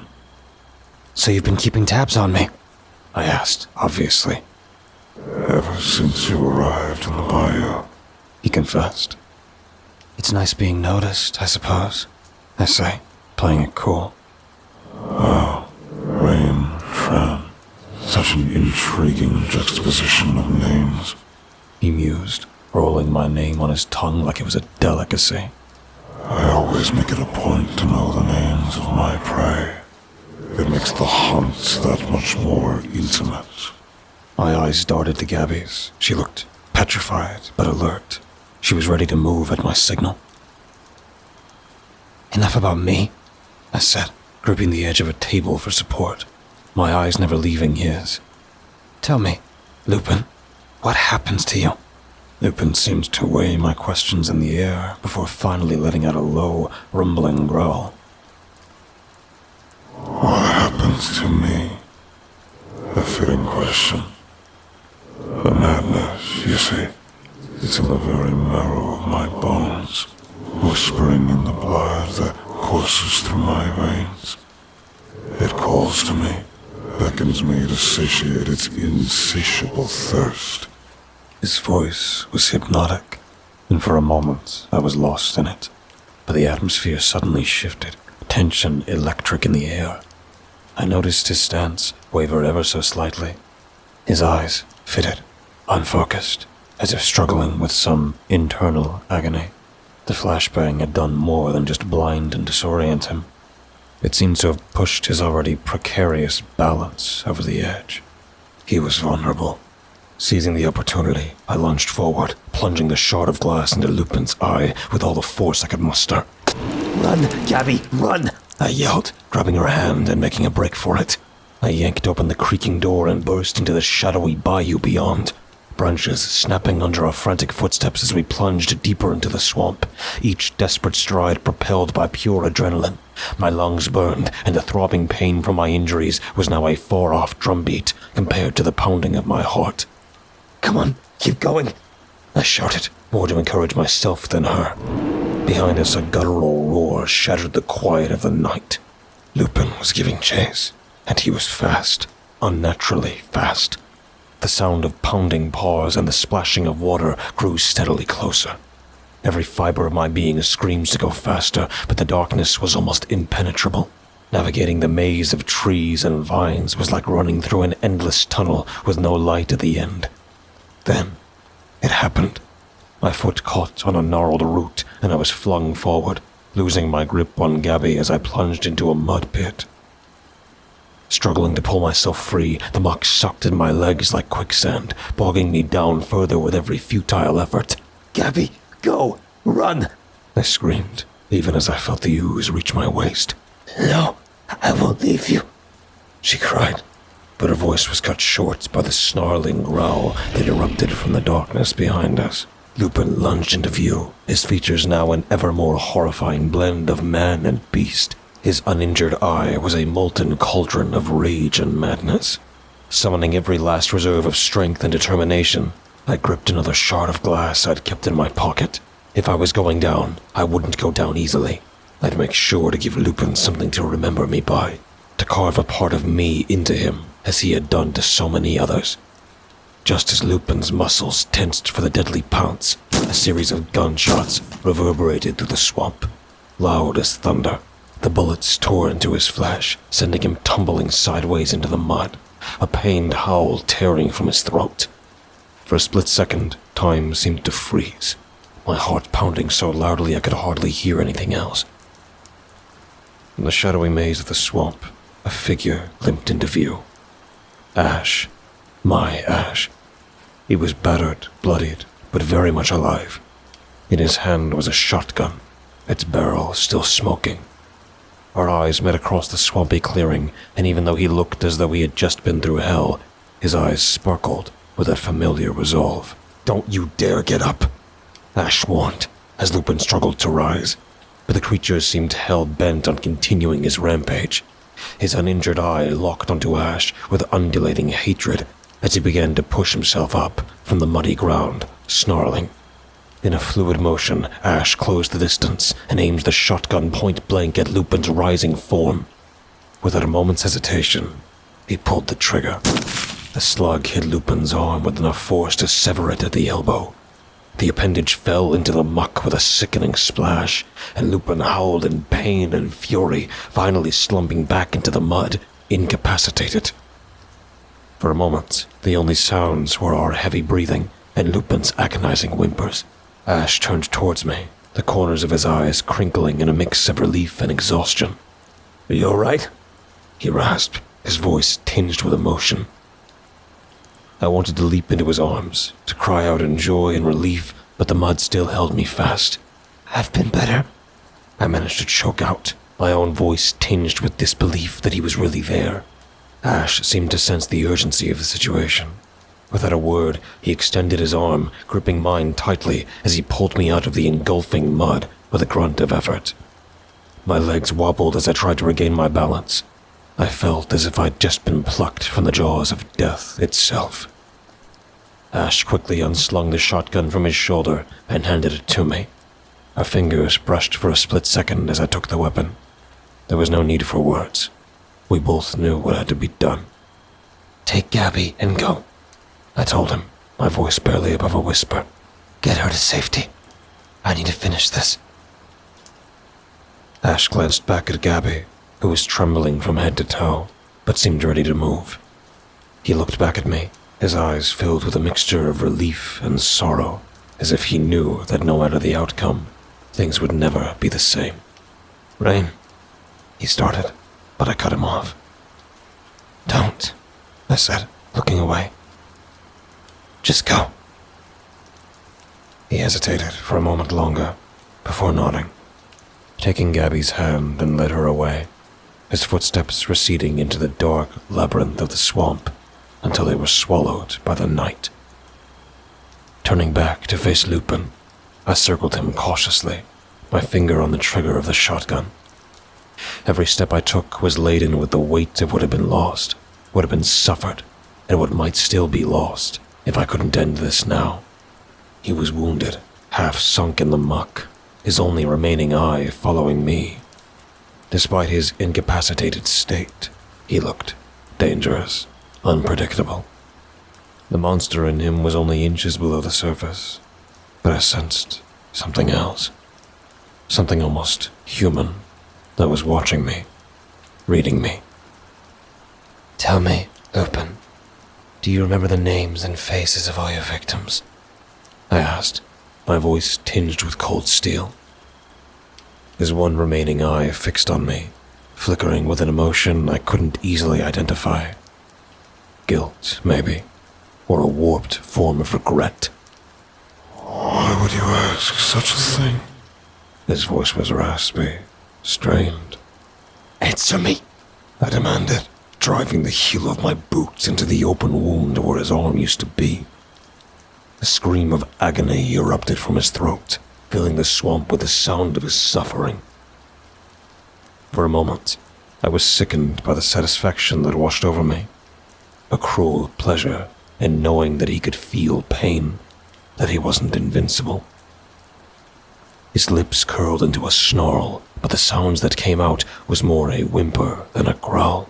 So you've been keeping tabs on me? I asked, obviously. Ever since you arrived in the Bayou, he confessed. It's nice being noticed, I suppose, I say, playing it cool. Wow, Rain, Tran. Such an intriguing juxtaposition of names, he mused, rolling my name on his tongue like it was a delicacy. I always make it a point to know the names of my prey. It makes the hunt that much more intimate. My eyes darted to Gabby's. She looked petrified but alert. She was ready to move at my signal. Enough about me, I said, gripping the edge of a table for support, my eyes never leaving his. Tell me, Lupin, what happens to you? Lupin seemed to weigh my questions in the air before finally letting out a low, rumbling growl. What happens to me? A fitting question. The madness, you see. It's in the very marrow of my bones, whispering in the blood that courses through my veins. It calls to me, beckons me to satiate its insatiable thirst. His voice was hypnotic, and for a moment I was lost in it. But the atmosphere suddenly shifted, tension electric in the air. I noticed his stance waver ever so slightly. His eyes fitted, unfocused, as if struggling with some internal agony. The flashbang had done more than just blind and disorient him. It seemed to have pushed his already precarious balance over the edge. He was vulnerable, Seizing the opportunity, I lunged forward, plunging the shard of glass into Lupin's eye with all the force I could muster. Run, Gabby, run! I yelled, grabbing her hand and making a break for it. I yanked open the creaking door and burst into the shadowy bayou beyond. Branches snapping under our frantic footsteps as we plunged deeper into the swamp, each desperate stride propelled by pure adrenaline. My lungs burned, and the throbbing pain from my injuries was now a far-off drumbeat compared to the pounding of my heart. Come on, keep going! I shouted, more to encourage myself than her. Behind us, a guttural roar shattered the quiet of the night. Lupin was giving chase, and he was fast, unnaturally fast. The sound of pounding paws and the splashing of water grew steadily closer. Every fiber of my being screamed to go faster, but the darkness was almost impenetrable. Navigating the maze of trees and vines was like running through an endless tunnel with no light at the end. Then, it happened. My foot caught on a gnarled root, and I was flung forward, losing my grip on Gabby as I plunged into a mud pit. Struggling to pull myself free, the muck sucked at my legs like quicksand, bogging me down further with every futile effort. Gabby, go! Run! I screamed, even as I felt the ooze reach my waist. No, I won't leave you, she cried, but her voice was cut short by the snarling growl that erupted from the darkness behind us. Lupin lunged into view, his features now an ever more horrifying blend of man and beast. His uninjured eye was a molten cauldron of rage and madness. Summoning every last reserve of strength and determination, I gripped another shard of glass I'd kept in my pocket. If I was going down, I wouldn't go down easily. I'd make sure to give Lupin something to remember me by, to carve a part of me into him as he had done to so many others. Just as Lupin's muscles tensed for the deadly pounce, a series of gunshots reverberated through the swamp, loud as thunder. The bullets tore into his flesh, sending him tumbling sideways into the mud, a pained howl tearing from his throat. For a split second, time seemed to freeze, my heart pounding so loudly I could hardly hear anything else. In the shadowy maze of the swamp, a figure limped into view. Ash. My Ash. He was battered, bloodied, but very much alive. In his hand was a shotgun, its barrel still smoking. Our eyes met across the swampy clearing, and even though he looked as though he had just been through hell, his eyes sparkled with that familiar resolve. "Don't you dare get up," Ash warned, as Lupin struggled to rise. But the creature seemed hell-bent on continuing his rampage. His uninjured eye locked onto Ash with undulating hatred as he began to push himself up from the muddy ground, snarling. In a fluid motion, Ash closed the distance and aimed the shotgun point-blank at Lupin's rising form. Without a moment's hesitation, he pulled the trigger. The slug hit Lupin's arm with enough force to sever it at the elbow. The appendage fell into the muck with a sickening splash, and Lupin howled in pain and fury, finally slumping back into the mud, incapacitated. For a moment, the only sounds were our heavy breathing and Lupin's agonizing whimpers. Ash turned towards me, the corners of his eyes crinkling in a mix of relief and exhaustion. "Are you all right?" he rasped, his voice tinged with emotion. I wanted to leap into his arms, to cry out in joy and relief, but the mud still held me fast. "I've been better," I managed to choke out, my own voice tinged with disbelief that he was really there. Ash seemed to sense the urgency of the situation. Without a word, he extended his arm, gripping mine tightly as he pulled me out of the engulfing mud with a grunt of effort. My legs wobbled as I tried to regain my balance. I felt as if I'd just been plucked from the jaws of death itself. Ash quickly unslung the shotgun from his shoulder and handed it to me. Our fingers brushed for a split second as I took the weapon. There was no need for words. We both knew what had to be done. "Take Gabby and go," I told him, my voice barely above a whisper. "Get her to safety. I need to finish this." Ash glanced back at Gabby, who was trembling from head to toe, but seemed ready to move. He looked back at me, his eyes filled with a mixture of relief and sorrow, as if he knew that no matter the outcome, things would never be the same. "Rain," he started, but I cut him off. "Don't," I said, looking away. Just go. He hesitated for a moment longer before nodding, taking Gabby's hand and led her away, his footsteps receding into the dark labyrinth of the swamp until they were swallowed by the night. Turning back to face Lupin, I circled him cautiously, my finger on the trigger of the shotgun. Every step I took was laden with the weight of what had been lost, what had been suffered, and what might still be lost if I couldn't end this now. He was wounded, half sunk in the muck, his only remaining eye following me. Despite his incapacitated state, he looked dangerous, unpredictable. The monster in him was only inches below the surface, but I sensed something else, something almost human that was watching me, reading me. Tell me, Lupin, do you remember the names and faces of all your victims? I asked, my voice tinged with cold steel. His one remaining eye fixed on me, flickering with an emotion I couldn't easily identify. Guilt, maybe, or a warped form of regret. Why would you ask such a thing? His voice was raspy, strained. Answer me, I demanded, driving the heel of my boots into the open wound where his arm used to be. A scream of agony erupted from his throat, filling the swamp with the sound of his suffering. For a moment, I was sickened by the satisfaction that washed over me, a cruel pleasure in knowing that he could feel pain, that he wasn't invincible. His lips curled into a snarl, but the sounds that came out was more a whimper than a growl.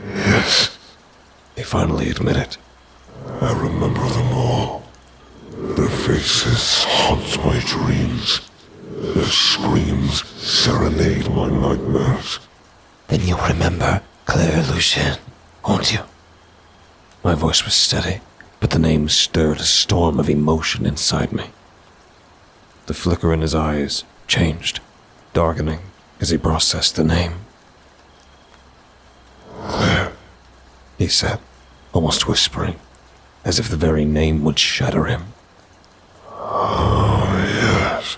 Yes, He finally admitted. I remember them all. Their faces haunt my dreams. Their screams serenade my nightmares. Then you'll remember Claire Lucien, won't you? My voice was steady, but the name stirred a storm of emotion inside me. The flicker in his eyes changed, darkening as he processed the name. Claire, He said, almost whispering, as if the very name would shatter him. oh yes.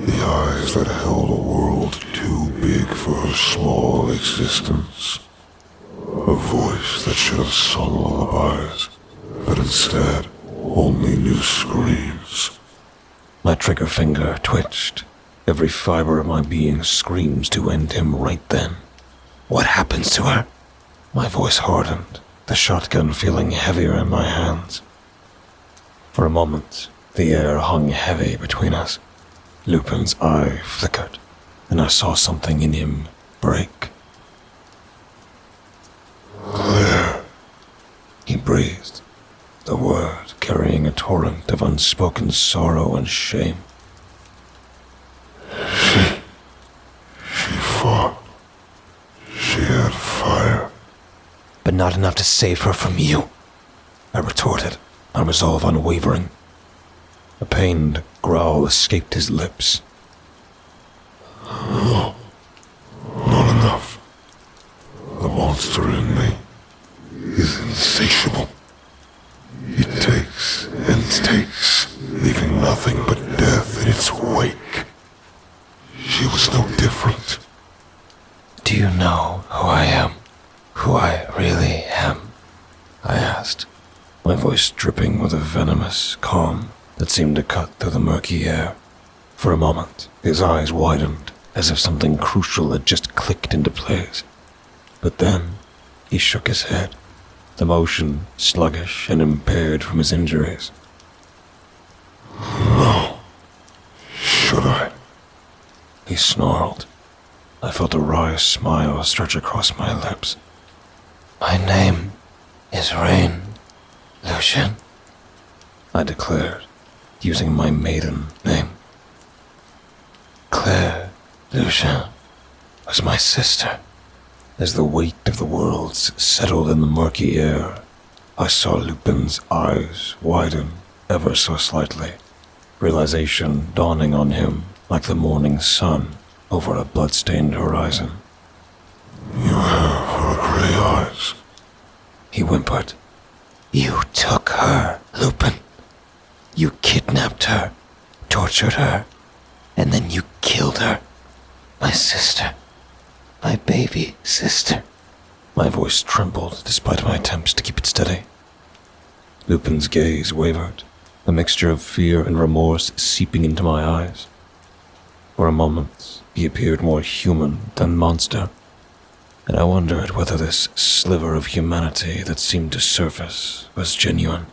The eyes that held a world too big for her small existence. A voice that should have sung lullabies, but instead only knew screams. My trigger finger twitched. Every fiber of my being screams to end him right then. What happens to her? My voice hardened, the shotgun feeling heavier in my hands. For a moment, the air hung heavy between us. Lupin's eye flickered, and I saw something in him break. Claire, He breathed, the word carrying a torrent of unspoken sorrow and shame. she fought. She had fire. But not enough to save her from you. I retorted, my resolve unwavering. A pained growl escaped his lips. Not enough. The monster in me is insatiable. It takes and takes, leaving nothing but death in its wake. She was no different. Do you know who I am? Who I really am? I asked, my voice dripping with a venomous calm that seemed to cut through the murky air. For a moment, his eyes widened, as if something crucial had just clicked into place. But then, he shook his head, the motion sluggish and impaired from his injuries. No. Should I? He snarled. I felt a wry smile stretch across my lips. My name is Rain, Lucien, I declared, using my maiden name. Claire Lucien was my sister. As the weight of the worlds settled in the murky air, I saw Lupin's eyes widen ever so slightly, realization dawning on him like the morning sun over a blood-stained horizon. You have her gray eyes. He whimpered. You took her, Lupin. You kidnapped her, tortured her, and then you killed her. My sister. My baby sister. My voice trembled despite my attempts to keep it steady. Lupin's gaze wavered, a mixture of fear and remorse seeping into my eyes. For a moment, he appeared more human than monster, and I wondered whether this sliver of humanity that seemed to surface was genuine.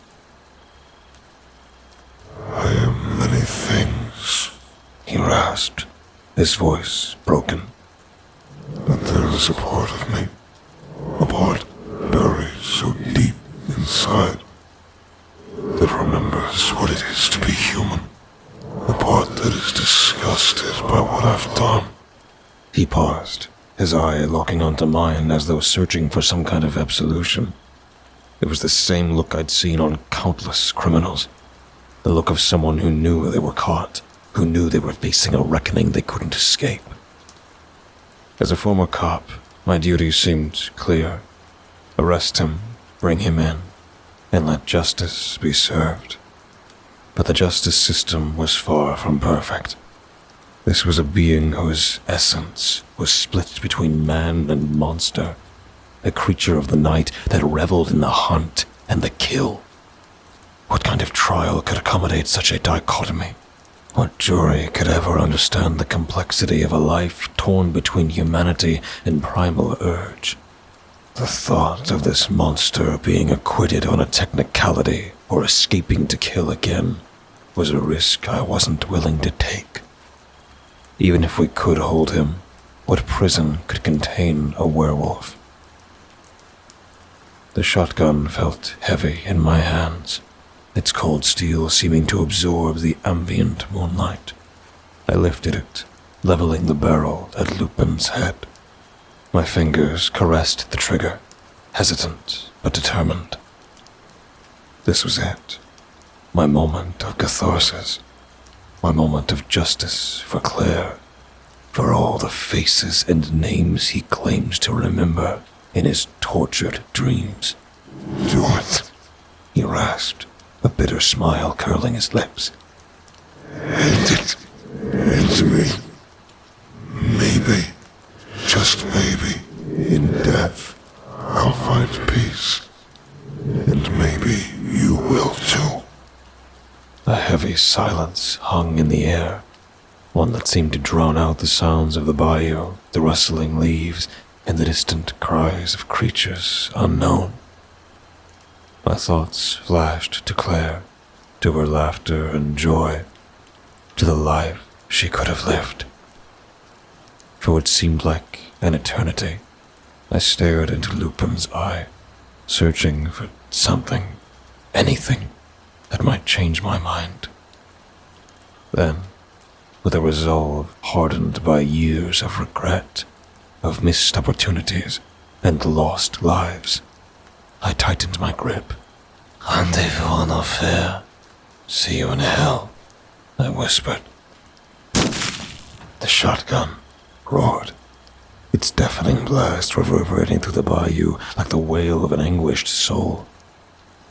I am many things, He rasped, his voice broken. but there is a part of me, a part buried so deep inside, that remembers what it is to be human, a part that is disgusted by what I've done. He paused, his eye locking onto mine as though searching for some kind of absolution. It was the same look I'd seen on countless criminals. The look of someone who knew they were caught, who knew they were facing a reckoning they couldn't escape. As a former cop, my duty seemed clear. Arrest him, bring him in, and let justice be served. But the justice system was far from perfect. This was a being whose essence was split between man and monster, a creature of the night that reveled in the hunt and the kill. What kind of trial could accommodate such a dichotomy? What jury could ever understand the complexity of a life torn between humanity and primal urge? The thought of this monster being acquitted on a technicality or escaping to kill again was a risk I wasn't willing to take. Even if we could hold him, what prison could contain a werewolf? The shotgun felt heavy in my hands, its cold steel seeming to absorb the ambient moonlight. I lifted it, leveling the barrel at Lupin's head. My fingers caressed the trigger, hesitant but determined. This was it, my moment of catharsis, my moment of justice for Claire, for all the faces and names he claimed to remember in his tortured dreams. Do it. He rasped, a bitter smile curling his lips. Hand it to me. Maybe, just maybe, in death, I'll find peace. And maybe you will too. A heavy silence hung in the air, one that seemed to drown out the sounds of the bayou, the rustling leaves, and the distant cries of creatures unknown. My thoughts flashed to Claire, to her laughter and joy, to the life she could have lived. For what seemed like an eternity, I stared into Lupin's eye, searching for something, anything, that might change my mind. Then, with a resolve hardened by years of regret, of missed opportunities and lost lives, I tightened my grip. Rendezvous en enfer. See you in hell, I whispered. The shotgun roared, its deafening blast reverberating through the bayou like the wail of an anguished soul.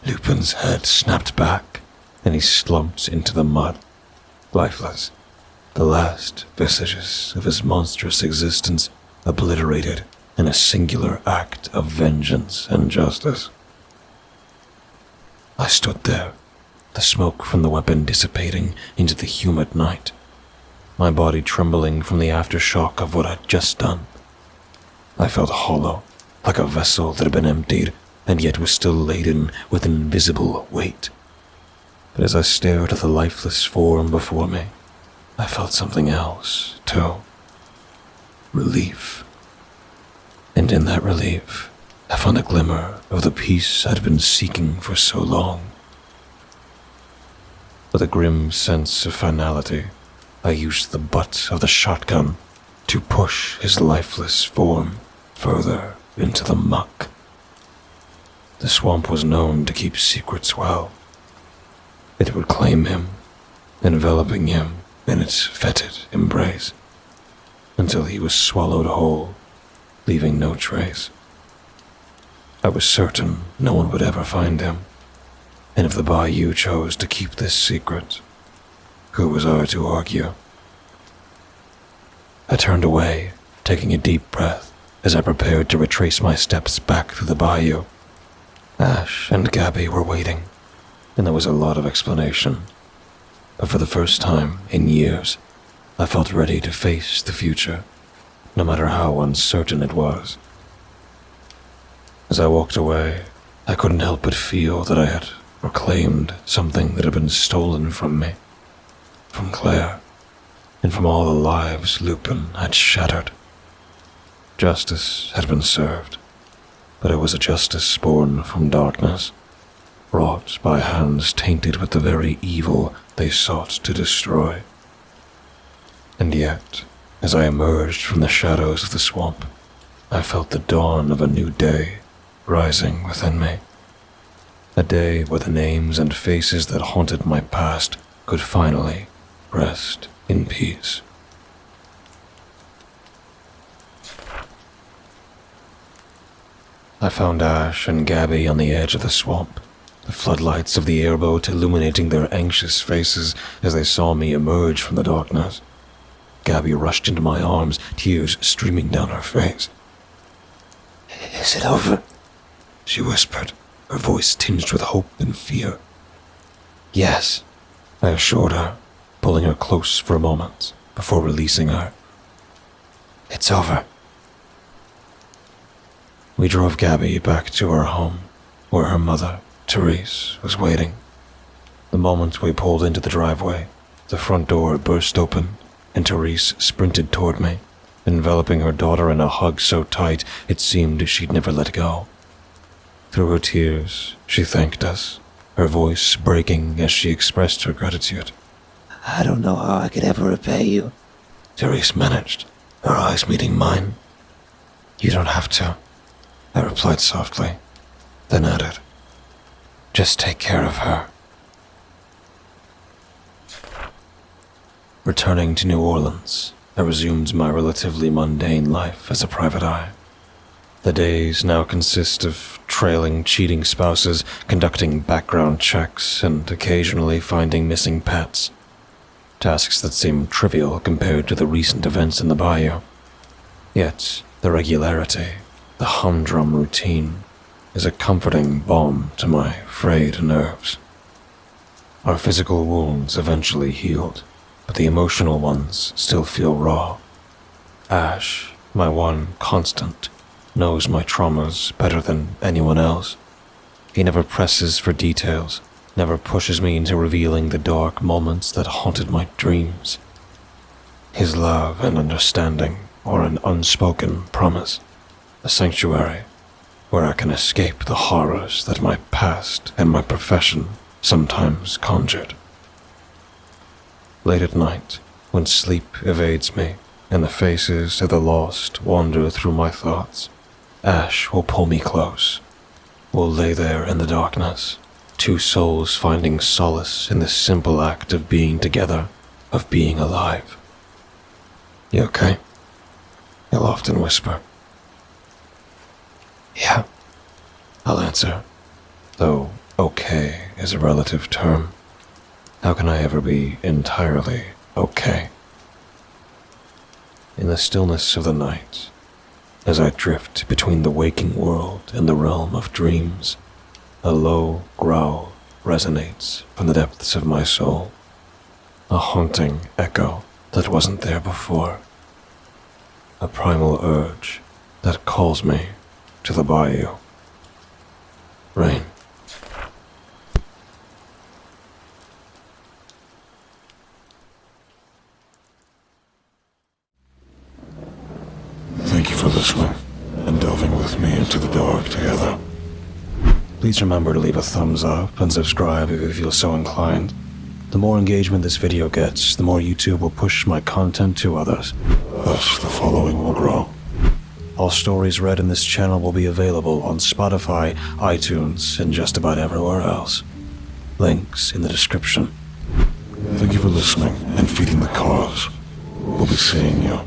Lupin's head snapped back, and he slumped into the mud, lifeless, the last vestiges of his monstrous existence obliterated in a singular act of vengeance and justice. I stood there, the smoke from the weapon dissipating into the humid night, my body trembling from the aftershock of what I'd just done. I felt hollow, like a vessel that had been emptied and yet was still laden with an invisible weight. But as I stared at the lifeless form before me, I felt something else, too. Relief. And in that relief, I found a glimmer of the peace I'd been seeking for so long. With a grim sense of finality, I used the butt of the shotgun to push his lifeless form further into the muck. The swamp was known to keep secrets well. It would claim him, enveloping him in its fetid embrace, until he was swallowed whole, leaving no trace. I was certain no one would ever find him, And if the Bayou chose to keep this secret, who was I to argue? I turned away, taking a deep breath as I prepared to retrace my steps back through the bayou. Ash and Gabby were waiting, and there was a lot of explanation. But for the first time in years, I felt ready to face the future, no matter how uncertain it was. As I walked away, I couldn't help but feel that I had reclaimed something that had been stolen from me, from Claire, and from all the lives Lupin had shattered. Justice had been served, but it was a justice born from darkness, wrought by hands tainted with the very evil they sought to destroy. And yet, as I emerged from the shadows of the swamp, I felt the dawn of a new day rising within me. A day where the names and faces that haunted my past could finally rest in peace. I found Ash and Gabby on the edge of the swamp, the floodlights of the airboat illuminating their anxious faces as they saw me emerge from the darkness. Gabby rushed into my arms, tears streaming down her face. Is it over? She whispered, her voice tinged with hope and fear. Yes, I assured her, pulling her close for a moment before releasing her. It's over. We drove Gabby back to her home, where her mother, Therese, was waiting. The moment we pulled into the driveway, the front door burst open, and Therese sprinted toward me, enveloping her daughter in a hug so tight it seemed she'd never let go. Through her tears, she thanked us, her voice breaking as she expressed her gratitude. I don't know how I could ever repay you. Therese managed, her eyes meeting mine. You don't have to, I replied softly, then added, just take care of her. Returning to New Orleans, I resumed my relatively mundane life as a private eye. The days now consist of trailing cheating spouses, conducting background checks, and occasionally finding missing pets. Tasks that seem trivial compared to the recent events in the bayou. Yet, the regularity, the humdrum routine, is a comforting balm to my frayed nerves. Our physical wounds eventually healed, but the emotional ones still feel raw. Ash, my one constant, knows my traumas better than anyone else. He never presses for details, never pushes me into revealing the dark moments that haunted my dreams. His love and understanding are an unspoken promise, a sanctuary where I can escape the horrors that my past and my profession sometimes conjured. Late at night, when sleep evades me and the faces of the lost wander through my thoughts, Ash will pull me close. We'll lay there in the darkness, two souls finding solace in the simple act of being together, of being alive. You okay? He'll often whisper. Yeah, I'll answer, though okay is a relative term. How can I ever be entirely okay? In the stillness of the night, as I drift between the waking world and the realm of dreams, a low growl resonates from the depths of my soul, a haunting echo that wasn't there before, a primal urge that calls me to the bayou. Rain. Thank you for listening and delving with me into the dark together. Please remember to leave a thumbs up and subscribe if you feel so inclined. The more engagement this video gets, the more YouTube will push my content to others. Thus, the following will grow. All stories read in this channel will be available on Spotify, iTunes, and just about everywhere else. Links in the description. Thank you for listening and feeding the cause. We'll be seeing you